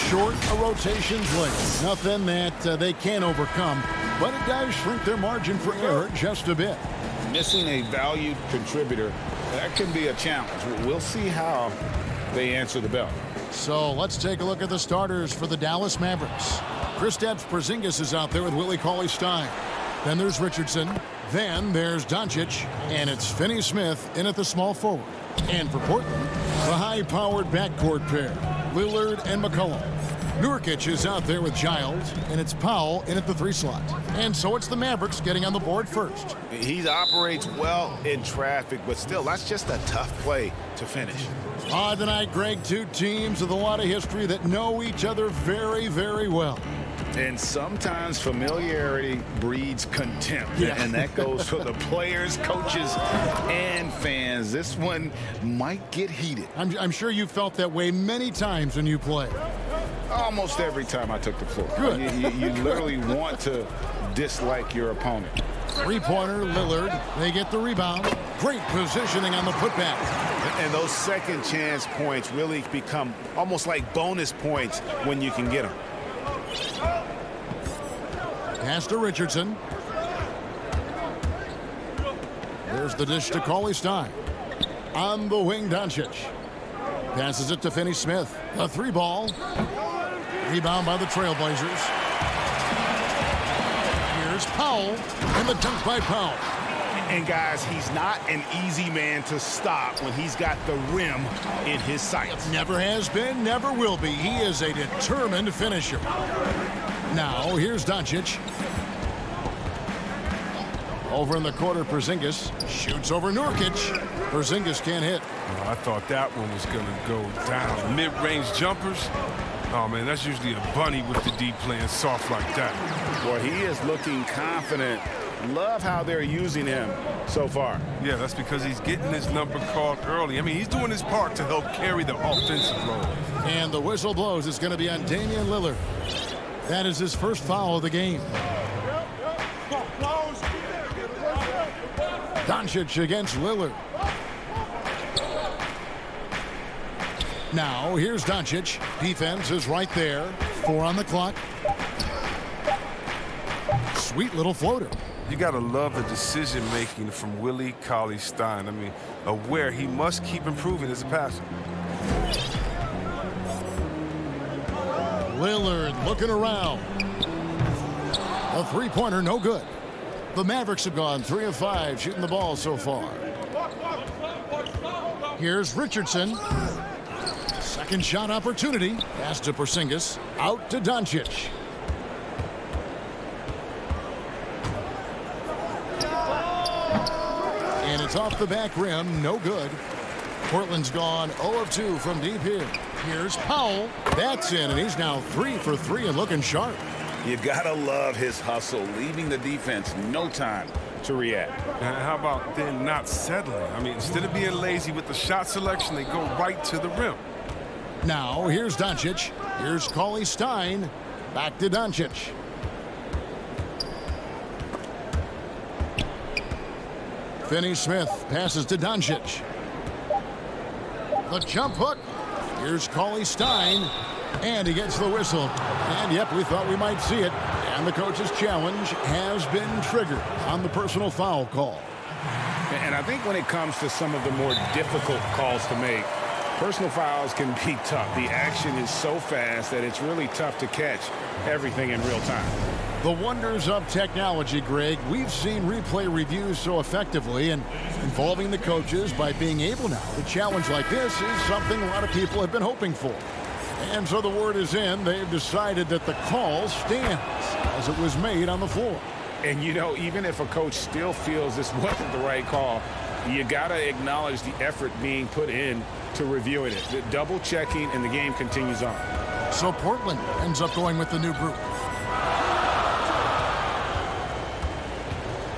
Short a rotation's length. Nothing that they can't overcome, but it does shrink their margin for error just a bit. Missing a valued contributor, that can be a challenge. We'll see how they answer the bell. So let's take a look at the starters for the Dallas Mavericks. Kristaps Porzingis is out there with Willie Cauley-Stein. Then there's Richardson. Then there's Doncic. And it's Finney-Smith in at the small forward. And for Portland, the high-powered backcourt pair, Lillard and McCollum. Nurkic is out there with Giles, and it's Powell in at the 3 slot. And so it's the Mavericks getting on the board first. He operates well in traffic, but still, that's just a tough play to finish. Tonight, Greg, two teams with a lot of history that know each other very, very well. And sometimes familiarity breeds contempt. Yeah. And that goes for the players, coaches, and fans. This one might get heated. I'm sure you felt that way many times when you play. Almost every time I took the floor. Good. You literally want to dislike your opponent. Three-pointer, Lillard. They get the rebound. Great positioning on the putback. And those second chance points really become almost like bonus points when you can get them. Pass to Richardson. There's the dish to Cauley Stein. On the wing, Doncic. Passes it to Finney-Smith. A three ball. Rebound by the Trailblazers. Here's Powell. And the dunk by Powell. And guys, he's not an easy man to stop when he's got the rim in his sights. Never has been, never will be. He is a determined finisher. Now, here's Doncic. Over in the corner, Porzingis shoots over Nurkic. Porzingis can't hit. I thought that one was going to go down. Mid-range jumpers. Oh, man, that's usually a bunny with the D playing soft like that. Boy, he is looking confident. Love how they're using him so far. Yeah, that's because he's getting his number called early. I mean, he's doing his part to help carry the offensive load. And the whistle blows. It's going to be on Damian Lillard. That is his first foul of the game. Doncic against Lillard. Now, here's Doncic. Defense is right there. 4 on the clock. Sweet little floater. You got to love the decision-making from Willie Cauley-Stein. I mean, aware he must keep improving as a passer. Lillard looking around. A three-pointer, no good. The Mavericks have gone 3 of 5 shooting the ball so far. Here's Richardson. Second shot opportunity. Pass to Porzingis. Out to Doncic. And it's off the back rim. No good. Portland's gone 0 of 2 from deep here. Here's Powell. That's in, and he's now 3 for 3 and looking sharp. You gotta love his hustle, leaving the defense no time to react. And how about then not settling? I mean, instead of being lazy with the shot selection, they go right to the rim. Now, here's Doncic. Here's Cauley Stein. Back to Doncic. Finney-Smith passes to Doncic. The jump hook. Here's Cauley Stein. And he gets the whistle. And, yep, we thought we might see it. And the coach's challenge has been triggered on the personal foul call. And I think when it comes to some of the more difficult calls to make, personal fouls can be tough. The action is so fast that it's really tough to catch everything in real time. The wonders of technology, Greg. We've seen replay reviews so effectively, and involving the coaches by being able now to challenge like this is something a lot of people have been hoping for. And so the word is in. They've decided that the call stands as it was made on the floor. And, you know, even if a coach still feels this wasn't the right call, you got to acknowledge the effort being put in to reviewing it. The double checking, and the game continues on. So Portland ends up going with the new group.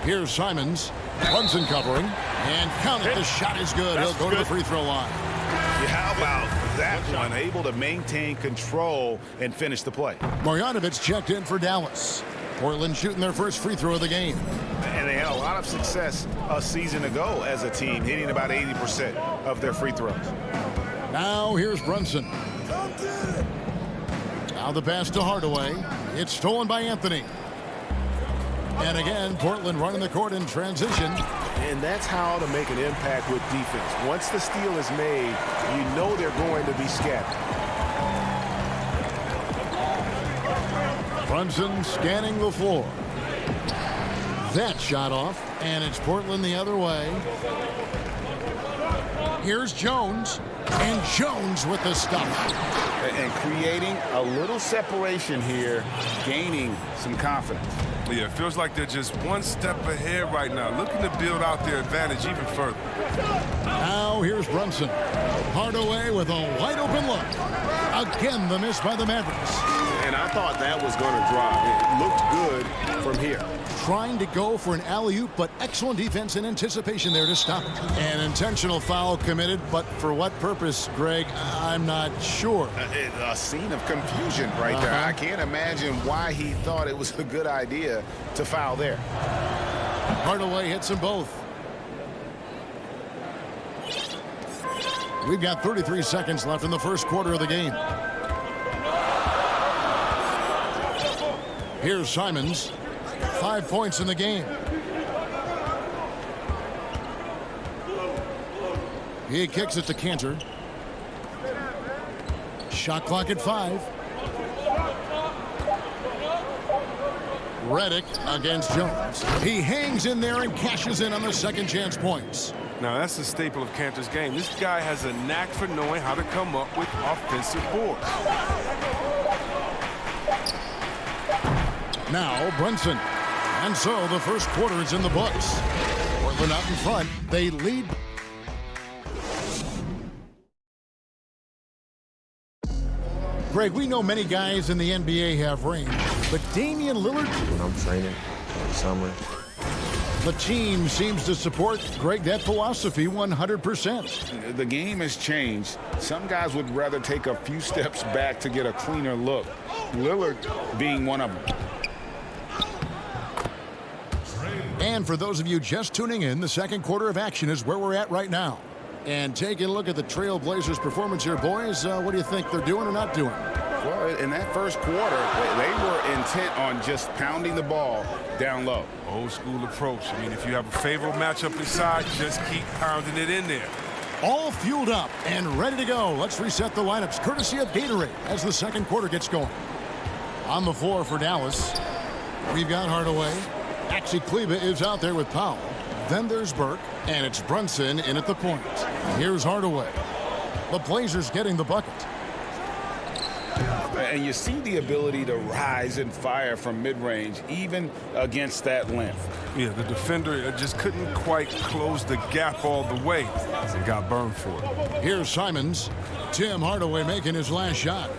Here's Simons. Brunson covering. And count it. The shot is good. He'll go to the free throw line. Yeah, how about that one? Able to maintain control and finish the play. Marjanovic checked in for Dallas. Portland shooting their first free throw of the game. And they had a lot of success a season ago as a team, hitting about 80% of their free throws. Now here's Brunson. Now the pass to Hardaway. It's stolen by Anthony. And again, Portland running the court in transition. And that's how to make an impact with defense. Once the steal is made, you know they're going to be scattered. Brunson scanning the floor. That shot off, and it's Portland the other way. Here's Jones, and Jones with the stuff. And creating a little separation here, gaining some confidence. Yeah, it feels like they're just one step ahead right now, looking to build out their advantage even further. Now here's Brunson. Hardaway with a wide open look. Again, the miss by the Mavericks. And I thought that was going to drop. It looked good from here. Trying to go for an alley-oop, but excellent defense and anticipation there to stop it. An intentional foul committed, but for what purpose, Greg, I'm not sure. A scene of confusion right there. I can't imagine why he thought it was a good idea to foul there. Hardaway hits them both. We've got 33 seconds left in the first quarter of the game. Here's Simons. 5 points in the game. He kicks it to Cantor. Shot clock at 5. Redick against Jones. He hangs in there and cashes in on the second chance points. Now, that's the staple of Cantor's game. This guy has a knack for knowing how to come up with offensive boards. Now Brunson. And so the first quarter is in the books. Portland out in front. They lead. Greg, we know many guys in the NBA have range, but Damian Lillard. When I'm training in the summer. The team seems to support, Greg, that philosophy 100%. The game has changed. Some guys would rather take a few steps back to get a cleaner look. Lillard being one of them. And for those of you just tuning in, the second quarter of action is where we're at right now. And taking a look at the Trail Blazers' performance here, boys, what do you think they're doing or not doing? Well, in that first quarter, they were intent on just pounding the ball down low. Old school approach. I mean, if you have a favorable matchup inside, just keep pounding it in there. All fueled up and ready to go. Let's reset the lineups, courtesy of Gatorade, as the second quarter gets going. On the floor for Dallas, we've got Hardaway. Maxi Kleber is out there with Powell. Then there's Burke, and it's Brunson in at the point. Here's Hardaway. The Blazers getting the bucket. And you see the ability to rise and fire from mid-range, even against that length. Yeah, the defender just couldn't quite close the gap all the way and got burned for it. Here's Simons. Tim Hardaway making his last shot.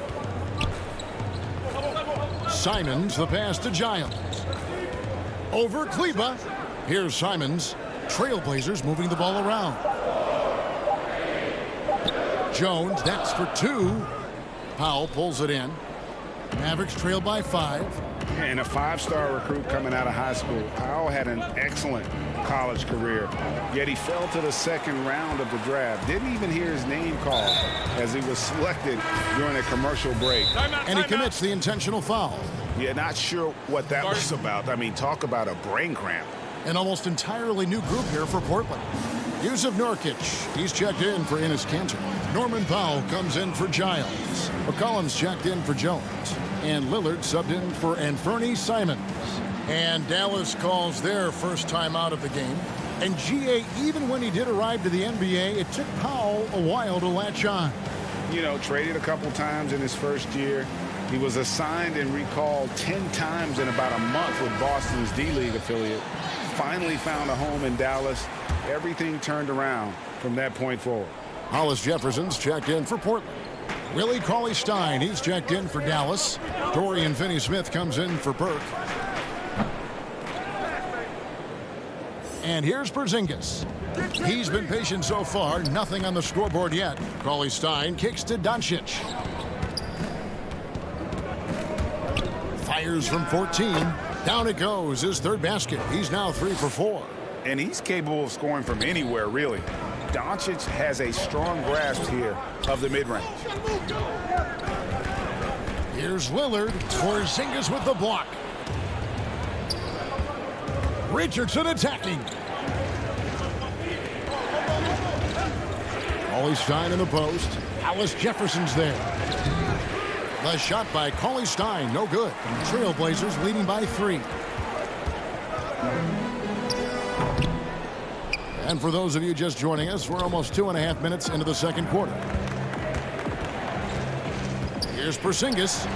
Simons, the pass to Giles. Over Kleber. Here's Simons. Trailblazers moving the ball around. Jones, that's for 2. Powell pulls it in. Mavericks trail by 5. And a 5-star recruit coming out of high school. Powell had an excellent college career, yet he fell to the second round of the draft. Didn't even hear his name called as he was selected during a commercial break. And he commits the intentional foul. Yeah, not sure what that was about. I mean, talk about a brain cramp. An almost entirely new group here for Portland. Yusuf Nurkic, he's checked in for Enes Kanter. Norman Powell comes in for Giles. McCollum's checked in for Jones. And Lillard subbed in for Anthony Simons. And Dallas calls their first time out of the game. And GA, even when he did arrive to the NBA, it took Powell a while to latch on. You know, traded a couple times in his first year. He was assigned and recalled 10 times in about a month with Boston's D-League affiliate. Finally found a home in Dallas. Everything turned around from that point forward. Hollis Jefferson's checked in for Portland. Willie Cauley-Stein, he's checked in for Dallas. Dorian Finney-Smith comes in for Burke. And here's Porzingis. He's been patient so far, nothing on the scoreboard yet. Cauley-Stein kicks to Doncic. Fires from 14. Down it goes, his third basket. He's now 3 for 4. And he's capable of scoring from anywhere, really. Doncic has a strong grasp here of the mid-range. Here's Lillard. Porzingis with the block. Richardson attacking. Cauley-Stein in the post. Hollis Jefferson's there. The shot by Cauley-Stein, no good. Trailblazers leading by 3. And for those of you just joining us, we're almost 2.5 minutes into the second quarter. Here's Porzingis.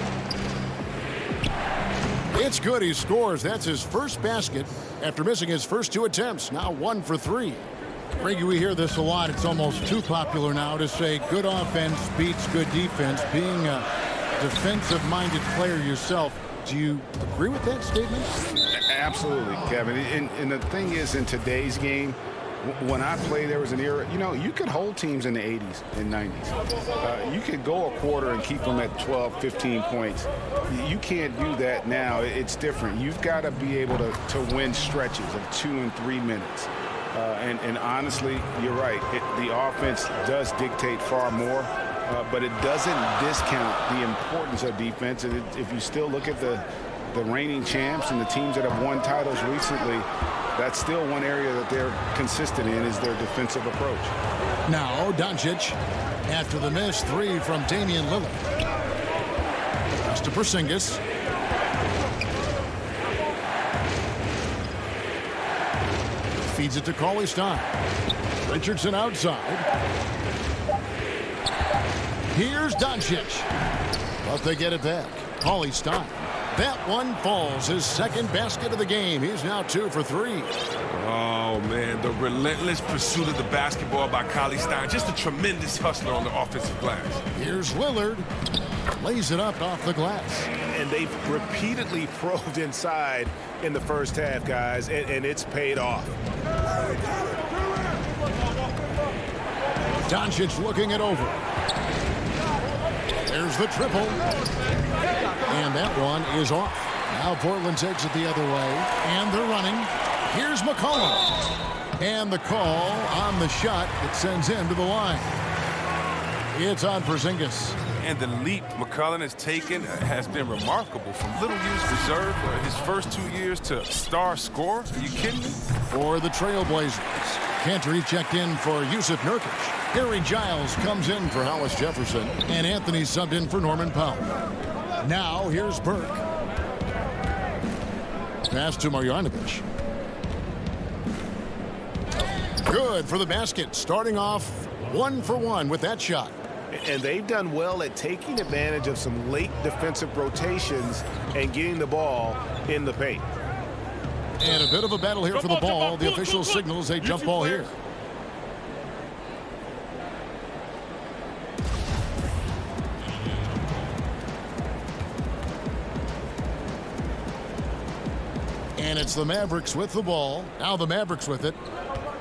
It's good. He scores. That's his first basket after missing his first 2 attempts. Now 1 for 3. Greggy, we hear this a lot. It's almost too popular now to say good offense beats good defense. Being a defensive-minded player yourself, do you agree with that statement? Absolutely, Kevin. And the thing is, in today's game, when I played, there was an era, you could hold teams in the 80s and 90s. You could go a quarter and keep them at 12, 15 points. You can't do that now. It's different. You've got to be able to win stretches of 2 and 3 minutes. And honestly, you're right. The offense does dictate far more, but it doesn't discount the importance of defense. And if you still look at the reigning champs and the teams that have won titles recently, that's still one area that they're consistent in, is their defensive approach. Now Doncic, after the missed 3 from Damian Lillard. Pass to Porzingis. Feeds it to Cauley Stein. Richardson outside. Here's Doncic. But they get it back. Cauley Stein. That one falls. His second basket of the game. He's now 2 for 3. Oh, man, the relentless pursuit of the basketball by Cauley Stein. Just a tremendous hustler on the offensive glass. Here's Lillard. Lays it up off the glass. And they've repeatedly probed inside in the first half, guys, and it's paid off. Doncic looking it over. There's the triple. And that one is off. Now Portland takes it the other way. And they're running. Here's McCollum. And the call on the shot that sends him to the line. It's on Porzingis. And the leap McCollum has taken has been remarkable. From little years reserve his first 2 years to star scorer. Are you kidding me? For the Trailblazers, Cantor checked in for Yusuf Nurkic. Harry Giles comes in for Hollis Jefferson. And Anthony subbed in for Norman Powell. Now here's Burke. Pass to Marjanovic. Good for the basket. Starting off 1 for 1 with that shot. And they've done well at taking advantage of some late defensive rotations and getting the ball in the paint. And a bit of a battle here for the ball. The official signals a jump ball here. And it's the Mavericks with the ball. Now the Mavericks with it.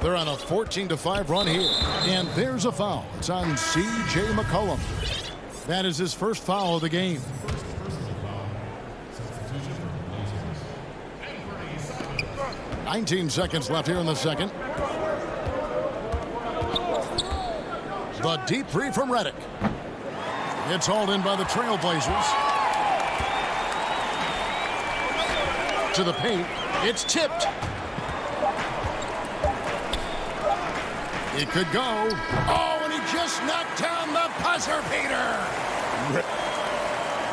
They're on a 14-5 run here. And there's a foul. It's on C.J. McCollum. That is his first foul of the game. $19 seconds left here in the second. The deep three from Redick. It's hauled in by the Trailblazers. To the paint. It's tipped. It could go. Oh, and he just knocked down the buzzer beater.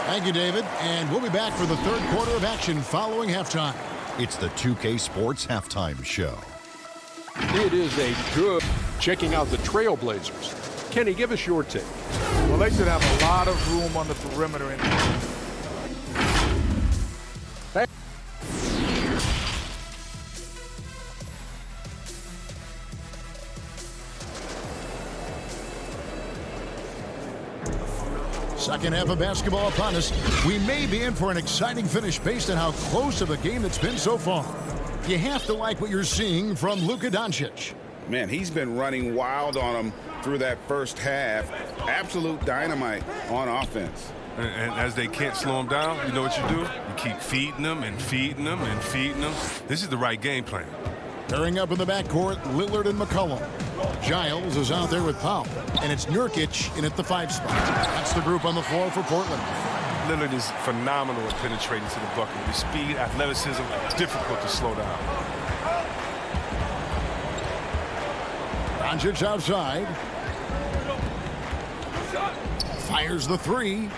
Thank you, David. And we'll be back for the third quarter of action following halftime. It's the 2K Sports Halftime Show. It is a good checking out the Trailblazers. Kenny, give us your take. Well, they should have a lot of room on the perimeter. Second half of basketball upon us. We may be in for an exciting finish based on how close of a game it's been so far. You have to like what you're seeing from Luka Doncic. Man, he's been running wild on him through that first half. Absolute dynamite on offense. And as they can't slow him down, you know what you do? You keep feeding them and feeding them and feeding them. This is the right game plan. Pairing up in the backcourt, Lillard and McCollum. Giles is out there with Powell. And it's Nurkic in at the 5 spot. That's the group on the floor for Portland. Lillard is phenomenal at penetrating to the bucket. His speed, athleticism, difficult to slow down. Doncic outside. Fires the 3.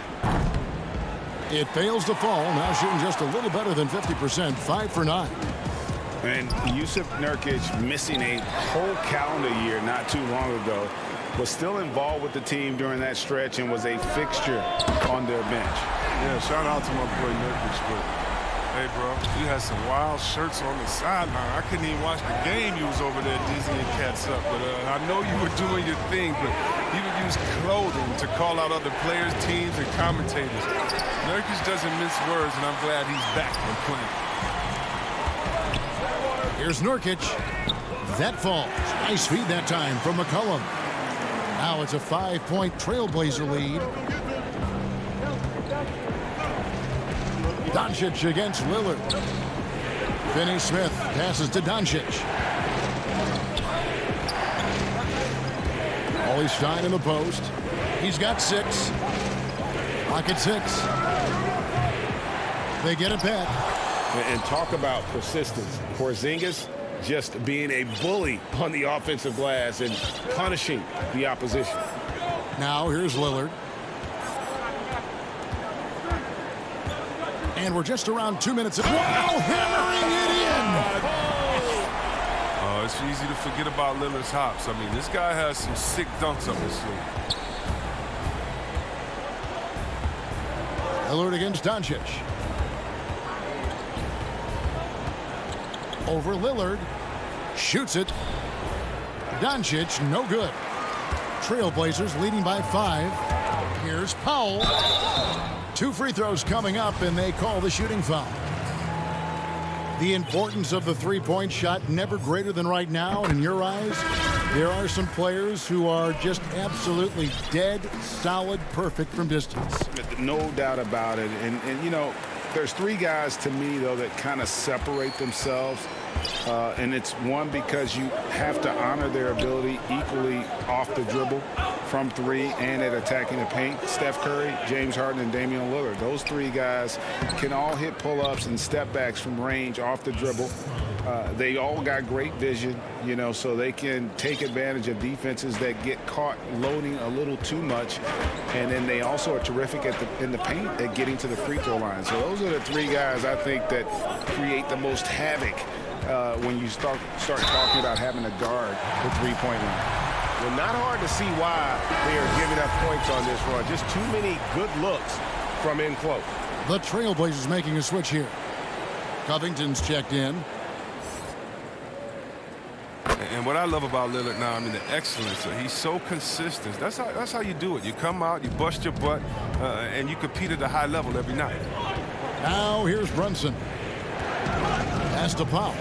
It fails to fall. Now shooting just a little better than 50%. 5 for 9. And Yusuf Nurkic, missing a whole calendar year not too long ago, was still involved with the team during that stretch and was a fixture on their bench. Yeah, shout out to my boy Nurkic. But Hey, bro, you had some wild shirts on the sideline. I couldn't even watch the game. You was over there dizzying cats up. But I know you were doing your thing, but he would use clothing to call out other players, teams, and commentators. Nurkic doesn't mince words, and I'm glad he's back and playing. Here's Nurkic. That falls. Nice feed that time from McCollum. Now it's a 5-point Trailblazer lead. Doncic against Lillard. Finney-Smith passes to Doncic. Ollie Stein in the post. He's got 6. Pocket 6. They get it back. And talk about persistence. Porzingis just being a bully on the offensive glass and punishing the opposition. Now here's Lillard. And we're just around 2 minutes. Wow, hammering it in! It's easy to forget about Lillard's hops. I mean, this guy has some sick dunks up his sleeve. Lillard against Doncic. Over Lillard. Shoots it. Doncic, no good. Trailblazers leading by 5. Here's Powell. 2 free throws coming up, and they call the shooting foul. The importance of the three-point shot never greater than right now. In your eyes, there are some players who are just absolutely dead, solid, perfect from distance. No doubt about it. And you know, there's 3 guys to me, though, that kind of separate themselves. And it's one, because you have to honor their ability equally off the dribble, from 3, and at attacking the paint. Steph Curry, James Harden, and Damian Lillard. Those 3 guys can all hit pull-ups and step backs from range off the dribble. They all got great vision, you know, so they can take advantage of defenses that get caught loading a little too much. And then they also are terrific in the paint at getting to the free throw line. So those are the 3 guys I think that create the most havoc when you start talking about having to guard the three-point line. Well, not hard to see why they are giving up points on this run. Just too many good looks from in close. The Trailblazers making a switch here. Covington's checked in. And what I love about Lillard now, I mean, the excellence. He's so consistent. That's how you do it. You come out, you bust your butt, and you compete at a high level every night. Now here's Brunson. Pass to Powell.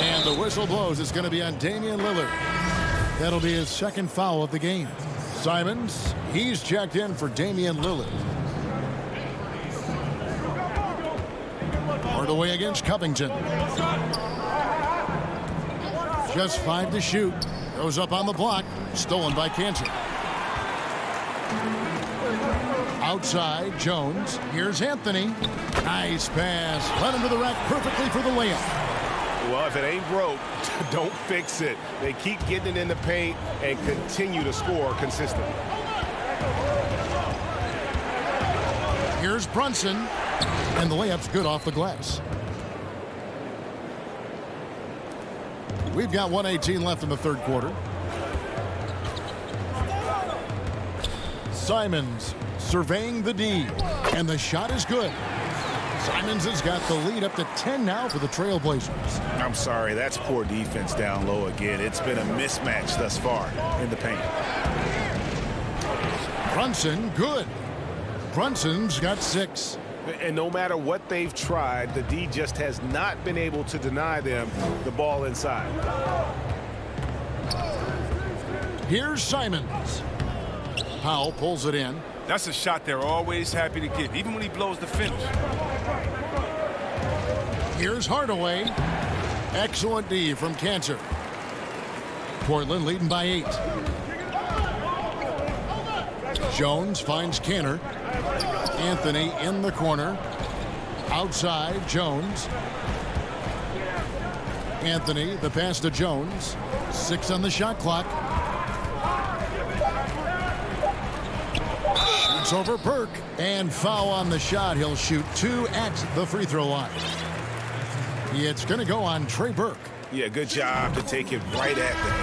And the whistle blows. It's going to be on Damian Lillard. That'll be his 2nd foul of the game. Simons, he's checked in for Damian Lillard. Hardaway against Covington. Just 5 to shoot. Goes up on the block. Stolen by Cantor. Outside, Jones. Here's Anthony. Nice pass. Led him to the rack perfectly for the layup. Well, if it ain't broke, don't fix it. They keep getting it in the paint and continue to score consistently. Here's Brunson, and the layup's good off the glass. We've got 1:18 left in the 3rd quarter. Simons surveying the D, and the shot is good. Simons has got the lead up to 10 now for the Trailblazers. I'm sorry, that's poor defense down low again. It's been a mismatch thus far in the paint. Brunson, good. Brunson's got 6. And no matter what they've tried, the D just has not been able to deny them the ball inside. Here's Simons. Powell pulls it in. That's a shot they're always happy to give, even when he blows the finish. Here's Hardaway. Excellent D from Cantor. Portland leading by 8. Jones finds Cantor. Anthony in the corner. Outside, Jones. Anthony, the pass to Jones. 6 on the shot clock. Shoots over Burke. And foul on the shot. He'll shoot 2 at the free throw line. It's going to go on Trey Burke. Yeah, good job to take it right at them.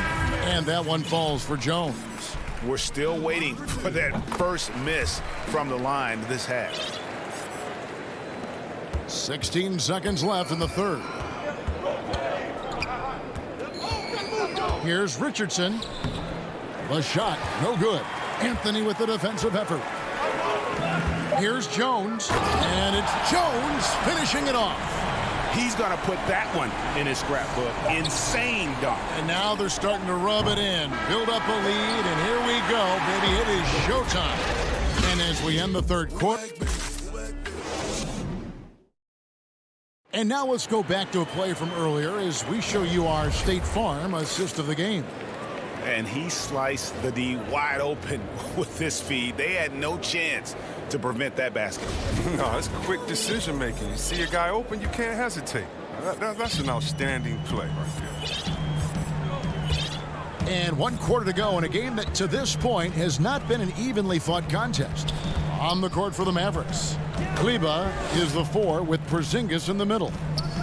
And that one falls for Jones. we're still waiting for that first miss from the line this half. 16 seconds left in the third. Here's Richardson. The shot, no good. Anthony with the defensive effort. Here's Jones, and it's Jones finishing it off. He's going to put that one in his scrapbook. Insane dunk. And now they're starting to rub it in, build up a lead, and here we go, baby. It is showtime. And as we end the third quarter. And now let's go back to a play from earlier as we show you our State Farm assist of the game. And he sliced the D wide open with this feed. They had no chance to prevent that basket. No, it's quick decision making. You see a guy open, you can't hesitate. That's an outstanding play right there. And 1 quarter to go in a game that to this point has not been an evenly fought contest. On the court for the Mavericks, Kleba is the 4 with Porzingis in the middle.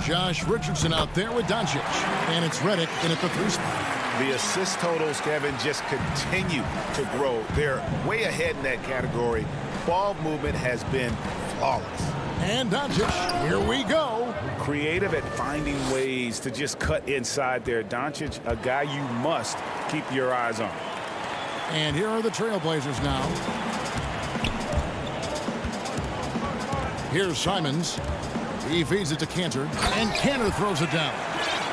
Josh Richardson out there with Doncic. And it's Redick in at the 3 spot. The assist totals, Kevin, just continue to grow. They're way ahead in that category. Ball movement has been flawless. And Doncic, here we go. Creative at finding ways to just cut inside there. Doncic, a guy you must keep your eyes on. And here are the Trailblazers now. Here's Simons. He feeds it to Cantor, and Cantor throws it down.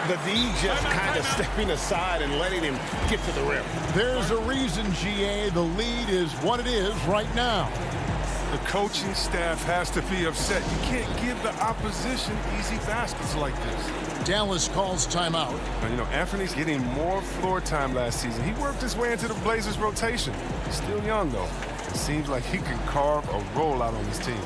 The D just kind of stepping aside and letting him get to the rim. There's a reason, GA. The lead is what it is right now. The coaching staff has to be upset. You can't give the opposition easy baskets like this. Dallas calls timeout. Now, you know, Anthony's getting more floor time last season. He worked his way into the Blazers' rotation. He's still young, though. It seems like he can carve a rollout on his team.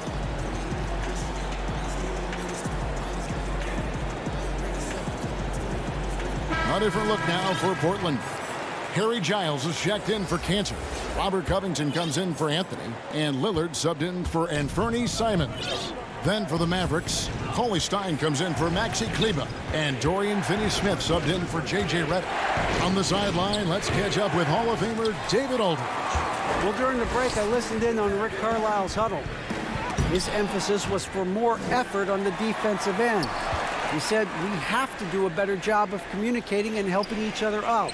A different look now for Portland. Harry Giles is checked in for Cantor. Robert Covington comes in for Anthony. And Lillard subbed in for Anthony Simons. Then for the Mavericks, Cauley Stein comes in for Maxi Kleba. And Dorian Finney-Smith subbed in for J.J. Redick. On the sideline, let's catch up with Hall of Famer David Aldridge. Well, during the break, I listened in on Rick Carlisle's huddle. His emphasis was for more effort on the defensive end. He said, we have to do a better job of communicating and helping each other out.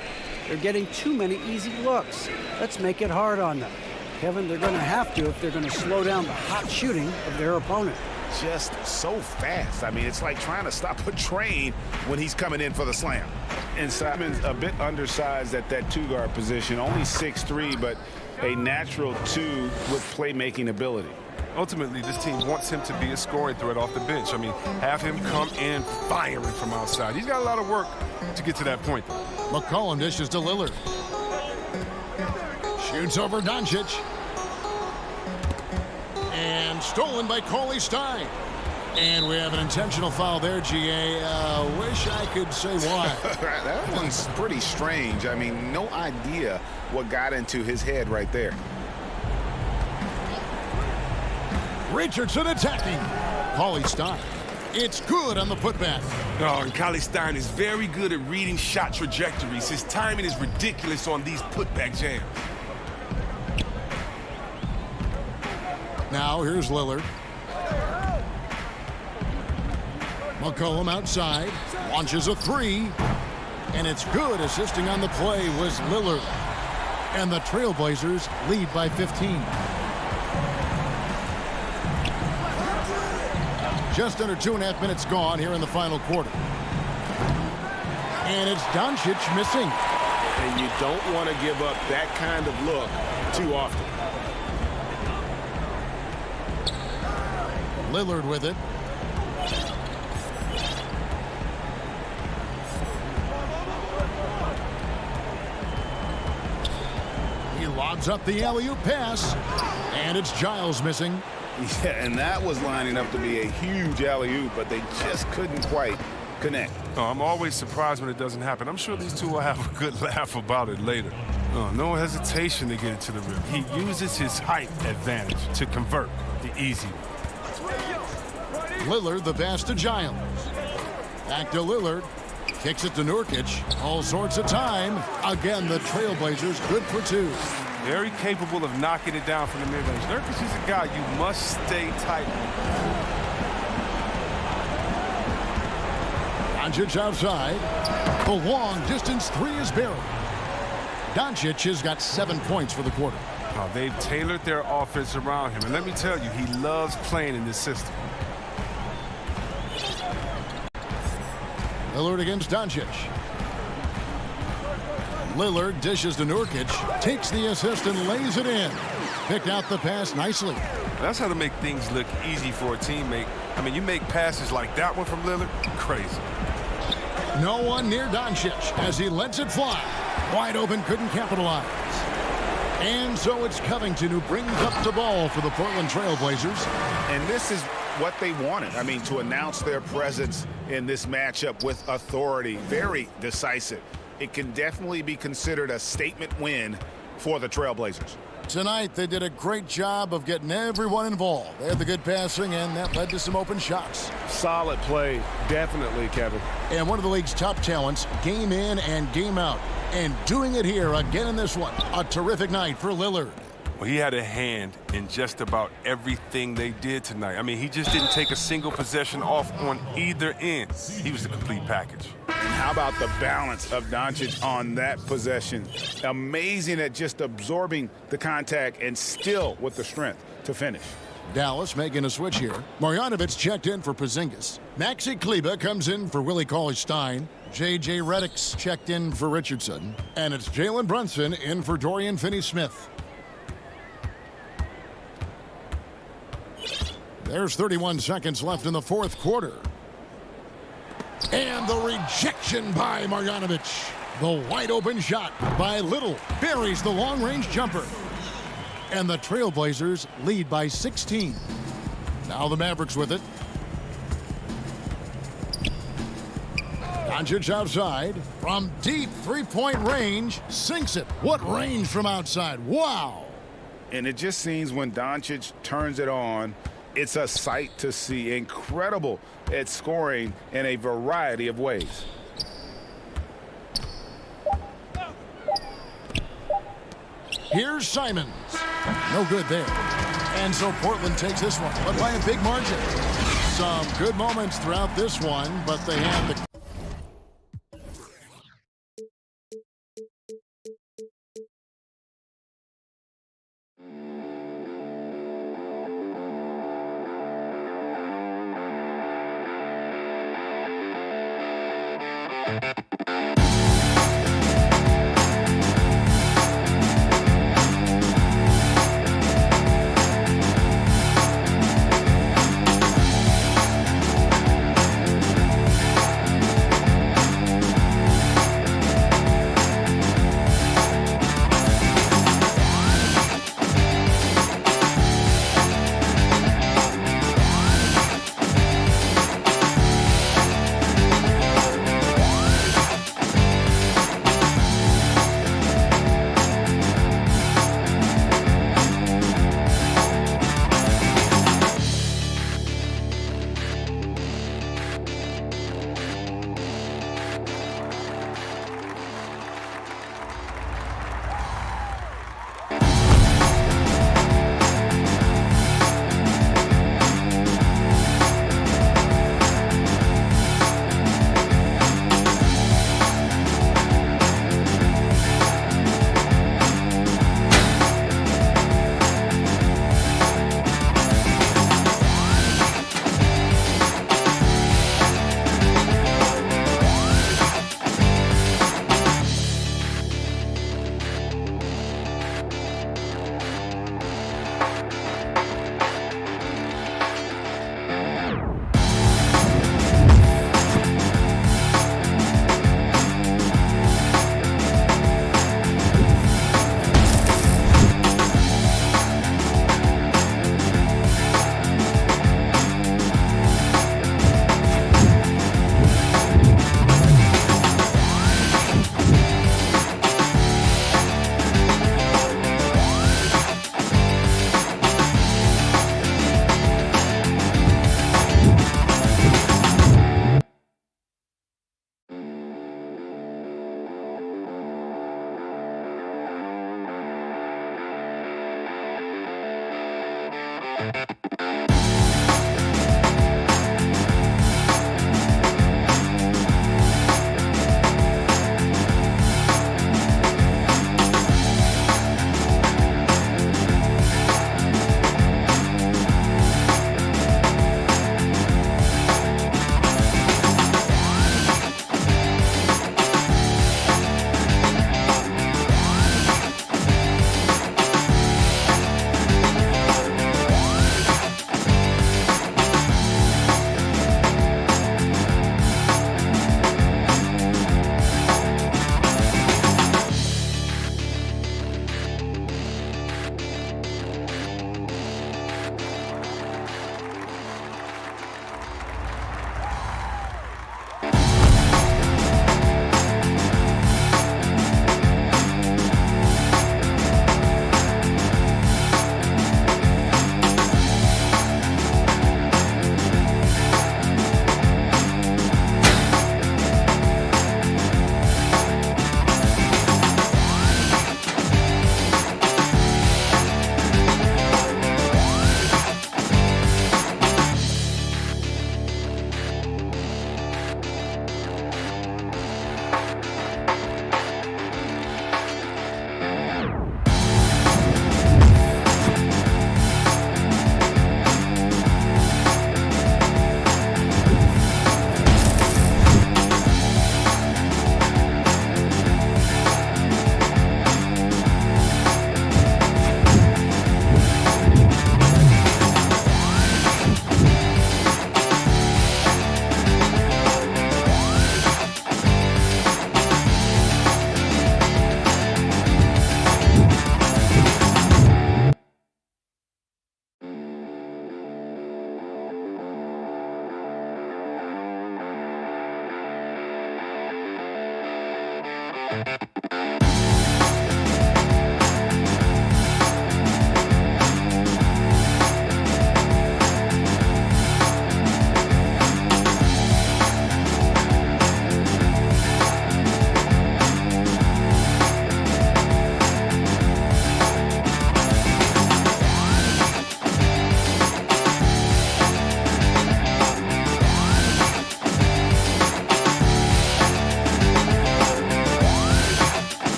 They're getting too many easy looks. Let's make it hard on them. Kevin, they're going to have to if they're going to slow down the hot shooting of their opponent. Just so fast. I mean, it's like trying to stop a train when he's coming in for the slam. And Simon's a bit undersized at that 2-guard position, only 6'3", but a natural 2 with playmaking ability. Ultimately, this team wants him to be a scoring threat off the bench. I mean, have him come in firing from outside. He's got a lot of work to get to that point, though. McCollum dishes to Lillard. Shoots over Doncic. And stolen by Cauley Stein. And we have an intentional foul there, GA. Wish I could say why. That one's pretty strange. I mean, no idea what got into his head right there. Richardson attacking. Cauley Stein. It's good on the putback. Oh, and Cauley Stein is very good at reading shot trajectories. His timing is ridiculous on these putback jams. Now here's Lillard. McCollum outside. Launches a 3. And it's good. Assisting on the play was Lillard. And the Trailblazers lead by 15. Just under 2.5 minutes gone here in the final quarter. And it's Doncic missing. And you don't want to give up that kind of look too often. Lillard with it. He lobs up the alley-oop pass. And it's Giles missing. Yeah, and that was lining up to be a huge alley-oop, but they just couldn't quite connect. Oh, I'm always surprised when it doesn't happen. I'm sure these two will have a good laugh about it later. No hesitation to get it to the rim. He uses his height advantage to convert the easy one. Lillard, the pass to Giles. Back to Lillard. Kicks it to Nurkic. All sorts of time. Again, the Trailblazers good for 2. Very capable of knocking it down from the mid-range. Nurkic is a guy you must stay tight with. Doncic outside. The long-distance three is buried. Doncic has got 7 points for the quarter. Oh, they've tailored their offense around him. And let me tell you, he loves playing in this system. Lillard against Doncic. Lillard dishes to Nurkic, takes the assist and lays it in. Picked out the pass nicely. That's how to make things look easy for a teammate. I mean, you make passes like that one from Lillard, crazy. No one near Doncic as he lets it fly. Wide open, couldn't capitalize. And so it's Covington who brings up the ball for the Portland Trail Blazers. And this is what they wanted. I mean, to announce their presence in this matchup with authority. Very decisive. It can definitely be considered a statement win for the Trail Blazers. Tonight, they did a great job of getting everyone involved. They had the good passing, and that led to some open shots. Solid play, definitely, Kevin. And one of the league's top talents, game in and game out. And doing it here again in this one. A terrific night for Lillard. Well, he had a hand in just about everything they did tonight. I mean, he just didn't take a single possession off on either end. He was the complete package. And how about the balance of Doncic on that possession? Amazing at just absorbing the contact and still with the strength to finish. Dallas making a switch here. Marjanovic checked in for Porzingis. Maxi Kleber comes in for Willie Cauley-Stein. J.J. Redick's checked in for Richardson. And it's Jalen Brunson in for Dorian Finney-Smith. There's 31 seconds left in the fourth quarter. And the rejection by Marjanovic. The wide open shot by Little buries the long-range jumper. And the Trailblazers lead by 16. Now the Mavericks with it. Doncic outside from deep three-point range. Sinks it. What range from outside. Wow. And it just seems when Doncic turns it on, it's a sight to see. Incredible at scoring in a variety of ways. Here's Simons. No good there. And so Portland takes this one, but by a big margin. Some good moments throughout this one, but they had the...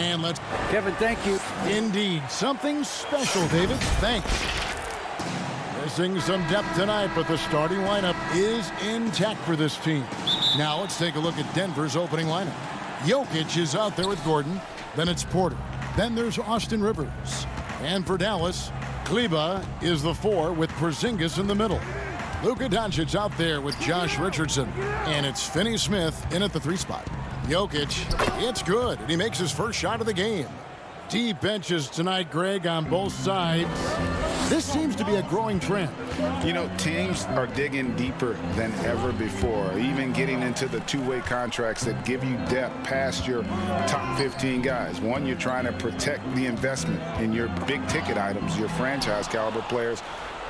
And let's... Kevin, thank you. Indeed. Something special, David. Thanks. Missing some depth tonight, but the starting lineup is intact for this team. Now let's take a look at Denver's opening lineup. Jokic is out there with Gordon. Then it's Porter. Then there's Austin Rivers. And for Dallas, Kleba is the 4 with Porzingis in the middle. Luka Doncic out there with Josh Richardson. And it's Finney-Smith in at the 3 spot. Jokic, it's good, and he makes his first shot of the game. Deep benches tonight, Greg, on both sides. This seems to be a growing trend. You know, teams are digging deeper than ever before, even getting into the two-way contracts that give you depth past your top 15 guys. One, you're trying to protect the investment in your big-ticket items, your franchise-caliber players.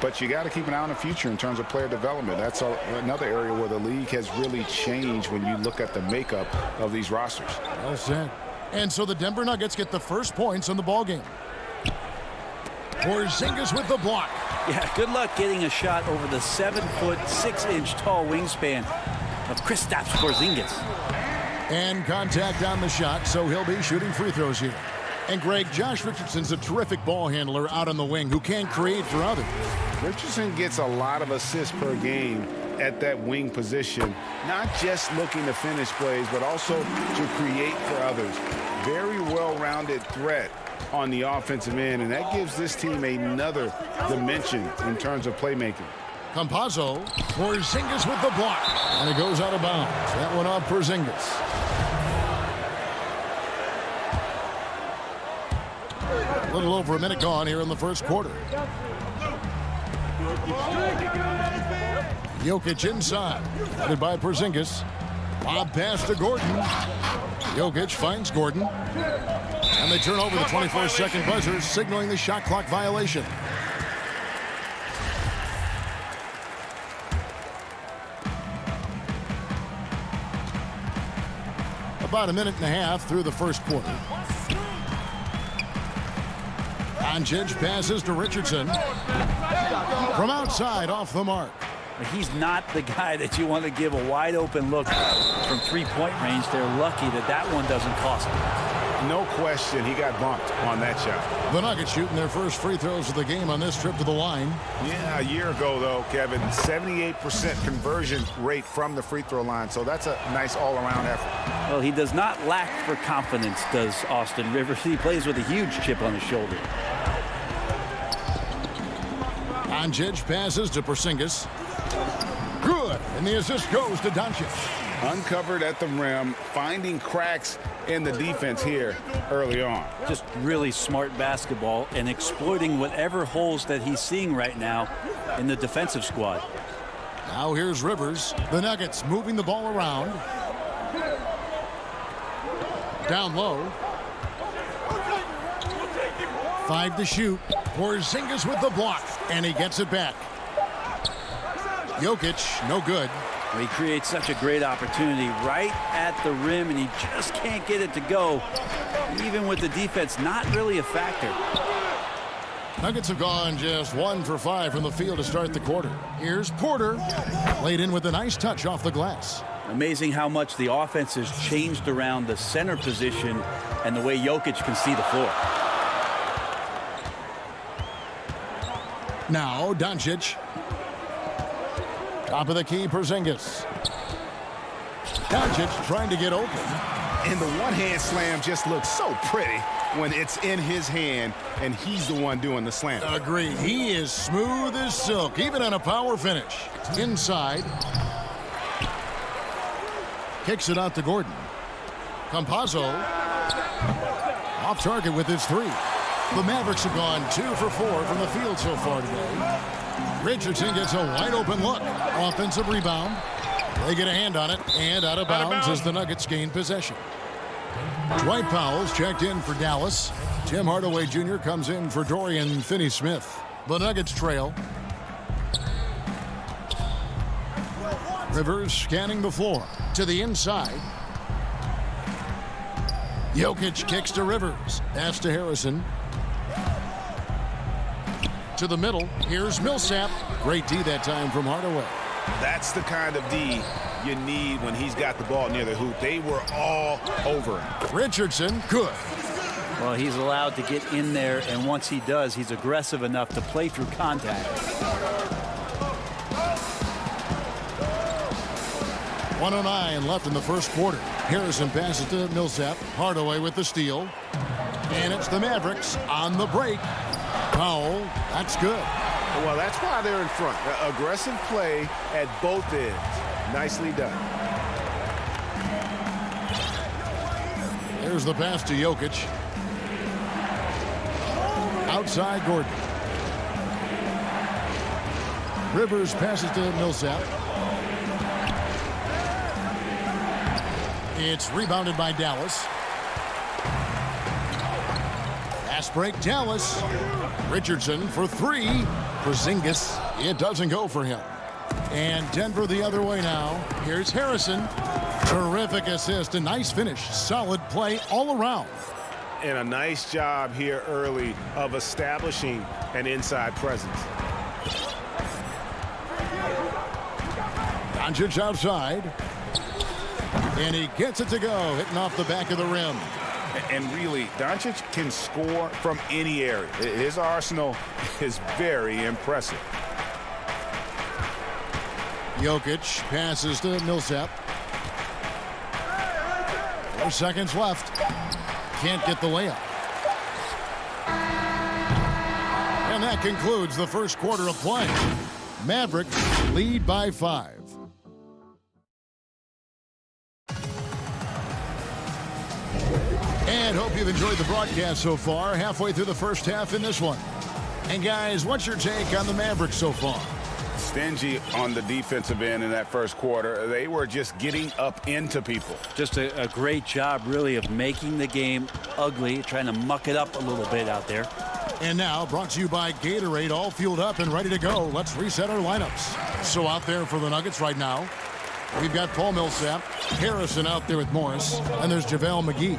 But you got to keep an eye on the future in terms of player development. That's another area where the league has really changed when you look at the makeup of these rosters. Well said. And so the Denver Nuggets get the first points on the ballgame. Porzingis with the block. Yeah, good luck getting a shot over the 7-foot, 6-inch tall wingspan of Kristaps Porzingis. And contact on the shot, so he'll be shooting free throws here. And Greg, Josh Richardson's a terrific ball handler out on the wing who can create for others. Richardson gets a lot of assists per game, at that wing position, not just looking to finish plays, but also to create for others. Very well-rounded threat on the offensive end, and that gives this team another dimension in terms of playmaking. Campazzo, Porzingis with the block, and it goes out of bounds. That one off Porzingis. A little over a minute gone here in the first quarter. Jokic inside, headed by Porzingis. Lob pass to Gordon. Jokic finds Gordon. And they turn over the 24-second buzzer, signaling the shot clock violation. About a minute and a half through the first quarter. Doncic passes to Richardson. From outside, off the mark. He's not the guy that you want to give a wide open look from three-point range. They're lucky that that one doesn't cost them. No question he got bumped on that shot. The Nuggets shooting their first free throws of the game on this trip to the line. Yeah, a year ago, though, Kevin, 78% conversion rate from the free throw line. So that's a nice all-around effort. Well, he does not lack for confidence, does Austin Rivers. He plays with a huge chip on his shoulder. Doncic passes to Porzingis. Good, and the assist goes to Doncic. Uncovered at the rim, finding cracks in the defense here early on. Just really smart basketball and exploiting whatever holes that he's seeing right now in the defensive squad. Now here's Rivers. The Nuggets moving the ball around. Down low. 5 to shoot. Porzingis with the block, and he gets it back. Jokic, no good. He creates such a great opportunity right at the rim, and he just can't get it to go. Even with the defense not really a factor. Nuggets have gone just 1 for 5 from the field to start the quarter. Here's Porter. Laid in with a nice touch off the glass. Amazing how much the offense has changed around the center position and the way Jokic can see the floor. Now Doncic. Top of the key, Porzingis. Doncic trying to get open. And the one-hand slam just looks so pretty when it's in his hand and he's the one doing the slam. Agreed. He is smooth as silk, even on a power finish. Inside. Kicks it out to Gordon. Campazzo. Off target with his 3. The Mavericks have gone 2 for 4 from the field so far today. Richardson gets a wide open look. Offensive rebound. They get a hand on it and out of bounds as the Nuggets gain possession. Dwight Powell's checked in for Dallas. Tim Hardaway Jr. comes in for Dorian Finney-Smith. The Nuggets trail. Rivers scanning the floor to the inside. Jokic kicks to Rivers. Pass to Harrison. To the middle. Here's Millsap. Great D that time from Hardaway. That's the kind of D you need when he's got the ball near the hoop. They were all over him. Richardson, good. Well, he's allowed to get in there, and once he does, he's aggressive enough to play through contact. 1:09 left in the first quarter. Harrison passes to Millsap. Hardaway with the steal. And it's the Mavericks on the break. Powell, that's good. Well, that's why they're in front. Aggressive play at both ends. Nicely done. There's the pass to Jokic. Outside Gordon. Rivers passes to Millsap. It's rebounded by Dallas. Fast break, Dallas. Richardson for 3. Porzingis, it doesn't go for him. And Denver the other way now. Here's Harrison. Terrific assist, a nice finish. Solid play all around. And a nice job here early of establishing an inside presence. Doncic outside. And he gets it to go, hitting off the back of the rim. And really, Doncic can score from any area. His arsenal is very impressive. Jokic passes to Millsap. 4 seconds left. Can't get the layup. And that concludes the first quarter of play. Mavericks lead by 5. And hope you've enjoyed the broadcast so far. Halfway through the first half in this one. And guys, what's your take on the Mavericks so far? Stingy on the defensive end in that first quarter. They were just getting up into people. Just a great job, really, of making the game ugly, trying to muck it up a little bit out there. And now, brought to you by Gatorade, all fueled up and ready to go. Let's reset our lineups. So out there for the Nuggets right now, we've got Paul Millsap, Harrison out there with Morris, and there's JaVale McGee.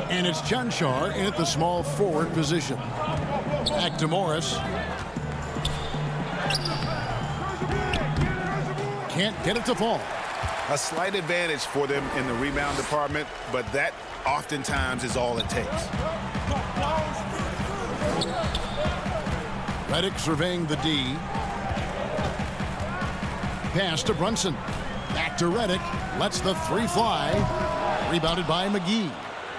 And it's Chanchar in at the small forward position. Back to Morris. Can't get it to fall. A slight advantage for them in the rebound department, but that oftentimes is all it takes. Redick surveying the D. Pass to Brunson. Back to Redick. Lets the 3 fly. Rebounded by McGee.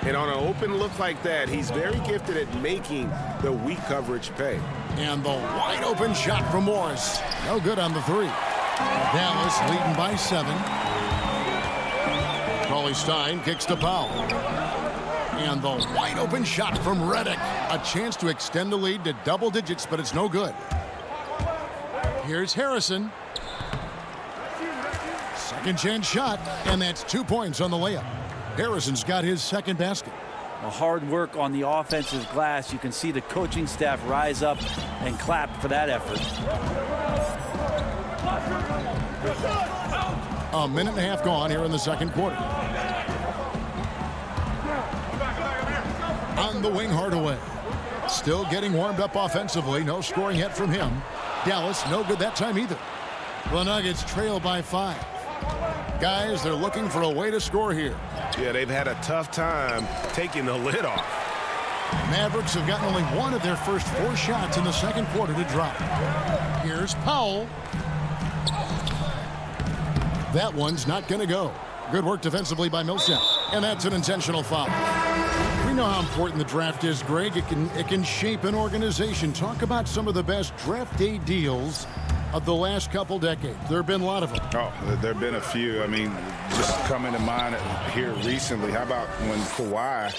And on an open look like that, he's very gifted at making the weak coverage pay. And the wide open shot from Morris. No good on the 3. Dallas leading by 7. Cauley-Stein kicks to Powell. And the wide open shot from Redick. A chance to extend the lead to double digits, but it's no good. Here's Harrison. Second chance shot, and that's 2 points on the layup. Harrison's got his second basket. Hard work on the offensive glass. You can see the coaching staff rise up and clap for that effort. A minute and a half gone here in the second quarter. On the wing, Hardaway. Still getting warmed up offensively. No scoring yet from him. Dallas, no good that time either. The Nuggets trail by 5. Guys, they're looking for a way to score here. Yeah, they've had a tough time taking the lid off. Mavericks have gotten only 1 of their first 4 shots in the second quarter to drop. Here's Powell. That one's not going to go. Good work defensively by Millsap. And that's an intentional foul. We know how important the draft is, Greg. It can shape an organization. Talk about some of the best draft day deals of the last couple decades. There have been a lot of them. Oh, there have been a few. I mean, just coming to mind here recently. How about when Kawhi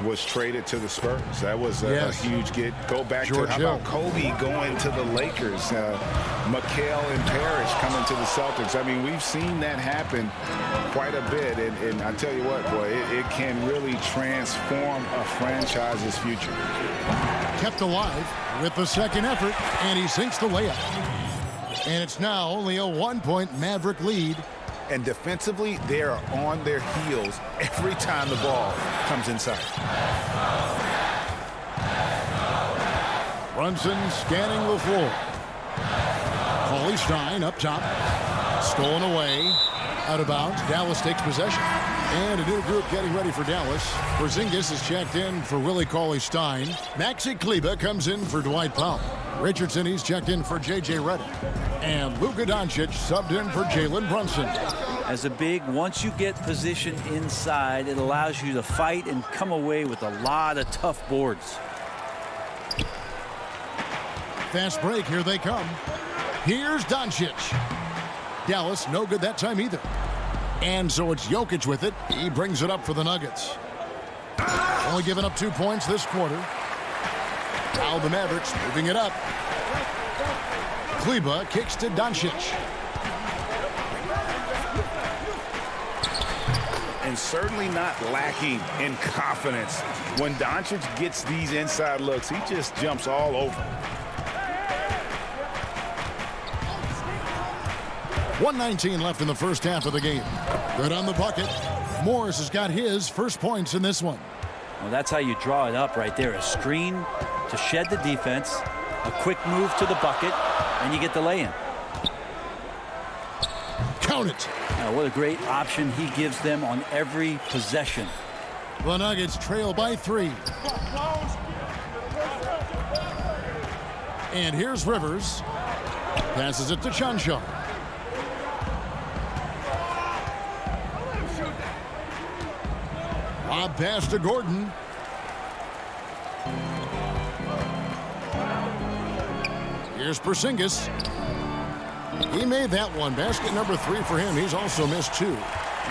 was traded to the Spurs? That was a huge get. Go back George to, how Hill. about Kobe going to the Lakers? McHale and Parrish coming to the Celtics. I mean, we've seen that happen quite a bit. And I tell you what, boy, it can really transform a franchise's future. Kept alive with the second effort, and he sinks the layup. And it's now only a 1-point Maverick lead. And defensively, they are on their heels every time the ball comes inside. Brunson scanning the floor. Cauley-Stein up top. Stolen away. Out of bounds. Dallas takes possession. And a new group getting ready for Dallas. Porzingis is checked in for Willie Cauley-Stein. Maxi Kleber comes in for Dwight Powell. Richardson, he's checked in for J.J. Redick. And Luka Doncic subbed in for Jalen Brunson. As a big, once you get position inside, it allows you to fight and come away with a lot of tough boards. Fast break, here they come. Here's Doncic. Dallas, no good that time either. And so it's Jokic with it. He brings it up for the Nuggets. Only giving up 2 points this quarter. Now the Mavericks moving it up. Kleber kicks to Doncic. And certainly not lacking in confidence. When Doncic gets these inside looks, he just jumps all over. 1:19 left in the first half of the game. Good on the bucket. Morris has got his first points in this one. Well, that's how you draw it up right there. A screen to shed the defense, a quick move to the bucket, and you get the lay-in. Count it. Now, what a great option he gives them on every possession. The Nuggets trail by 3. And here's Rivers. Passes it to Chanchar. Lob pass to Gordon. Here's Porzingis. He made that one. Basket number 3 for him. He's also missed 2.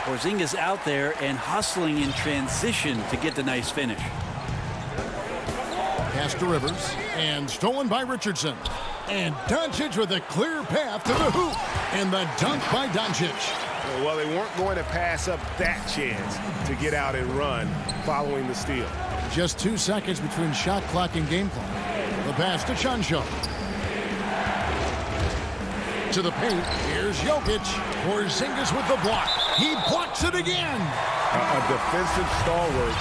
Porzingis out there and hustling in transition to get the nice finish. Pass to Rivers. And stolen by Richardson. And Doncic with a clear path to the hoop. And the dunk by Doncic. Well, they weren't going to pass up that chance to get out and run following the steal. Just 2 seconds between shot clock and game clock. The pass to Chancho. To the paint. Here's Jokic. Porzingis with the block. He blocks it again. A defensive stalwart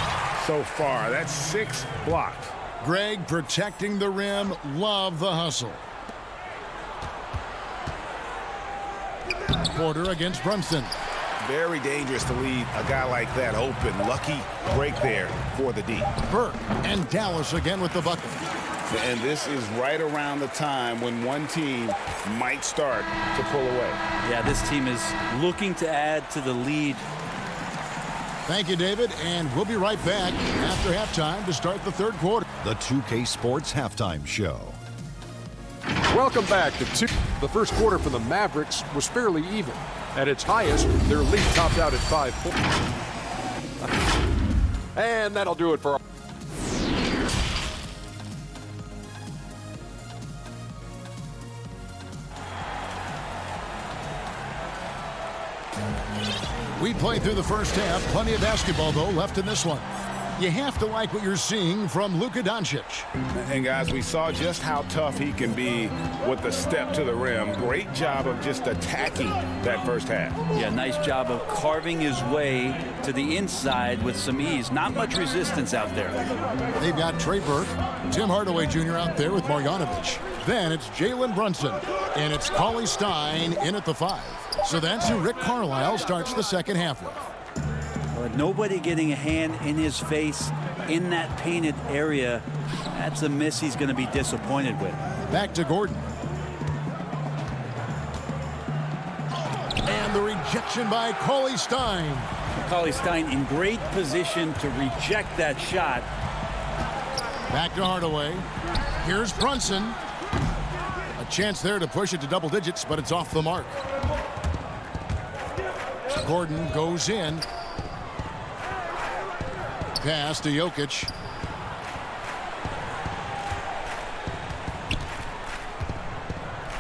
so far. That's 6 blocks. Greg protecting the rim. Love the hustle. Porter against Brunson. Very dangerous to leave a guy like that open. Lucky break there for the D. Burke and Dallas again with the bucket. And this is right around the time when one team might start to pull away. Yeah, this team is looking to add to the lead. Thank you, David, and we'll be right back after halftime to start the third quarter. The 2K Sports Halftime Show. Welcome back to 2. The first quarter for the Mavericks was fairly even. At its highest, their lead topped out at 5 points. And that'll do it for our We played through the first half. Plenty of basketball, though, left in this one. You have to like what you're seeing from Luka Doncic. And, guys, we saw just how tough he can be with the step to the rim. Great job of just attacking that first half. Yeah, nice job of carving his way to the inside with some ease. Not much resistance out there. They've got Trey Burke, Tim Hardaway Jr. out there with Marjanovic. Then it's Jalen Brunson, and it's Cauley Stein in at the 5. So that's who Rick Carlisle starts the second half with. Nobody getting a hand in his face in that painted area. That's a miss he's going to be disappointed with. Back to Gordon. And the rejection by Cauley Stein. Cauley Stein in great position to reject that shot. Back to Hardaway. Here's Brunson. A chance there to push it to double digits, but it's off the mark. Gordon goes in. Pass to Jokic.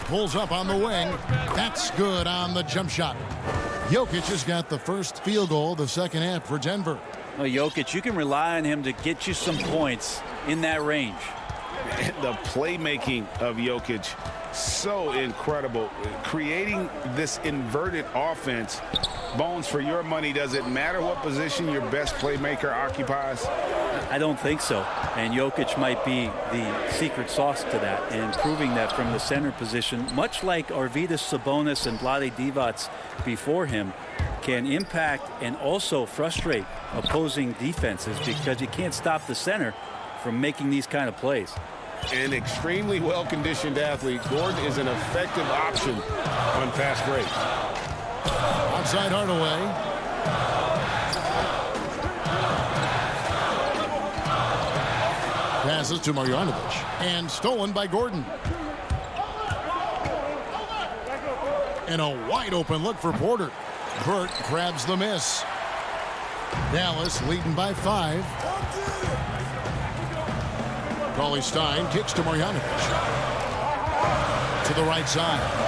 Pulls up on the wing. That's good on the jump shot. Jokic has got the first field goal of the second half for Denver. Well, Jokic, you can rely on him to get you some points in that range. The playmaking of Jokic, so incredible. Creating this inverted offense. Bones, for your money, does it matter what position your best playmaker occupies? I don't think so. And Jokic might be the secret sauce to that, and proving that from the center position, much like Arvydas Sabonis and Vlade Divac before him, can impact and also frustrate opposing defenses because you can't stop the center from making these kind of plays. An extremely well-conditioned athlete, Gordon is an effective option on fast break. Outside Hardaway. Passes to Marjanovic. And stolen by Gordon. And a wide open look for Porter. Burke grabs the miss. Dallas leading by 5. Cauley Stein kicks to Marjanovic. To the right side.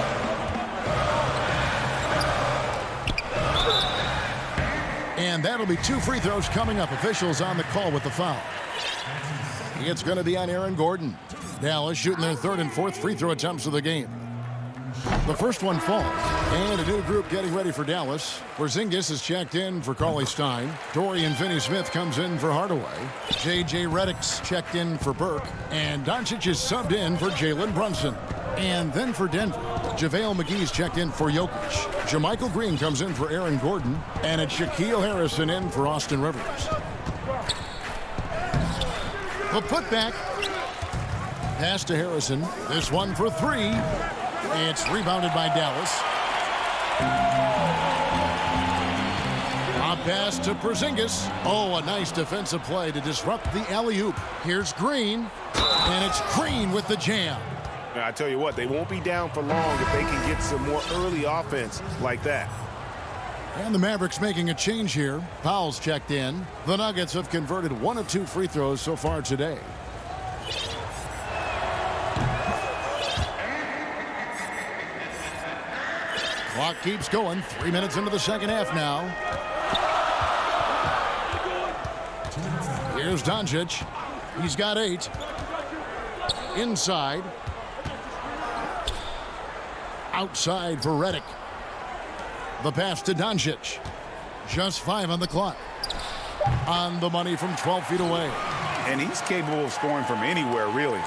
And that'll be 2 free throws coming up. Officials on the call with the foul. It's going to be on Aaron Gordon. Dallas shooting their 3rd and 4th free throw attempts of the game. The first one falls. And a new group getting ready for Dallas. Porzingis is checked in for Cauley Stein. Dorian Finney-Smith comes in for Hardaway. J.J. Redick's checked in for Burke. And Doncic is subbed in for Jalen Brunson. And then for Denver, JaVale McGee's checked in for Jokic. JaMychal Green comes in for Aaron Gordon. And it's Shaquille Harrison in for Austin Rivers. The putback. Pass to Harrison. This one for 3. It's rebounded by Dallas. A Pass to Porzingis. Oh, a nice defensive play to disrupt the alley-oop. Here's Green, and it's Green with the jam. I tell you what, they won't be down for long if they can get some more early offense like that. And the Mavericks making a change here. Powell's checked in. The Nuggets have converted 1 of 2 free throws so far today. Clock keeps going. 3 minutes into the second half now. Here's Doncic. He's got 8. Inside. Outside for Redick. The pass to Doncic. Just 5 on the clock. On the money from 12 feet away. And he's capable of scoring from anywhere, really.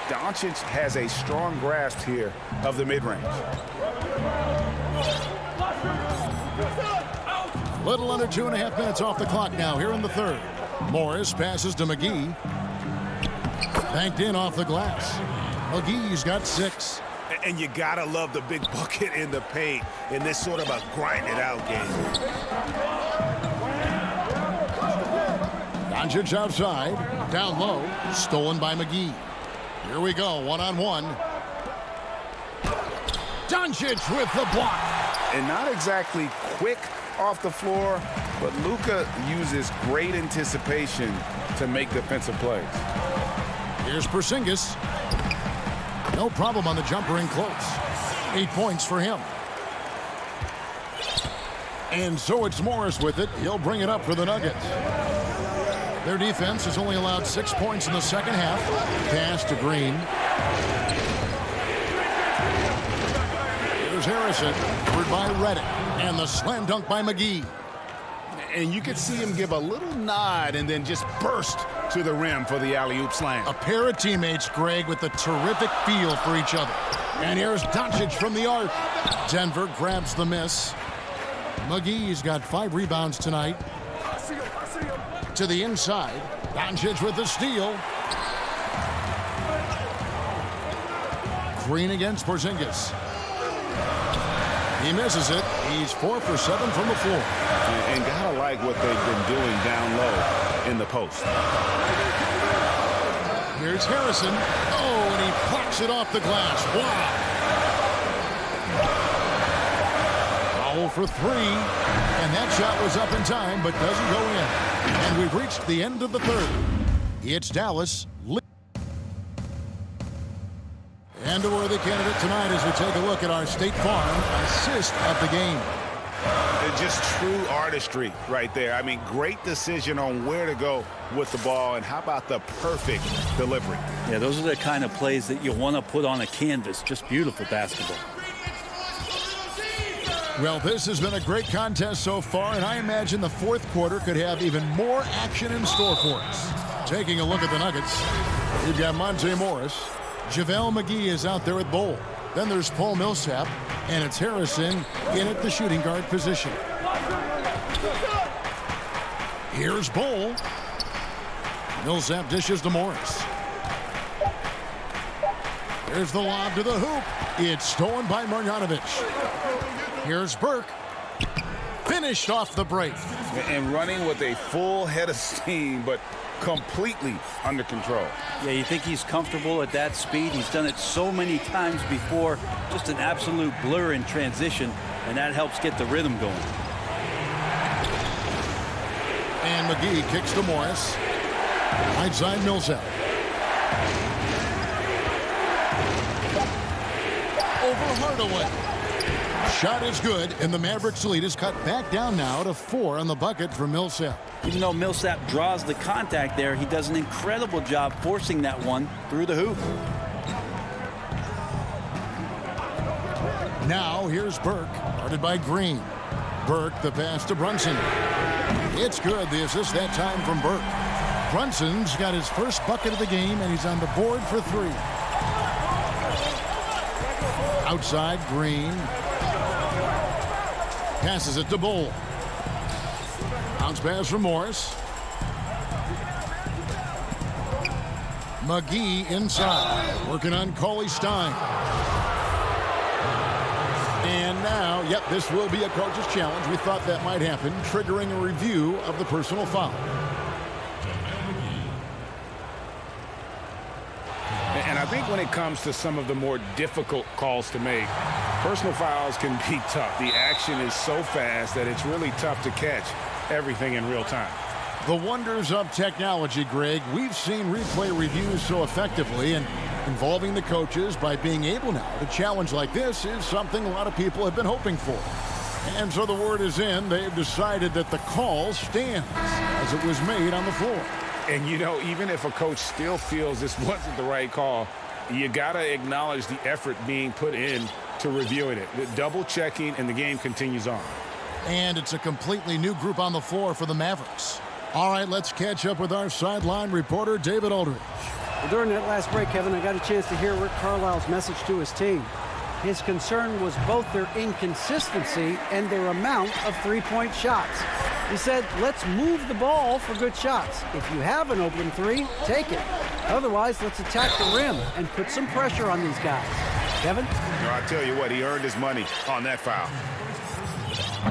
Doncic has a strong grasp here of the mid-range. Little under 2.5 minutes off the clock now here in the third. Morris passes to McGee. Banked in off the glass. McGee's got 6. And you gotta love the big bucket in the paint in this sort of a grind-it-out game. Doncic outside. Down low. Stolen by McGee. Here we go. One-on-one. Doncic with the block. And not exactly quick off the floor, but Luka uses great anticipation to make defensive plays. Here's Porzingis. No problem on the jumper in close. 8 points for him. And so it's Morris with it. He'll bring it up for the Nuggets. Their defense has only allowed 6 points in the second half. Pass to Green. Here's Harrison. Covered by Redick. And the slam dunk by McGee. And you could see him give a little nod and then just burst to the rim for the alley-oop slam. A pair of teammates, Greg, with a terrific feel for each other. And here's Doncic from the arc. Denver grabs the miss. McGee's got 5 rebounds tonight. To the inside. Doncic with the steal. Green against Porzingis. He misses it. He's 4 for 7 from the floor. And gotta like what they've been doing down low in the post. Here's Harrison. Oh, and he plucks it off the glass. Wow. Foul for 3. And that shot was up in time, but doesn't go in. And we've reached the end of the third. It's Dallas. And a worthy candidate tonight as we take a look at our State Farm assist of the game. Just true artistry right there. I mean, great decision on where to go with the ball, and how about the perfect delivery? Yeah, those are the kind of plays that you want to put on a canvas. Just beautiful basketball. Well, this has been a great contest so far, and I imagine the fourth quarter could have even more action in store for us. Taking a look at the Nuggets, you've got Monte Morris. JaVale McGee is out there at Bowl. Then there's Paul Millsap, and it's Harrison in at the shooting guard position. Here's Bowl. Millsap dishes to Morris. Here's the lob to the hoop. It's stolen by Marjanovic. Here's Burke. Finished off the break. And running with a full head of steam, but completely under control. Yeah, you think he's comfortable at that speed. He's done it so many times before. Just an absolute blur in transition, and that helps get the rhythm going. And McGee kicks to Morris. Right side Millsap. Over Hardaway. Shot is good, and the Mavericks lead is cut back down now to 4 on the bucket for Millsap. Even though Millsap draws the contact there, he does an incredible job forcing that one through the hoop. Now here's Burke, guarded by Green. Burke, the pass to Brunson. It's good, the assist that time from Burke. Brunson's got his first bucket of the game, and he's on the board for 3. Outside, Green. Passes it to Bull. Bounce pass from Morris. McGee inside. Working on Cauley Stein. And now, yep, this will be a coach's challenge. We thought that might happen, triggering a review of the personal foul. And I think when it comes to some of the more difficult calls to make, personal fouls can be tough. The action is so fast that it's really tough to catch everything in real time. The wonders of technology, Greg. We've seen replay reviews so effectively, and involving the coaches by being able now to challenge like this is something a lot of people have been hoping for. And so the word is in. They've decided that the call stands as it was made on the floor. And, you know, even if a coach still feels this wasn't the right call, you got to acknowledge the effort being put in to reviewing it. The double checking, and the game continues on. And it's a completely new group on the floor for the Mavericks. All right, let's catch up with our sideline reporter, David Aldridge. Well, during that last break, Kevin, I got a chance to hear Rick Carlisle's message to his team. His concern was both their inconsistency and their amount of three-point shots. He said, let's move the ball for good shots. If you have an open three, take it. Otherwise, let's attack the rim and put some pressure on these guys. Kevin? No, I tell you what, he earned his money on that foul.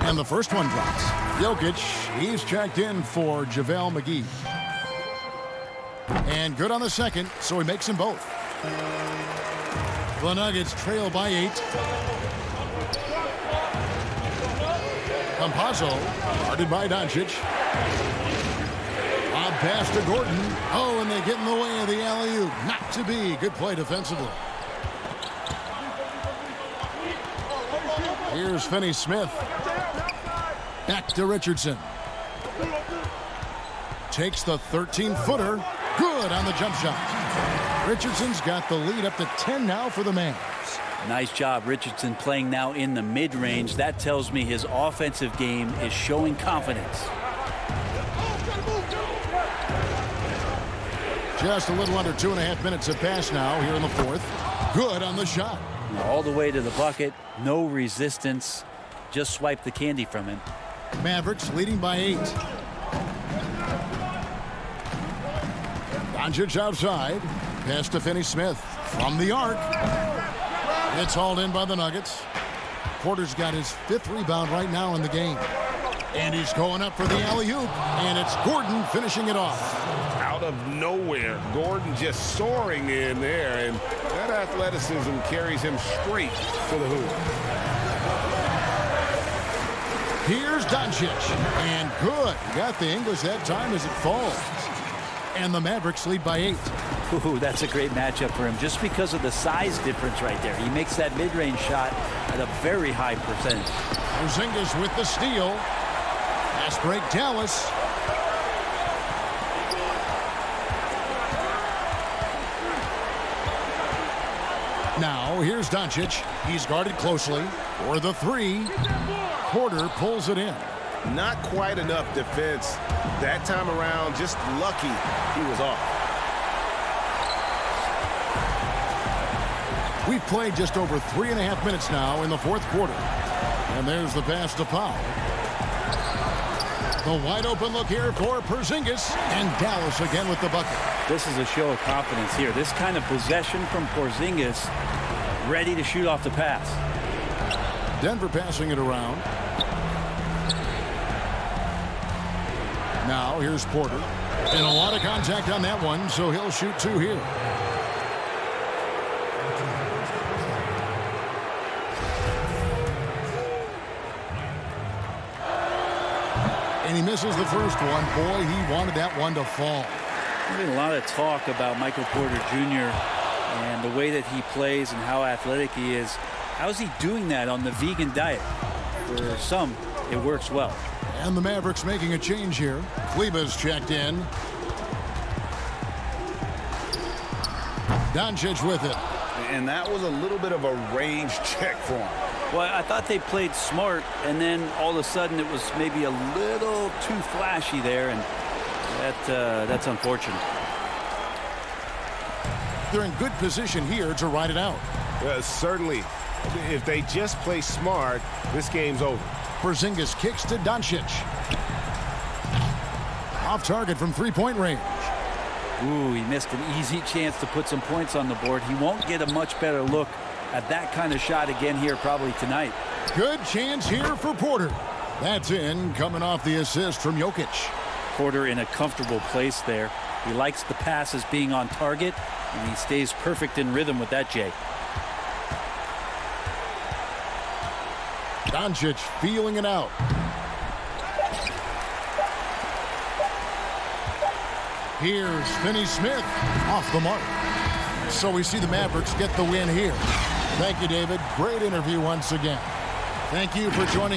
And the first one drops. Jokic, he's checked in for JaVale McGee. And good on the second, so he makes them both. The Nuggets trail by 8. Campazzo, guarded by Doncic. Lob pass to Gordon. Oh, and they get in the way of the alley-oop. Not to be. Good play defensively. Here's Finney-Smith. Back to Richardson. Takes the 13-footer. Good on the jump shot. Richardson's got the lead up to 10 now for the Mavs. Nice job, Richardson, playing now in the mid-range. That tells me his offensive game is showing confidence. Just a little under 2.5 minutes have passed now here in the fourth. Good on the shot. All the way to the bucket. No resistance. Just swipe the candy from him. Mavericks leading by 8. Doncic outside. Pass to Finney-Smith from the arc. It's hauled in by the Nuggets. Porter's got his 5th rebound right now in the game. And he's going up for the alley-oop. And it's Gordon finishing it off. Out of nowhere, Gordon just soaring in there, and that athleticism carries him straight to the hoop. Here's Doncic. And good. Got the English that time as it falls. And the Mavericks lead by 8. Ooh, that's a great matchup for him just because of the size difference right there. He makes that mid-range shot at a very high percentage. Porzingis with the steal. Fast break Dallas. Now here's Doncic. He's guarded closely for the 3. Porter pulls it in. Not quite enough defense that time around. Just lucky he was off. We've played just over 3.5 minutes now in the fourth quarter. And there's the pass to Powell. The wide open look here for Porzingis. And Dallas again with the bucket. This is a show of confidence here. This kind of possession from Porzingis, ready to shoot off the pass. Denver passing it around. Now here's Porter. And a lot of contact on that one, so he'll shoot 2 here. And he misses the first one. Boy, he wanted that one to fall. There's been a lot of talk about Michael Porter Jr. and the way that he plays and how athletic he is. How's he doing that on the vegan diet? For some, it works well. And the Mavericks making a change here. Kleba's checked in. Doncic with it. And that was a little bit of a range check for him. Well, I thought they played smart, and then all of a sudden it was maybe a little too flashy there, and that's unfortunate. They're in good position here to ride it out. Certainly. If they just play smart, this game's over. Porzingis kicks to Doncic. Off target from 3-point range. Ooh, he missed an easy chance to put some points on the board. He won't get a much better look at that kind of shot again here probably tonight. Good chance here for Porter. That's in, coming off the assist from Jokic. Porter in a comfortable place there. He likes the passes being on target, and he stays perfect in rhythm with that, Jay. Doncic feeling it out. Here's Finney-Smith off the mark. So we see the Mavericks get the win here. Thank you, David. Great interview once again. Thank you for joining